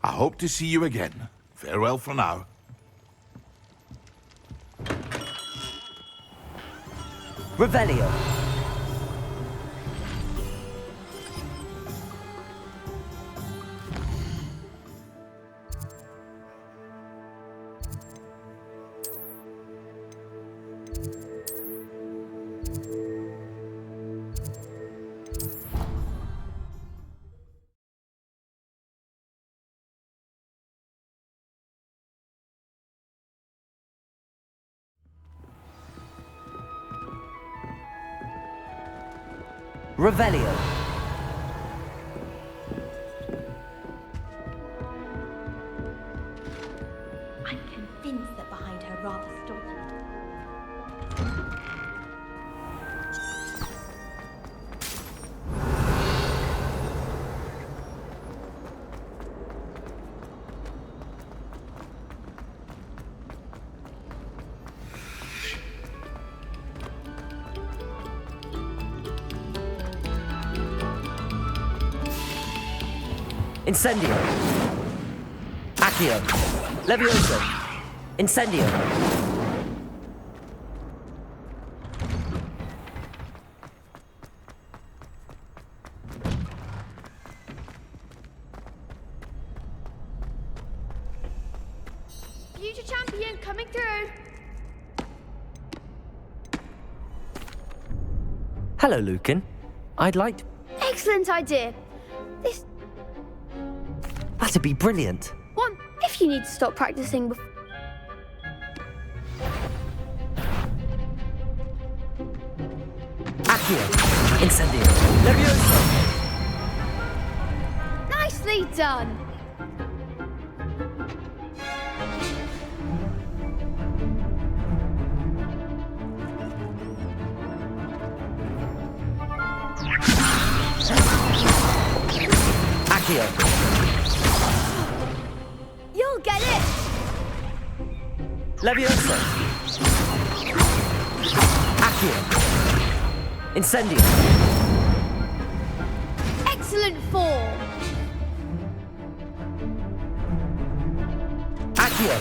I hope to see you again. Farewell for now. Revelio. Revelio. I'm convinced that behind her rather stolid. Incendio. Accio. Levioso. Incendio. Future champion coming through. Hello, Lucan. I'd like... Excellent idea. This That'd be brilliant. one, if you need to stop practicing before. Accio. Incendio. Levioso. Nicely done. Accio. You'll get it! Levioso. Accio. Incendio. Excellent form! Accio.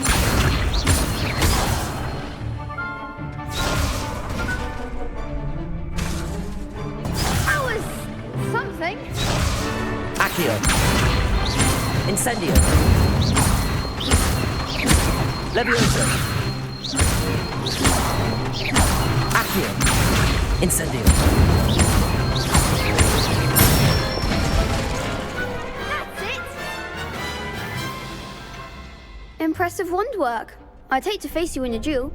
That was something. Accio. Incendio. Levioso. Accio. Incendio. That's it! Impressive wand work. I'd hate to face you in a duel.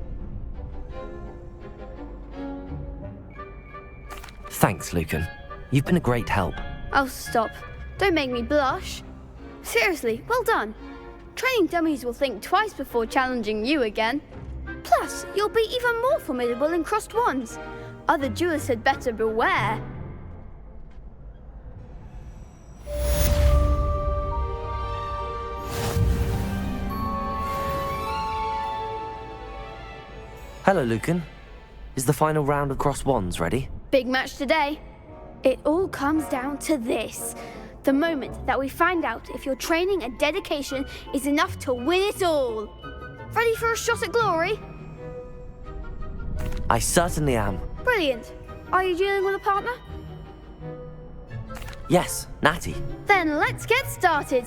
Thanks, Lucan. You've been a great help. Oh, stop. Don't make me blush. Seriously, well done. Training dummies will think twice before challenging you again. Plus, you'll be even more formidable in crossed wands. Other duelists had better beware. Hello, Lucan. Is the final round of crossed wands ready? Big match today. It all comes down to this. The moment that we find out if your training and dedication is enough to win it all. Ready for a shot at glory? I certainly am. Brilliant. Are you dealing with a partner? Yes, Natty. Then let's get started.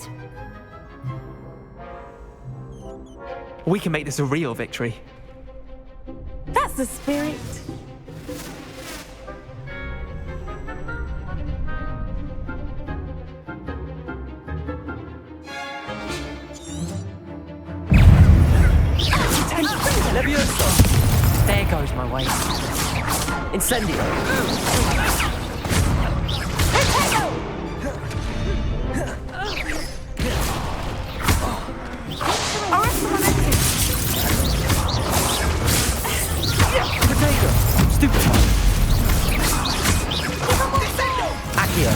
We can make this a real victory. That's the spirit. Levioso. There goes my waist. Incendio. Potato. Stupid. Accio.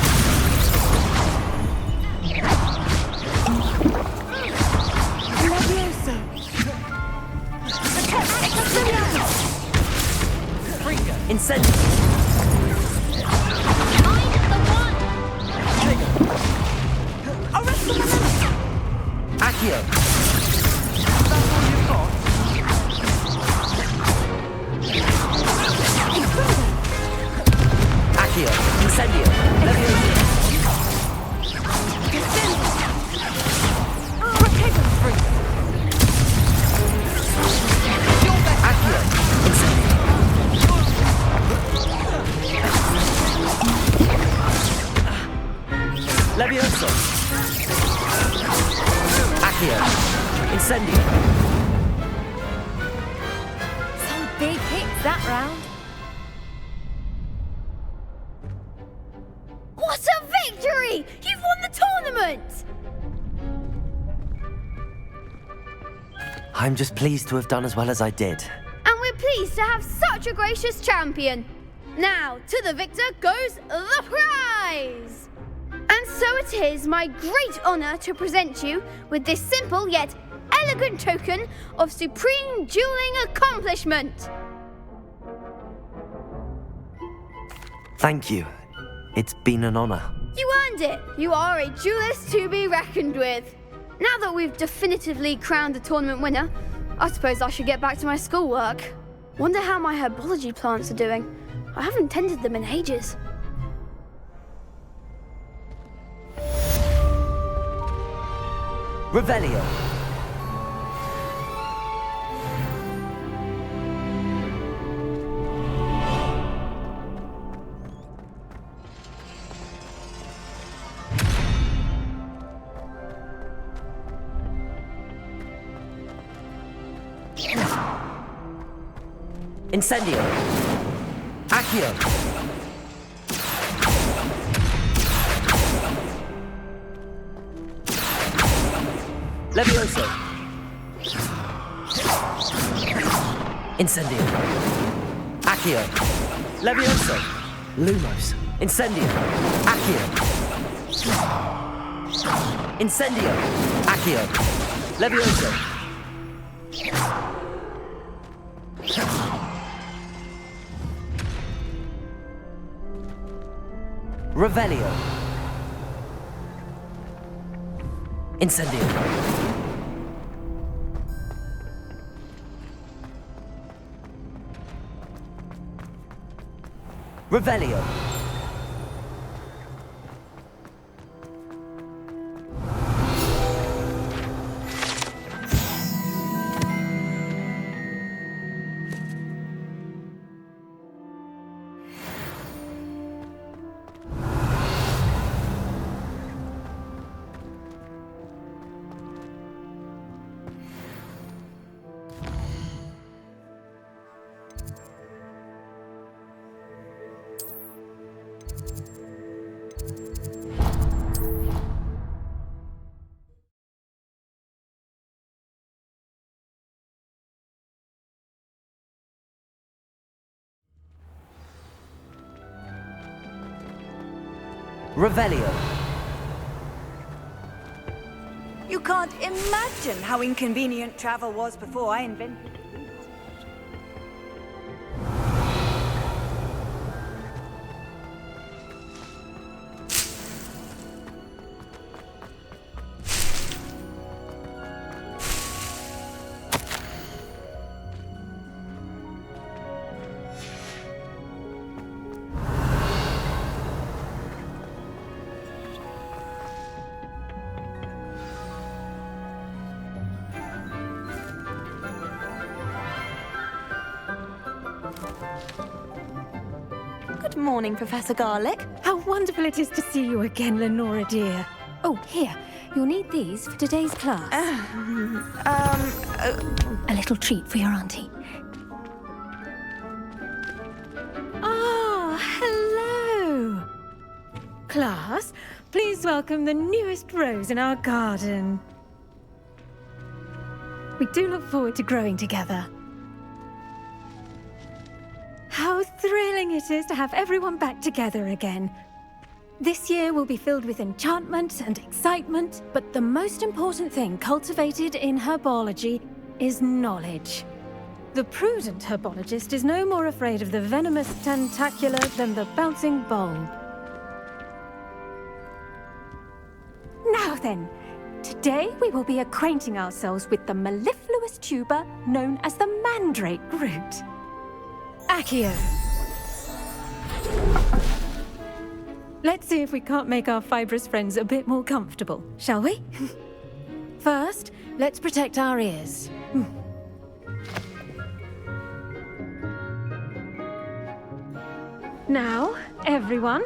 Levioso. Incendio. Accio. Accio. Incendio. Levioso. Accio. Incendio. Levioso. Accio. Incendio. Some big hits that round. What a victory! You've won the tournament! I'm just pleased to have done as well as I did. And we're pleased to have such a gracious champion. Now, to the victor goes the prize! And so it is my great honour to present you with this simple yet elegant token of supreme dueling accomplishment. Thank you. It's been an honour. You earned it. You are a duelist to be reckoned with. Now that we've definitively crowned the tournament winner, I suppose I should get back to my schoolwork. Wonder how my herbology plants are doing. I haven't tended them in ages. Revelio. Incendio. Accio. Levioso. Incendio. Accio. Levioso. Lumos. Incendio. Accio. Incendio! Accio! Levioso! Revelio! Incendio! Revelio! Revelio! You can't imagine how inconvenient travel was before I invented it. Good morning, Professor Garlick. How wonderful it is to see you again, Lenora dear. Oh, here. You'll need these for today's class. A little treat for your auntie. Ah, hello. Class, please welcome the newest rose in our garden. We do look forward to growing together. How thrilling it is to have everyone back together again. This year will be filled with enchantment and excitement, but the most important thing cultivated in herbology is knowledge. The prudent herbologist is no more afraid of the venomous tentacula than the bouncing bulb. Now then, today we will be acquainting ourselves with the mellifluous tuber known as the mandrake root. Accio. Let's see if we can't make our fibrous friends a bit more comfortable, shall we? First, let's protect our ears. Now, everyone,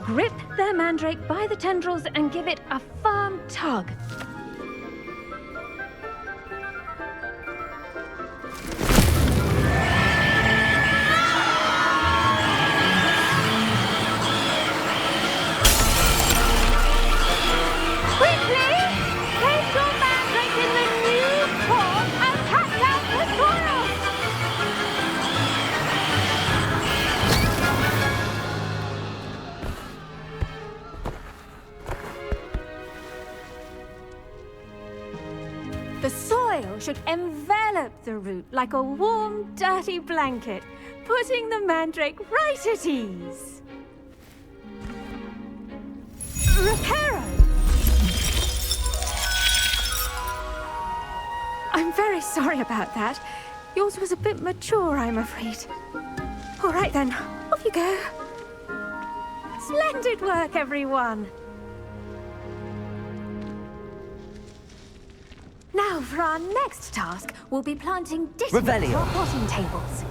grip their mandrake by the tendrils and give it a firm tug. The soil should envelop the root like a warm, dirty blanket, putting the mandrake right at ease. Reparo! I'm very sorry about that. Yours was a bit mature, I'm afraid. All right then, off you go. Splendid work, everyone. Now, for our next task, we'll be planting Revelio. potting tables.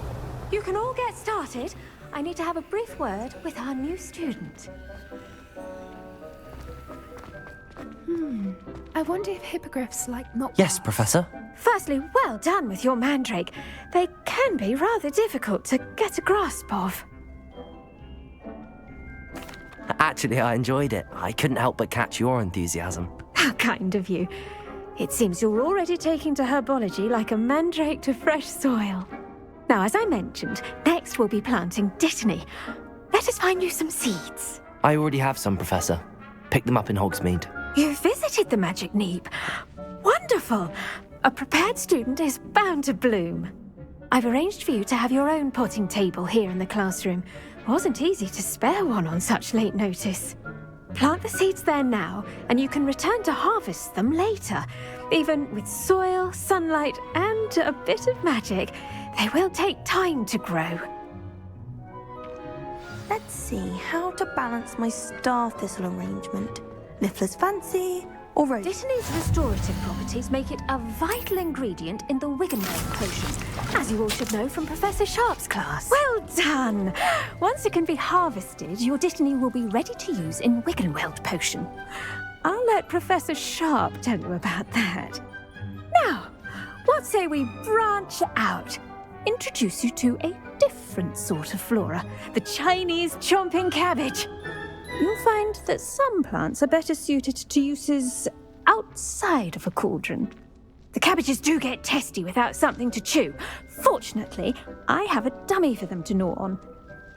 You can all get started. I need to have a brief word with our new student. I wonder if hippogriffs like not. Yes, Professor. Firstly, well done with your mandrake. They can be rather difficult to get a grasp of. Actually, I enjoyed it. I couldn't help but catch your enthusiasm. How kind of you. It seems you're already taking to herbology like a mandrake to fresh soil. Now, as I mentioned, next we'll be planting dittany. Let us find you some seeds. I already have some, Professor. Pick them up in Hogsmeade. You visited the Magic Neep. Wonderful! A prepared student is bound to bloom. I've arranged for you to have your own potting table here in the classroom. Wasn't easy to spare one on such late notice. Plant the seeds there now, and you can return to harvest them later. Even with soil, sunlight, and a bit of magic, they will take time to grow. Let's see how to balance my star thistle arrangement. Liffler's fancy or rose? Dittany's restorative properties make it a vital ingredient in the Wiggenweld potion, as you all should know from Professor Sharp's class. Well done! Once it can be harvested, your Dittany will be ready to use in Wiggenweld potion. I'll let Professor Sharp tell you about that. Now, what say we branch out? Introduce you to a different sort of flora, the Chinese chomping cabbage. You'll find that some plants are better suited to uses outside of a cauldron. The cabbages do get testy without something to chew. Fortunately, I have a dummy for them to gnaw on.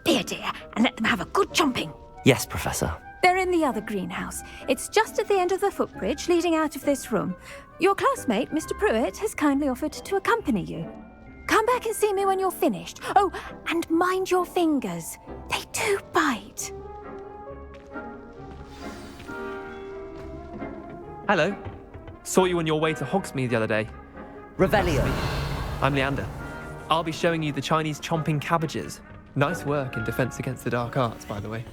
Be a dear and let them have a good chomping. Yes, Professor. They're in the other greenhouse. It's just at the end of the footbridge leading out of this room. Your classmate, Mr. Pruitt, has kindly offered to accompany you. Come back and see me when you're finished. Oh, and mind your fingers. They do bite. Hello. Saw you on your way to Hogsmeade the other day. Revelio. I'm Leander. I'll be showing you the Chinese chomping cabbages. Nice work in Defense Against the Dark Arts, by the way.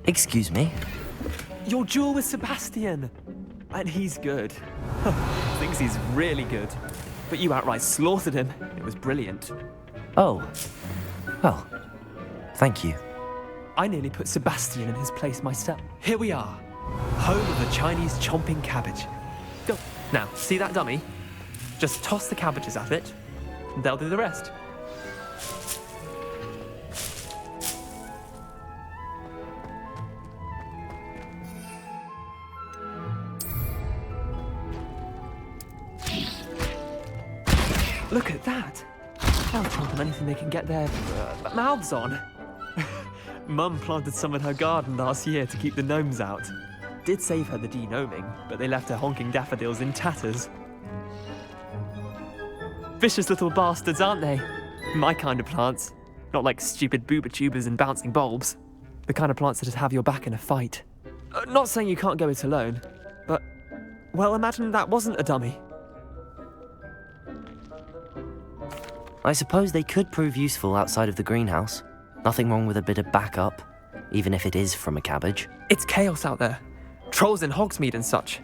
Excuse me? Your duel with Sebastian! And he's good. Thinks he's really good. But you outright slaughtered him. It was brilliant. Oh. Well, thank you. I nearly put Sebastian in his place myself. Here we are. Home of the Chinese chomping cabbage. Go. Now, see that dummy? Just toss the cabbages at it, and they'll do the rest. Look at that! They'll tromp on anything they can get their mouths on. Mum planted some in her garden last year to keep the gnomes out. Did save her the de-gnoming, but they left her honking daffodils in tatters. Vicious little bastards, aren't they? My kind of plants. Not like stupid booba tubers and bouncing bulbs. The kind of plants that'd have your back in a fight. Not saying you can't go it alone, but, well, imagine that wasn't a dummy. I suppose they could prove useful outside of the greenhouse. Nothing wrong with a bit of backup, even if it is from a cabbage. It's chaos out there. Trolls in Hogsmeade and such.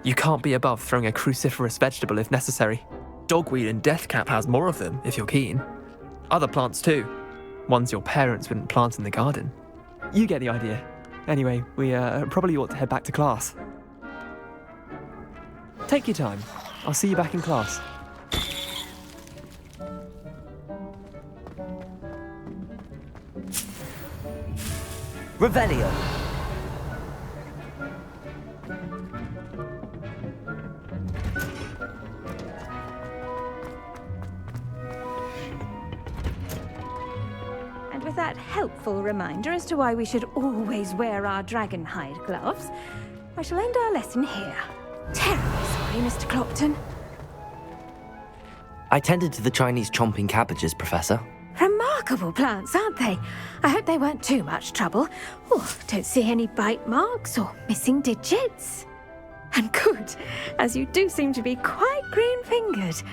You can't be above throwing a cruciferous vegetable if necessary. Dogweed and deathcap has more of them, if you're keen. Other plants too. Ones your parents wouldn't plant in the garden. You get the idea. Anyway, we probably ought to head back to class. Take your time. I'll see you back in class. Revelio. And with that helpful reminder as to why we should always wear our dragon hide gloves, I shall end our lesson here. Terribly sorry, Mr. Clopton. I tended to the Chinese chomping cabbages, Professor. Remarkable plants, aren't they? I hope they weren't too much trouble. Oh, don't see any bite marks or missing digits. And good, as you do seem to be quite green-fingered.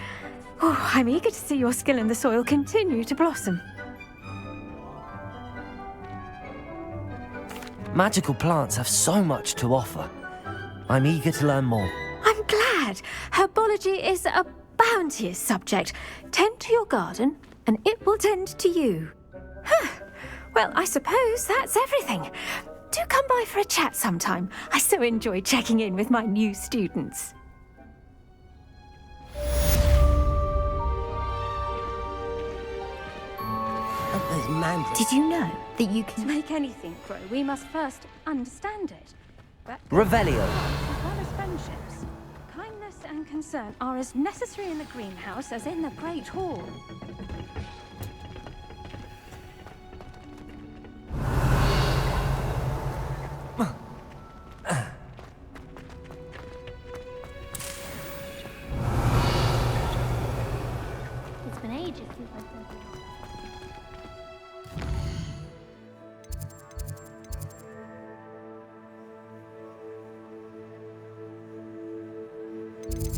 Oh, I'm eager to see your skill in the soil continue to blossom. Magical plants have so much to offer. I'm eager to learn more. I'm glad. Herbology is a bounteous subject. Tend to your garden, and it will tend to you. Well, I suppose that's everything. Do come by for a chat sometime. I so enjoy checking in with my new students. Did you know that you can make anything grow? We must first understand it. Revelio. As well as friendships, kindness and concern are as necessary in the greenhouse as in the Great Hall. just since I sent you.